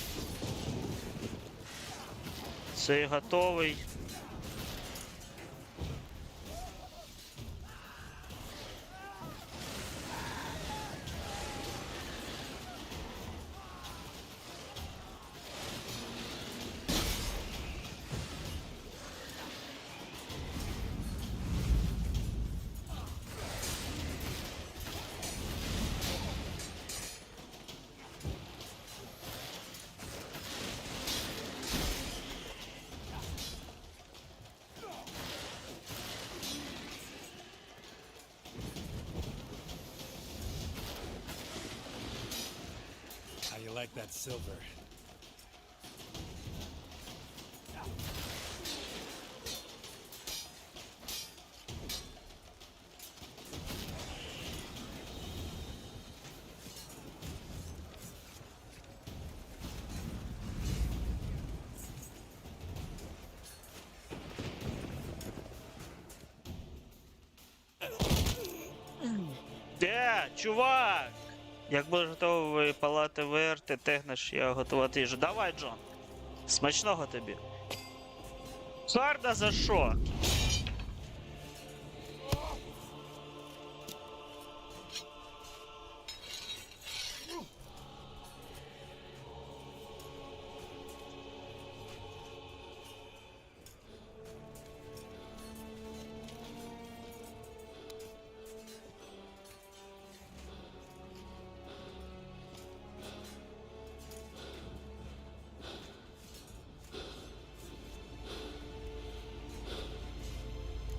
Цей готовий. How you like that silver? Де, чувак? Як будеш готовий палати вир, ти тегнеш, я готувати їжу. Давай, Джон. Смачного тобі. Харда за що?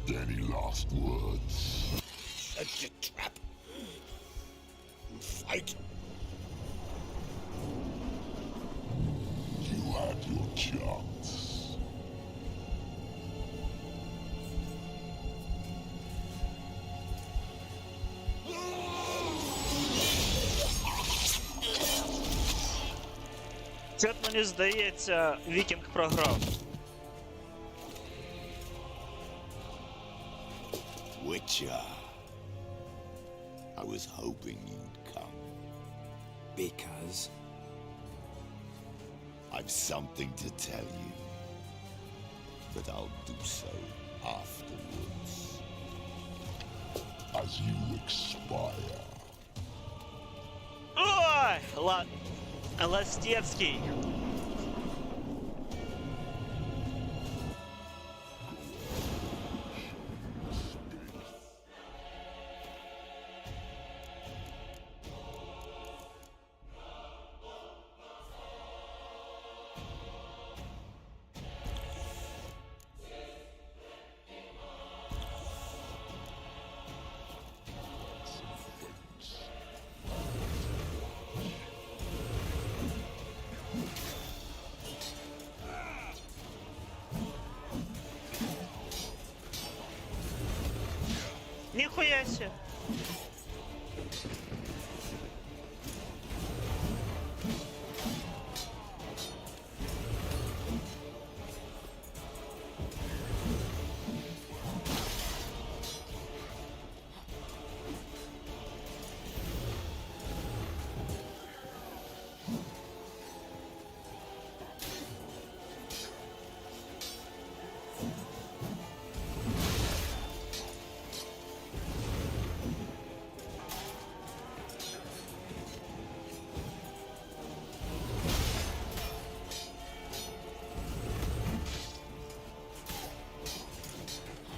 Any last words? Set your trap. Fight. You had your chance. Це, мені здається, Вікінг програв. Witcher. I was hoping you'd come. Because? I've something to tell you. But I'll do so afterwards. As you expire. Ой! Ластецький. Ніхуя себе.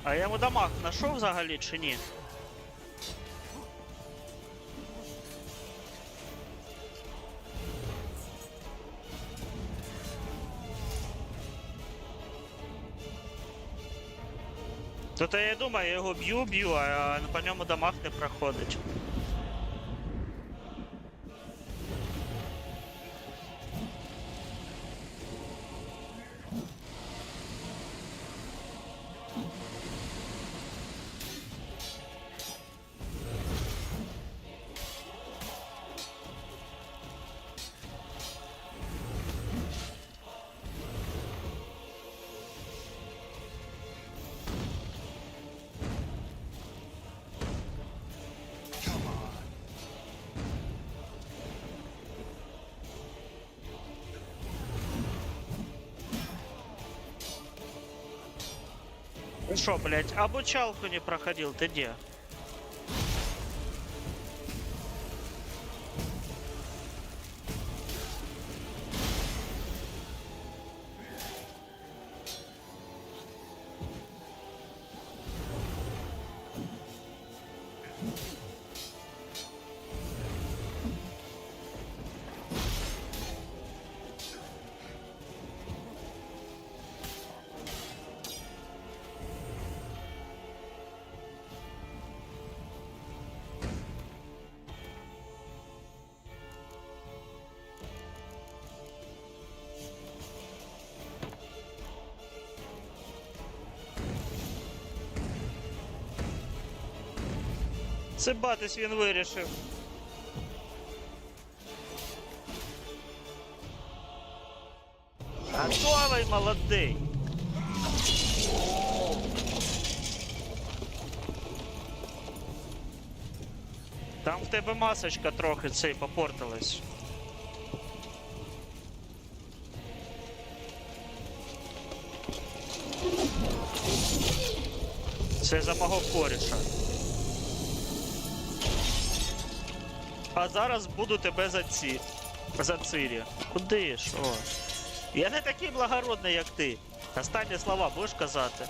А я йому дамаг знайшов взагалі чи ні? Тут я думаю, я його б'ю, а по ньому дамаг не проходить. Ты шо, блядь, обучалку не проходил, ты где? Цибатись він вирішив. Готовий, молодий. Там в тебе масочка трохи цей попортилась. Це за мого коріша. А зараз буду тебе зацирі. Куди ж? О. Я не такий благородний, як ти. Останні слова будеш казати?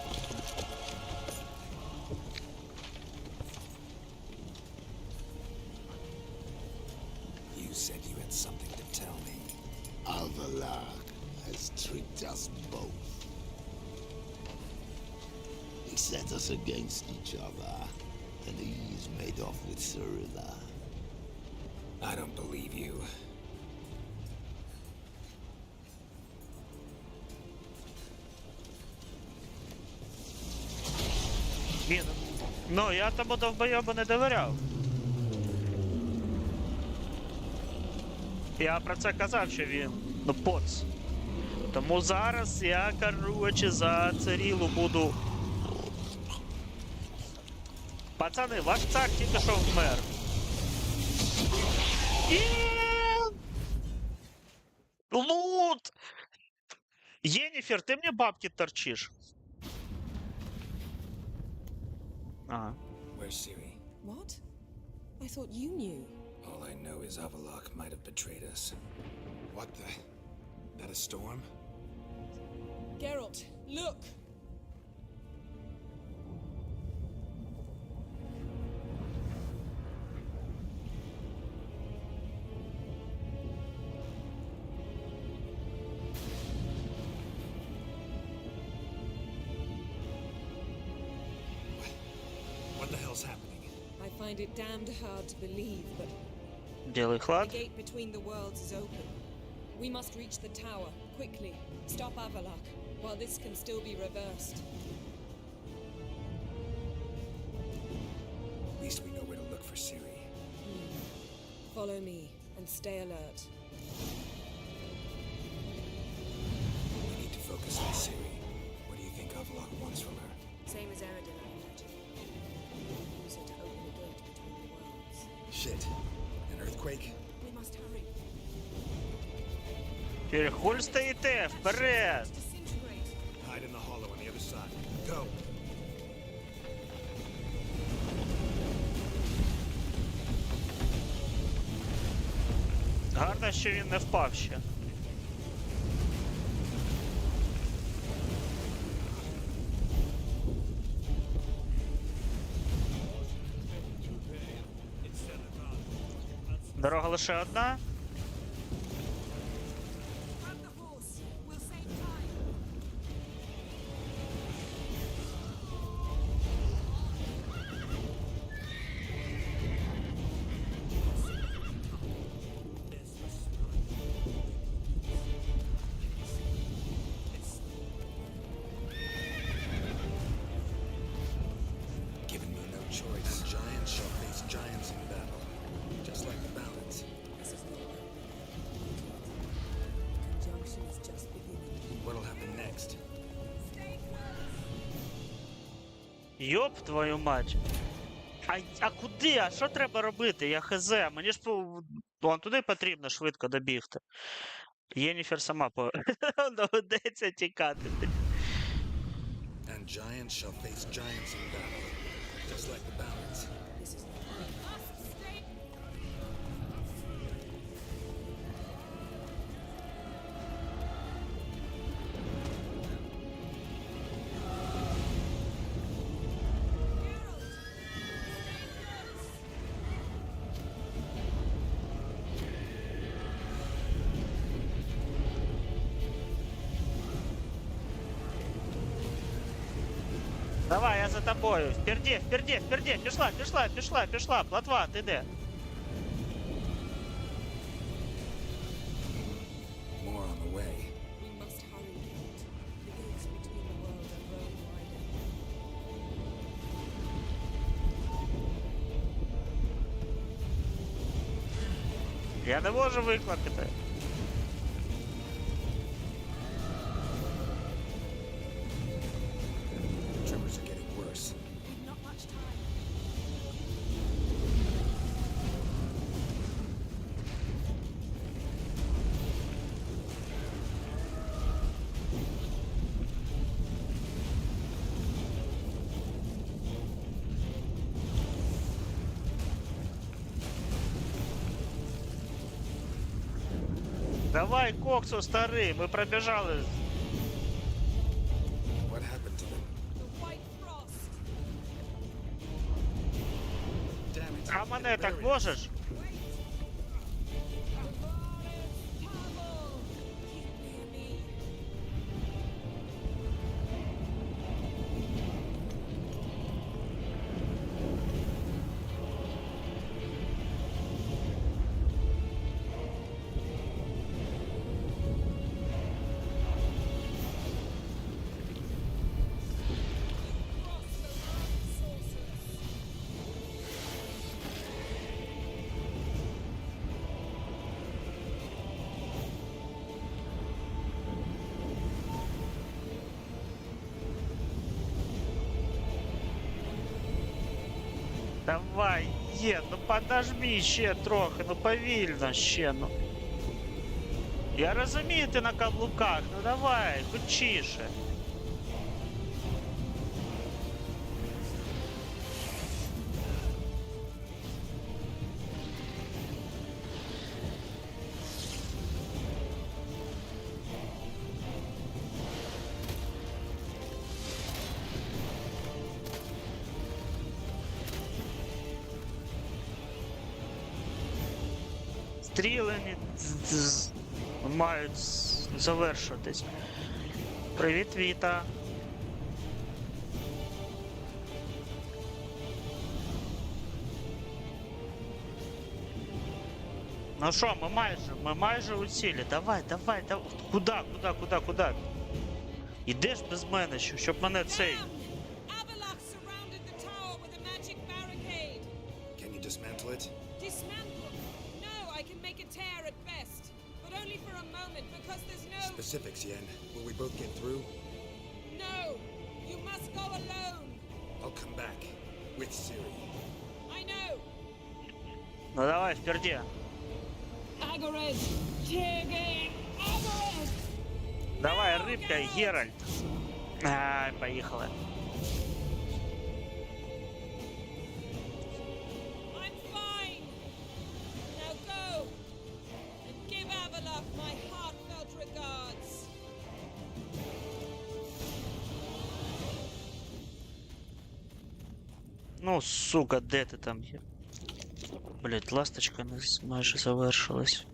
You said you had something to tell me. Avalar has tricked us both. He set us against each other, and he's made off with Cyrilla. I don't believe you. Він. Ну, я тому довбойобу не довіряв. Я про це казав, що він, ну, поц. Тому зараз я, короче, за Цирілу буду. Пацани, ваш цар тільки що вмер. Лут! Йенніфер, ти мені бабки торчиш. Ага. Where's Ciri? What? I thought you knew. All I know is Avalok might have betrayed us. What the? That a storm? Geralt, look! What the hell's happening? I find it damned hard to believe, but Делай the хлад. gate between the worlds is open. We must reach the tower, quickly. Stop Avalok, while this can still be reversed. At least we know where to look for Ciri. Follow me, and stay alert. We need to focus on Ciri. What do you think Avalok wants from her? Same as Eredin, I imagine. Use it to open the gate between the worlds. Shit. An earthquake? We must hurry. Хуль стоїте, вперед! Disintegrate. Hide in the hollow on the other side. Go! Гарно, що він не впав ще. Дорога лише одна. Йоп твою мать. А куди? А що треба робити? Я хз. Мені ж вон туди потрібно швидко добігти. Єніфер сама доведеться тікати. And giants shall face giants in battle, just like the balance. Давай, я за тобою. Вперді, вперді, вперді. Пішла, пішла, пішла, пішла. Платва, ти де? More on the way. We must hurry, Gate. The gates between the world and Rome widen. Я не можу викликати. Tremors are getting worse. We've not much time. Давай, Коксу, старий, ми пробіжали. What happened to them? The White Frost. Damn it. А мене так можеш? Давай, є, ну подожми ще трохи, ну повільно ще, ну. Я розумію, ти на каблуках, ну давай, хутчіше. Стріли мають завершитись. Привіт, Віта. Ну що, ми майже у цілі. Давай, давай, давай. Куда? Ідеш без мене, щоб мене цей... Can you dismantle it? Dismantle? No, I can make a tear at best. But only for a moment, because there's no... Specifics, Yen. Will we both get through? No! You must go alone! I'll come back. With Siri. I know! Ну давай, вперді. Agorez! Tege! Agorez! Давай, рибка, Гєральд. Ай, поїхали. I'm fine! Now go! And give Avalok my heartfelt regards! Ну, сука, де ти там є? Блять, ласточка майже завершилась.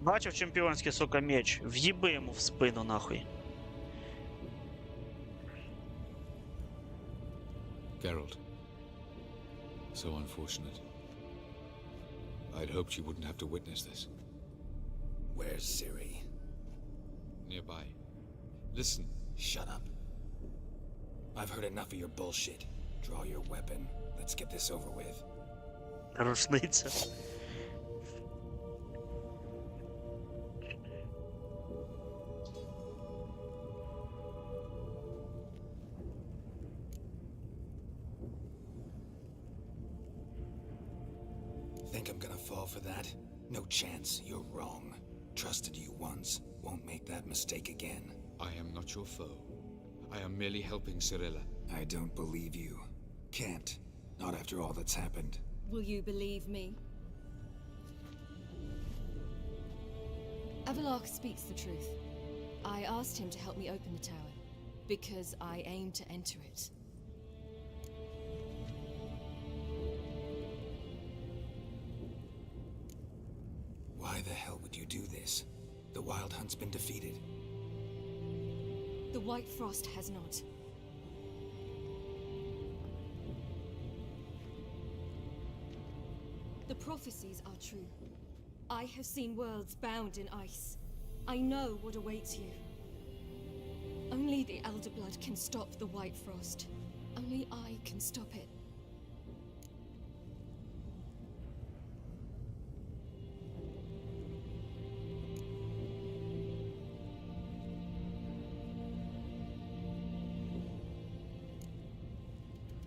Бачив чемпіонський, сука, меч. В'їби йому в спину, нахуй. Geralt. So unfortunate. I'd hoped you wouldn't have to witness this. Where's Siri? Nearby. Listen. Shut up. I've heard enough of your bullshit. Draw your weapon. Let's get this over with. Рушниця. Think I'm gonna fall for that? No chance. You're wrong. Trusted you once. Won't make that mistake again. I am not your foe. I am merely helping Cyrilla. I don't believe you. Can't. Not after all that's happened. Will you believe me? Avalok speaks the truth. I asked him to help me open the tower, because I aim to enter it. Why the hell would you do this? The Wild Hunt's been defeated. The White Frost has not. The prophecies are true. I have seen worlds bound in ice. I know what awaits you. Only the Elder Blood can stop the White Frost. Only I can stop it.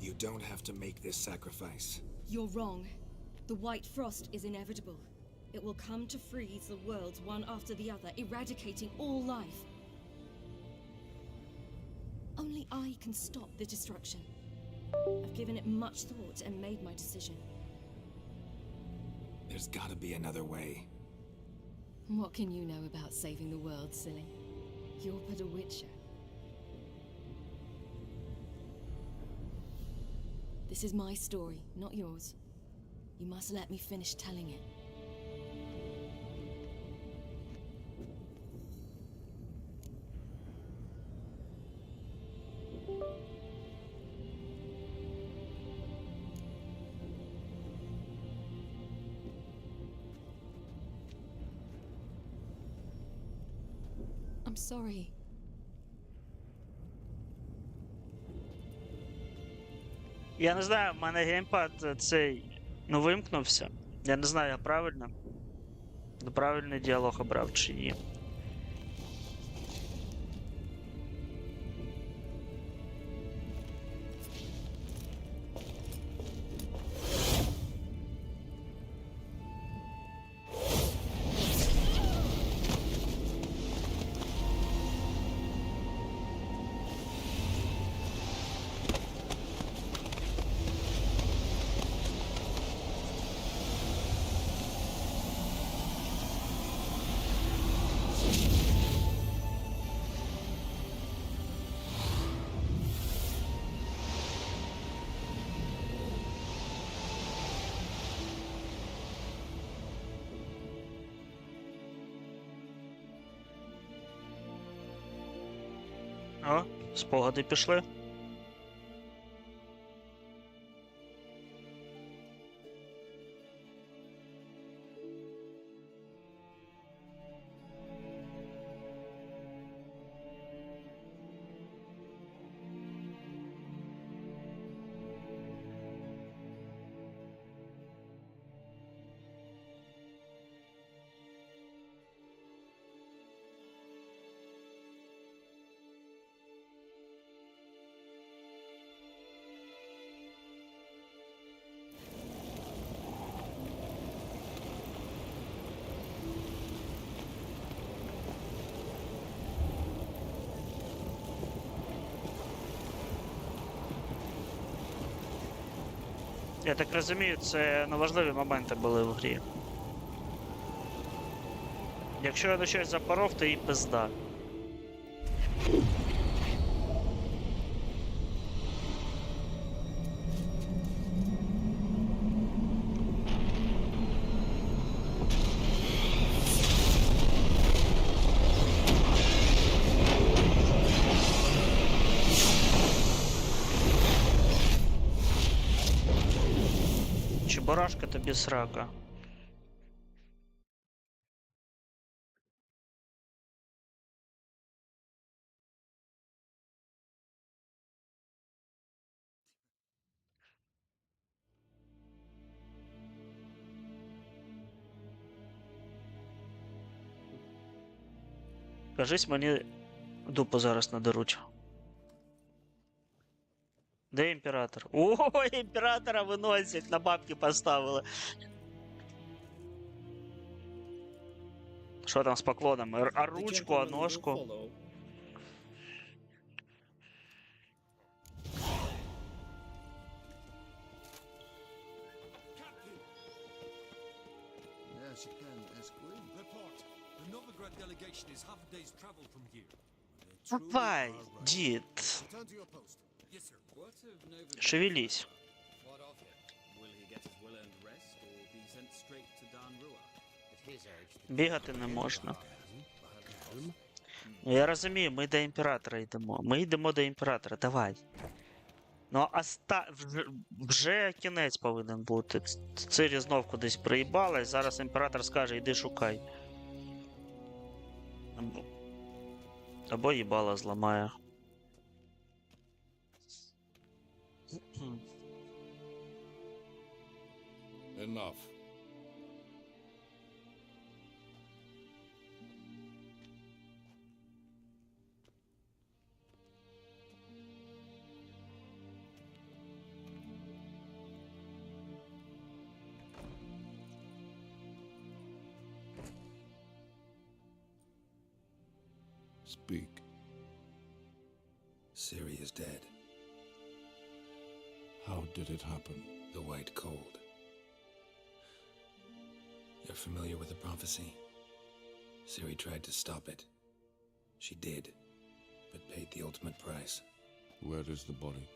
You don't have to make this sacrifice. You're wrong. The White Frost is inevitable. It will come to freeze the worlds one after the other, eradicating all life. Only I can stop the destruction. I've given it much thought and made my decision. There's gotta be another way. What can you know about saving the world, silly? You're but a witcher. This is my story, not yours. You must let me finish telling it. I'm sorry. Я не знаю, в мене геймпад цей вимкнувся. Я не знаю, я правильний діалог обрав чи ні. О, спогади пішли. Я так розумію, це важливі моменти були в грі. Якщо я на щось запоров, то і пизда. Чебурашка тобі срака. Кажись, мені дупу зараз надеруть. Де імператор? О, імператора виносять, на бабки поставили. Що там з поклонами? А ручку, а ножку? Yes, you can, Esquire. Report. The Novigrad delegation is half a day's travel from here. Давай, дід. Return to your post. Yes, sir. What of Novigrad? Шевелись. What of him? Will he get his well-earned rest or be sent straight to Danrua? At his age, Бігати не можна. Ну, я розумію, ми до імператора йдемо. Ми йдемо до імператора, давай. Ну, а вже кінець повинен бути. Цири знов кудись приїбалась, зараз імператор скаже, йди шукай. Або їбала зламає. Enough. Speak. Ciri is dead. How did it happen? The White Cold. You're familiar with the prophecy? Ciri tried to stop it. She did, but paid the ultimate price. Where is the body?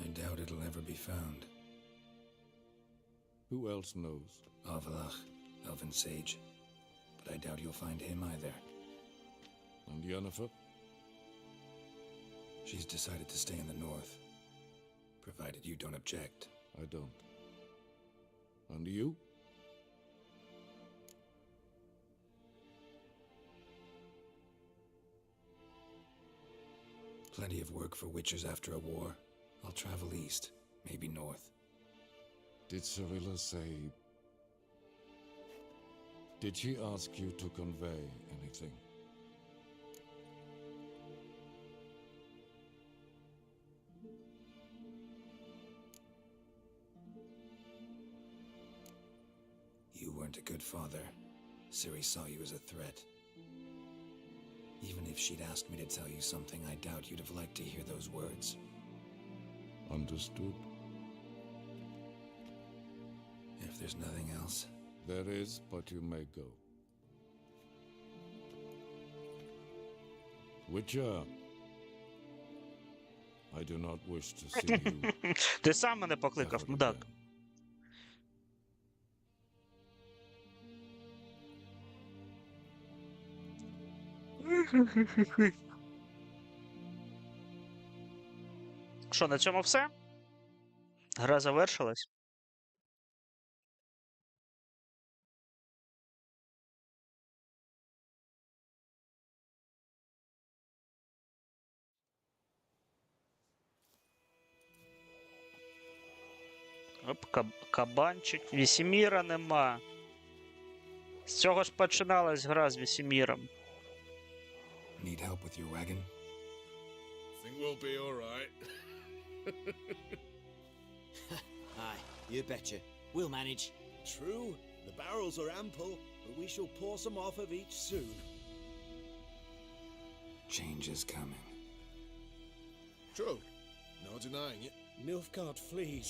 I doubt it'll ever be found. Who else knows? Avalach, Elven Sage. But I doubt you'll find him either. And Yennefer? She's decided to stay in the north. Provided you don't object. I don't. And you? Plenty of work for witchers after a war. I'll travel east, maybe north. Did Cirilla say... Did she ask you to convey anything? You weren't a good father. Ciri saw you as a threat. Even if she'd asked me to tell you something, I doubt you'd have liked to hear those words. Understood. If there's nothing else... There is, but you may go. Witcher, I do not wish to see you. Ти сам мене покликав, мудак. Що, на цьому все? Гра завершилась. Оп, кабанчик. Вісіміра нема. З цього ж починалась гра з Вісіміром. Need help with your wagon? Think we'll be all right. Aye, you betcha. We'll manage. True, the barrels are ample, but we shall pour some off of each soon. Change is coming. True, no denying it. Nilfgaard flees,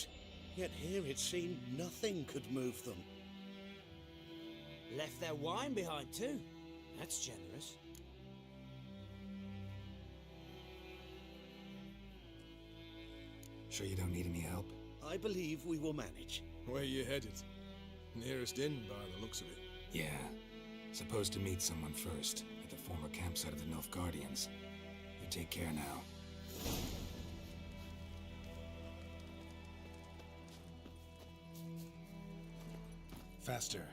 yet here it seemed nothing could move them. Left their wine behind too. That's generous. Sure you don't need any help? I believe we will manage. Where you headed? Nearest inn by the looks of it. Yeah. Supposed to meet someone first, at the former campsite of the Nilfgaardians. You take care now. Faster.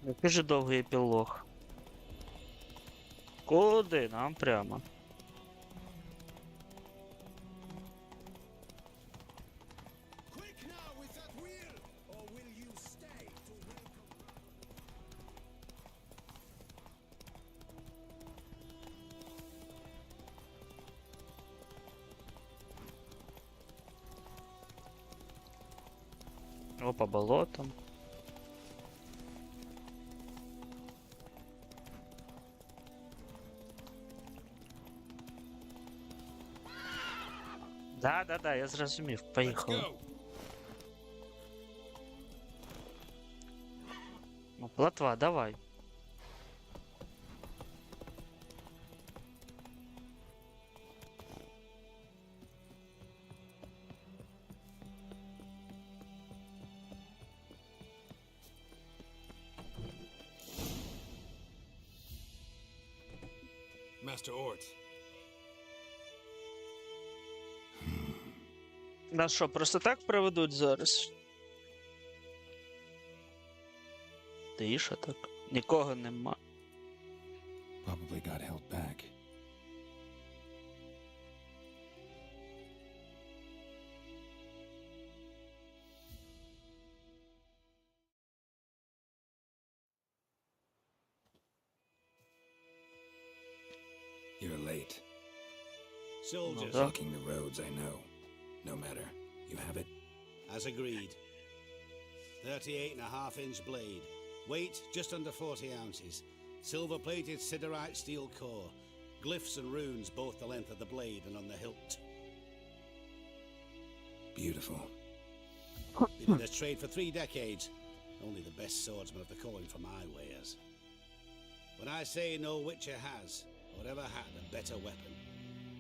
Який же довгий епілог. Куди? Нам прямо. О, по болотам. Да, я зрозумів. Поїхали. Ну, плотва, давай. Master Ort. Нас що, просто так приведуть зараз? Тиша так. Нікого нема. Probably got held back. You're late. Soldiers. Blocking the roads, I know. No matter. You have it? As agreed. 38.5-inch blade. Weight just under 40 ounces. Silver-plated siderite steel core. Glyphs and runes both the length of the blade and on the hilt. Beautiful. Been in this trade for 3 decades. Only the best swordsman of the calling for my wares. When I say no witcher has, or ever had, a better weapon,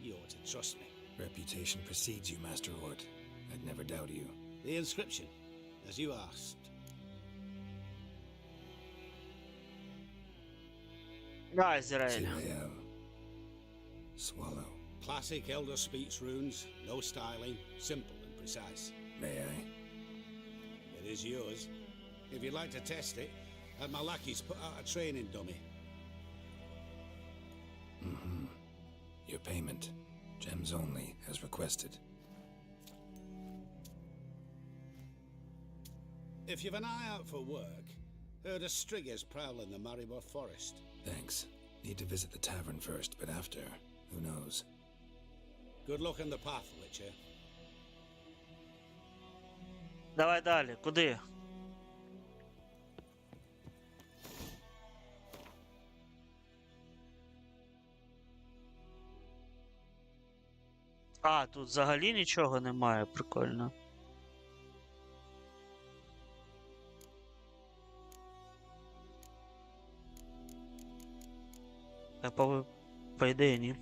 you ought to trust me. Reputation precedes you, Master Ort. I'd never doubt you. The inscription, as you asked. Израиль. Swallow. Classic Elder Speech runes, no styling, simple and precise. May I? It is yours. If you'd like to test it, had my lackeys put out a training dummy. Mm-hmm. Your payment. Gems only, as requested. If you've an eye out for work, heard of striggers prowling the Maribor forest. Thanks. Need to visit the tavern first, but after, who knows? Good luck on the path, Witcher. Давай далі, куди? А, тут взагалі нічого немає, прикольно. По ідеї, ні.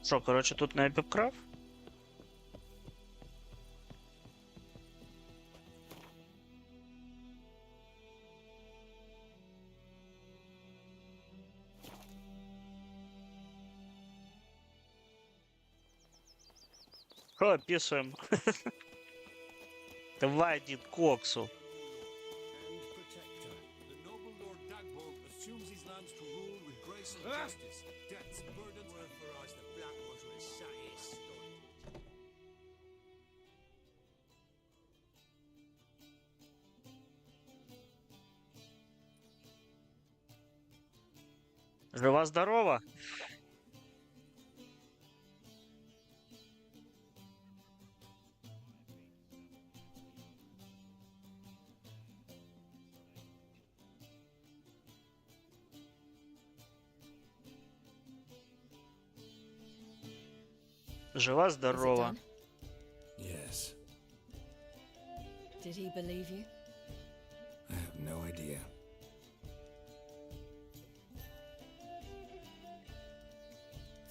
Що, коротше, тут не обікрав? Що, описуємо? Давай, дід, коксу. Жива-здорова? Жива-здорова. Yes. Did he believe you? I have no idea.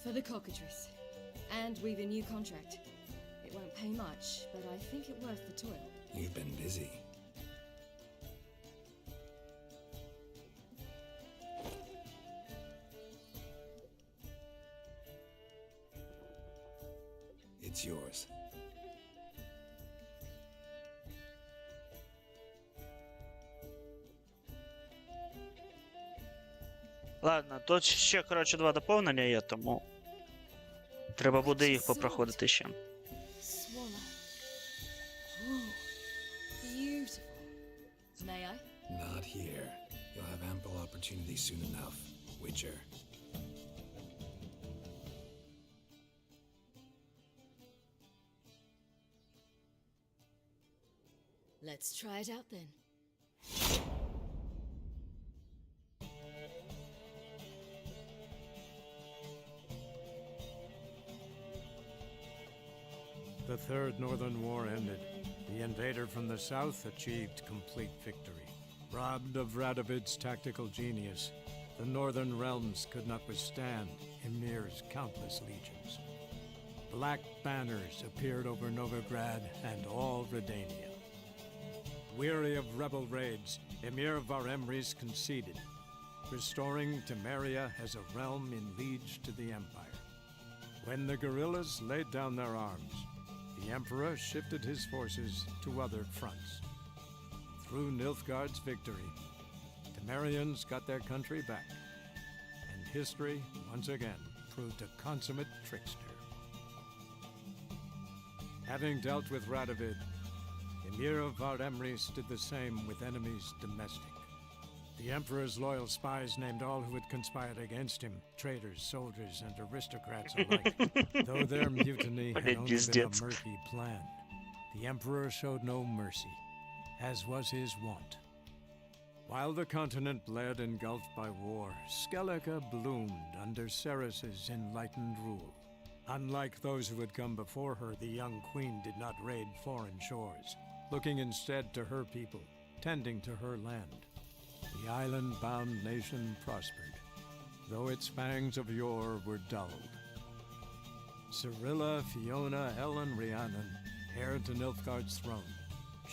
For the cockatrice. And we've a new contract. It won't pay much, but I think it worth the toil. You've been busy. It's yours. Ладно, тут ще, коротше, 2 доповнення є, тому треба буде їх попроходити ще. Swallow. Ooh, beautiful. May I? Not here. You'll have ample opportunity soon enough, Witcher. Let's try it out then. The Third Northern War ended. The invader from the south achieved complete victory. Robbed of Radovid's tactical genius, the northern realms could not withstand Ymir's countless legions. Black banners appeared over Novigrad and all Redania. Weary of rebel raids, Ymir Varemres conceded, restoring Temeria as a realm in liege to the Empire. When the guerrillas laid down their arms, the Emperor shifted his forces to other fronts. Through Nilfgaard's victory, Temerians got their country back, and history once again proved a consummate trickster. Having dealt with Radovid, Ymir of Varemres did the same with enemies domestic. The Emperor's loyal spies named all who had conspired against him, traitors, soldiers, and aristocrats alike. Though their mutiny had only been a murky plan, the Emperor showed no mercy, as was his wont. While the continent bled engulfed by war, Skellige bloomed under Ceres's enlightened rule. Unlike those who had come before her, the young queen did not raid foreign shores, looking instead to her people, tending to her land. The island-bound nation prospered, though its fangs of yore were dulled. Cyrilla, Fiona, Ellen, Rhiannon, heir to Nilfgaard's throne,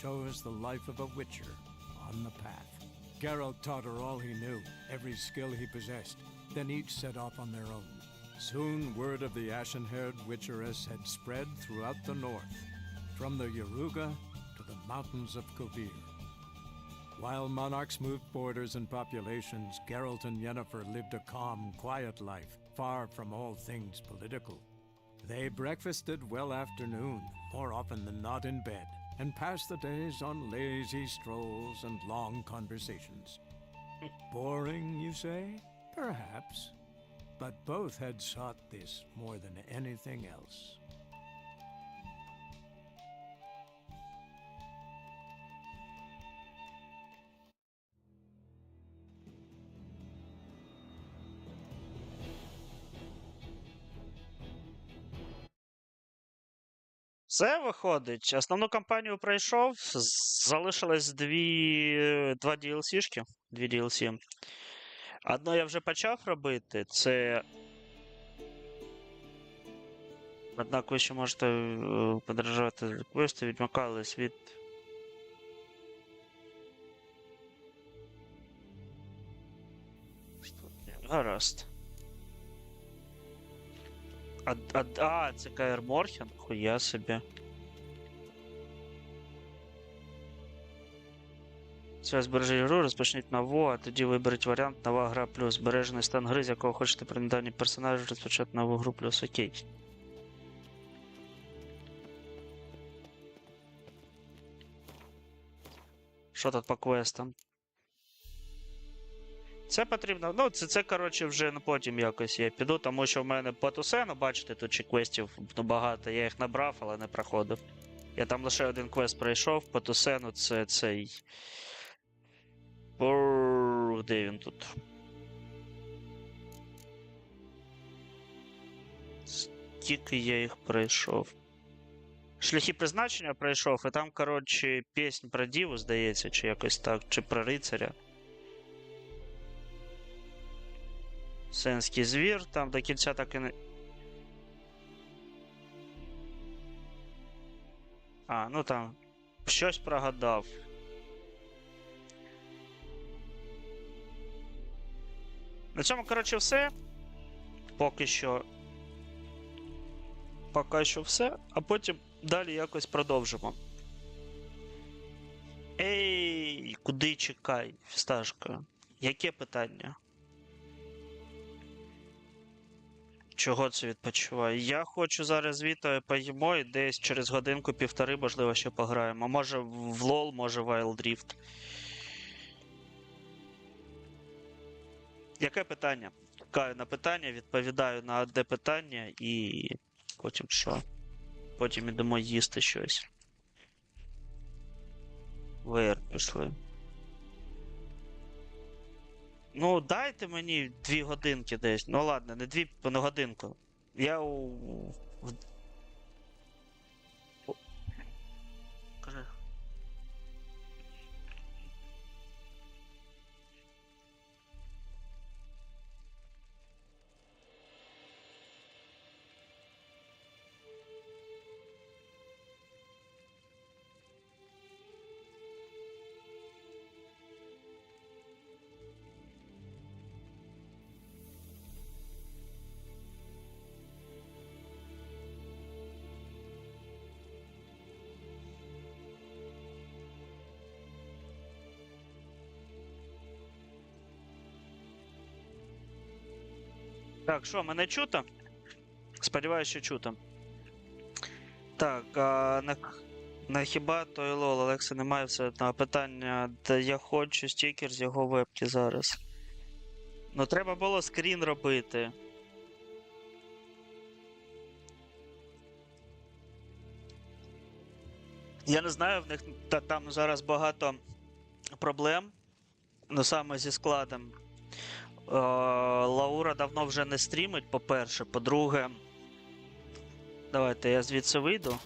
chose the life of a witcher on the path. Geralt taught her all he knew, every skill he possessed, then each set off on their own. Soon word of the ashen-haired witcheress had spread throughout the north, from the Yaruga to the mountains of Kovir. While monarchs moved borders and populations, Geralt and Yennefer lived a calm, quiet life, far from all things political. They breakfasted well after noon, more often than not in bed, and passed the days on lazy strolls and long conversations. Boring, you say? Perhaps. But both had sought this more than anything else. Це виходить. Основну кампанію пройшов, залишилось два DLC-шки. Дві DLC. Одну я вже почав робити, це... Однак ви ще можете подорожувати квести, відмикали світ. Гаразд. Це Каер Морхен? Хуя собі. Все, збережіть гру, розпочніть нову, а тоді виберіть варіант нова гра плюс. Збережений стан гри, з якого хочете при наданні персонажу розпочати нову гру плюс. Окей. Що тут по квестам? Це потрібно, ну це коротше вже потім якось я піду, тому що в мене по Тусену, бачите, тут ще квестів багато, я їх набрав, але не проходив. Я там лише один квест пройшов, по Тусену це цей... Де він тут? Скільки я їх пройшов? Шляхи призначення пройшов, і там, коротше, піснь про Діву, здається, чи якось так, чи про рицаря. Сенський звір, там до кінця так і не... Ну там, щось прогадав. На цьому, коротше, все. Поки що все, а потім далі якось продовжимо. Ей, куди чекай, фісташка? Яке питання? Чого це відпочиває? Я хочу зараз Вітою поїмо і десь через годинку-півтори, можливо, ще пограємо. Може в LOL, може в Wild Rift. Яке питання? Чекаю на питання, відповідаю на одне питання і потім що? Потім ідемо їсти щось. Пішли. Ну, дайте мені 2 годинки десь. Ну ладно, не 2, а годинку. Я Кажи. Так, що, мене чуто? Сподіваюсь, що чуто. Так, на хіба той лол, Олекса немає все одного питання, де я хочу стікер з його вебки зараз. Ну, треба було скрін робити. Я не знаю, в них там зараз багато проблем, ну саме зі складом. Лаура давно вже не стрімить, по-перше. По-друге, давайте я звідси вийду.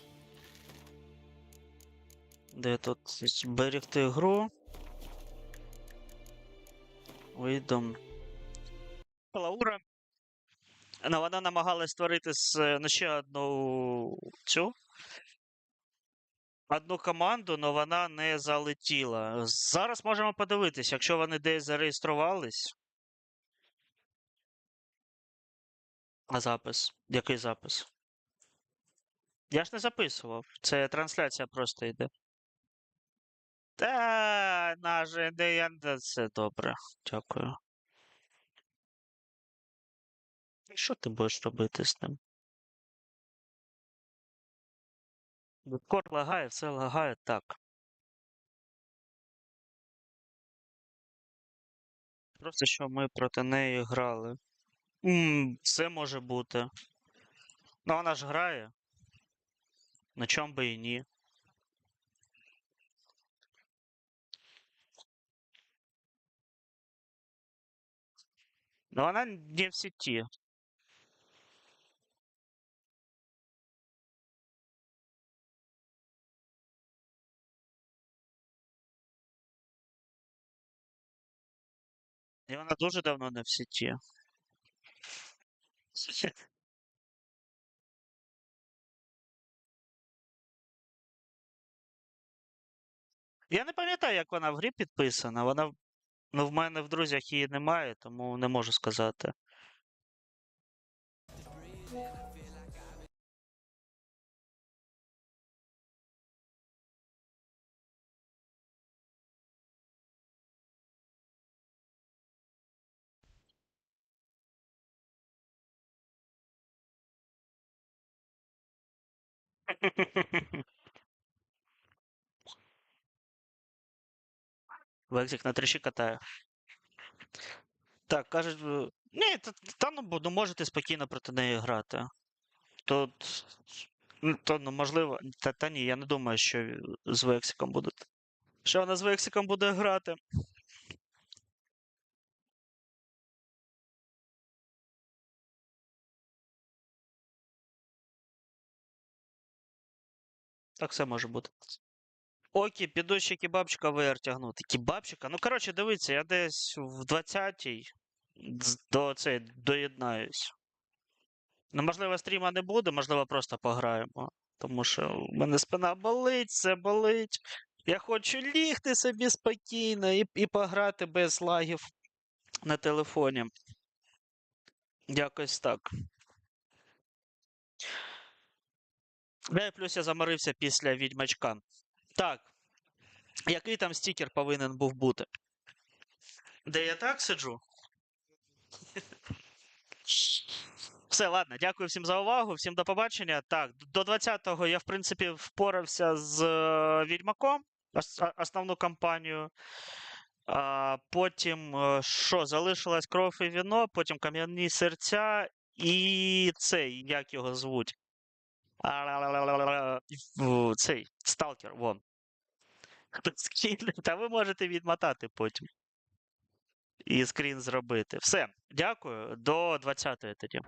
Де тут зберегти гру? Вийду. Лаура. Ну, вона намагалась створити ще одну одну команду, але вона не залетіла. Зараз можемо подивитись, якщо вони десь зареєструвались. А запис? Який запис? Я ж не записував. Це трансляція просто йде. Та, наже, це добре. Дякую. Що ти будеш робити з ним? Дискорд лагає, все лагає, так. Просто що ми проти неї грали. Все може бути. Ну вона ж грає. На чому би і ні. Ну вона не в сеті. І вона дуже давно не в сеті. Я не пам'ятаю, як вона в грі підписана. Вона. Ну, в мене в друзях її немає, тому не можу сказати. Вексик на тріші катає. Так, кажуть, ні, ну можете спокійно проти неї грати. Тут, ну, можливо, та ні, я не думаю, що з Вексиком буде. Що вона з Вексиком буде грати? Так все може бути. Окей, піду ще кебабчика VR тягнути. Кебабчика? Ну, коротше, дивіться, я десь в 20-й доєднаюсь. Ну, можливо, стріма не буде, можливо, просто пограємо. Тому що в мене спина болить, все болить. Я хочу лігти собі спокійно і пограти без лагів на телефоні. Якось так. І плюс я заморився після відьмачка. Так. Який там стікер повинен був бути? Де я так сиджу? Все, ладно, дякую всім за увагу, всім до побачення. Так, до 20-го я, в принципі, впорався з Відьмаком, основну кампанію. Потім, що, залишилась кров і віно, потім кам'яні серця і цей, як його звуть? Цей, сталкер, вон. Та ви можете відмотати потім. І скрін зробити. Все, дякую, до 20-ї тоді.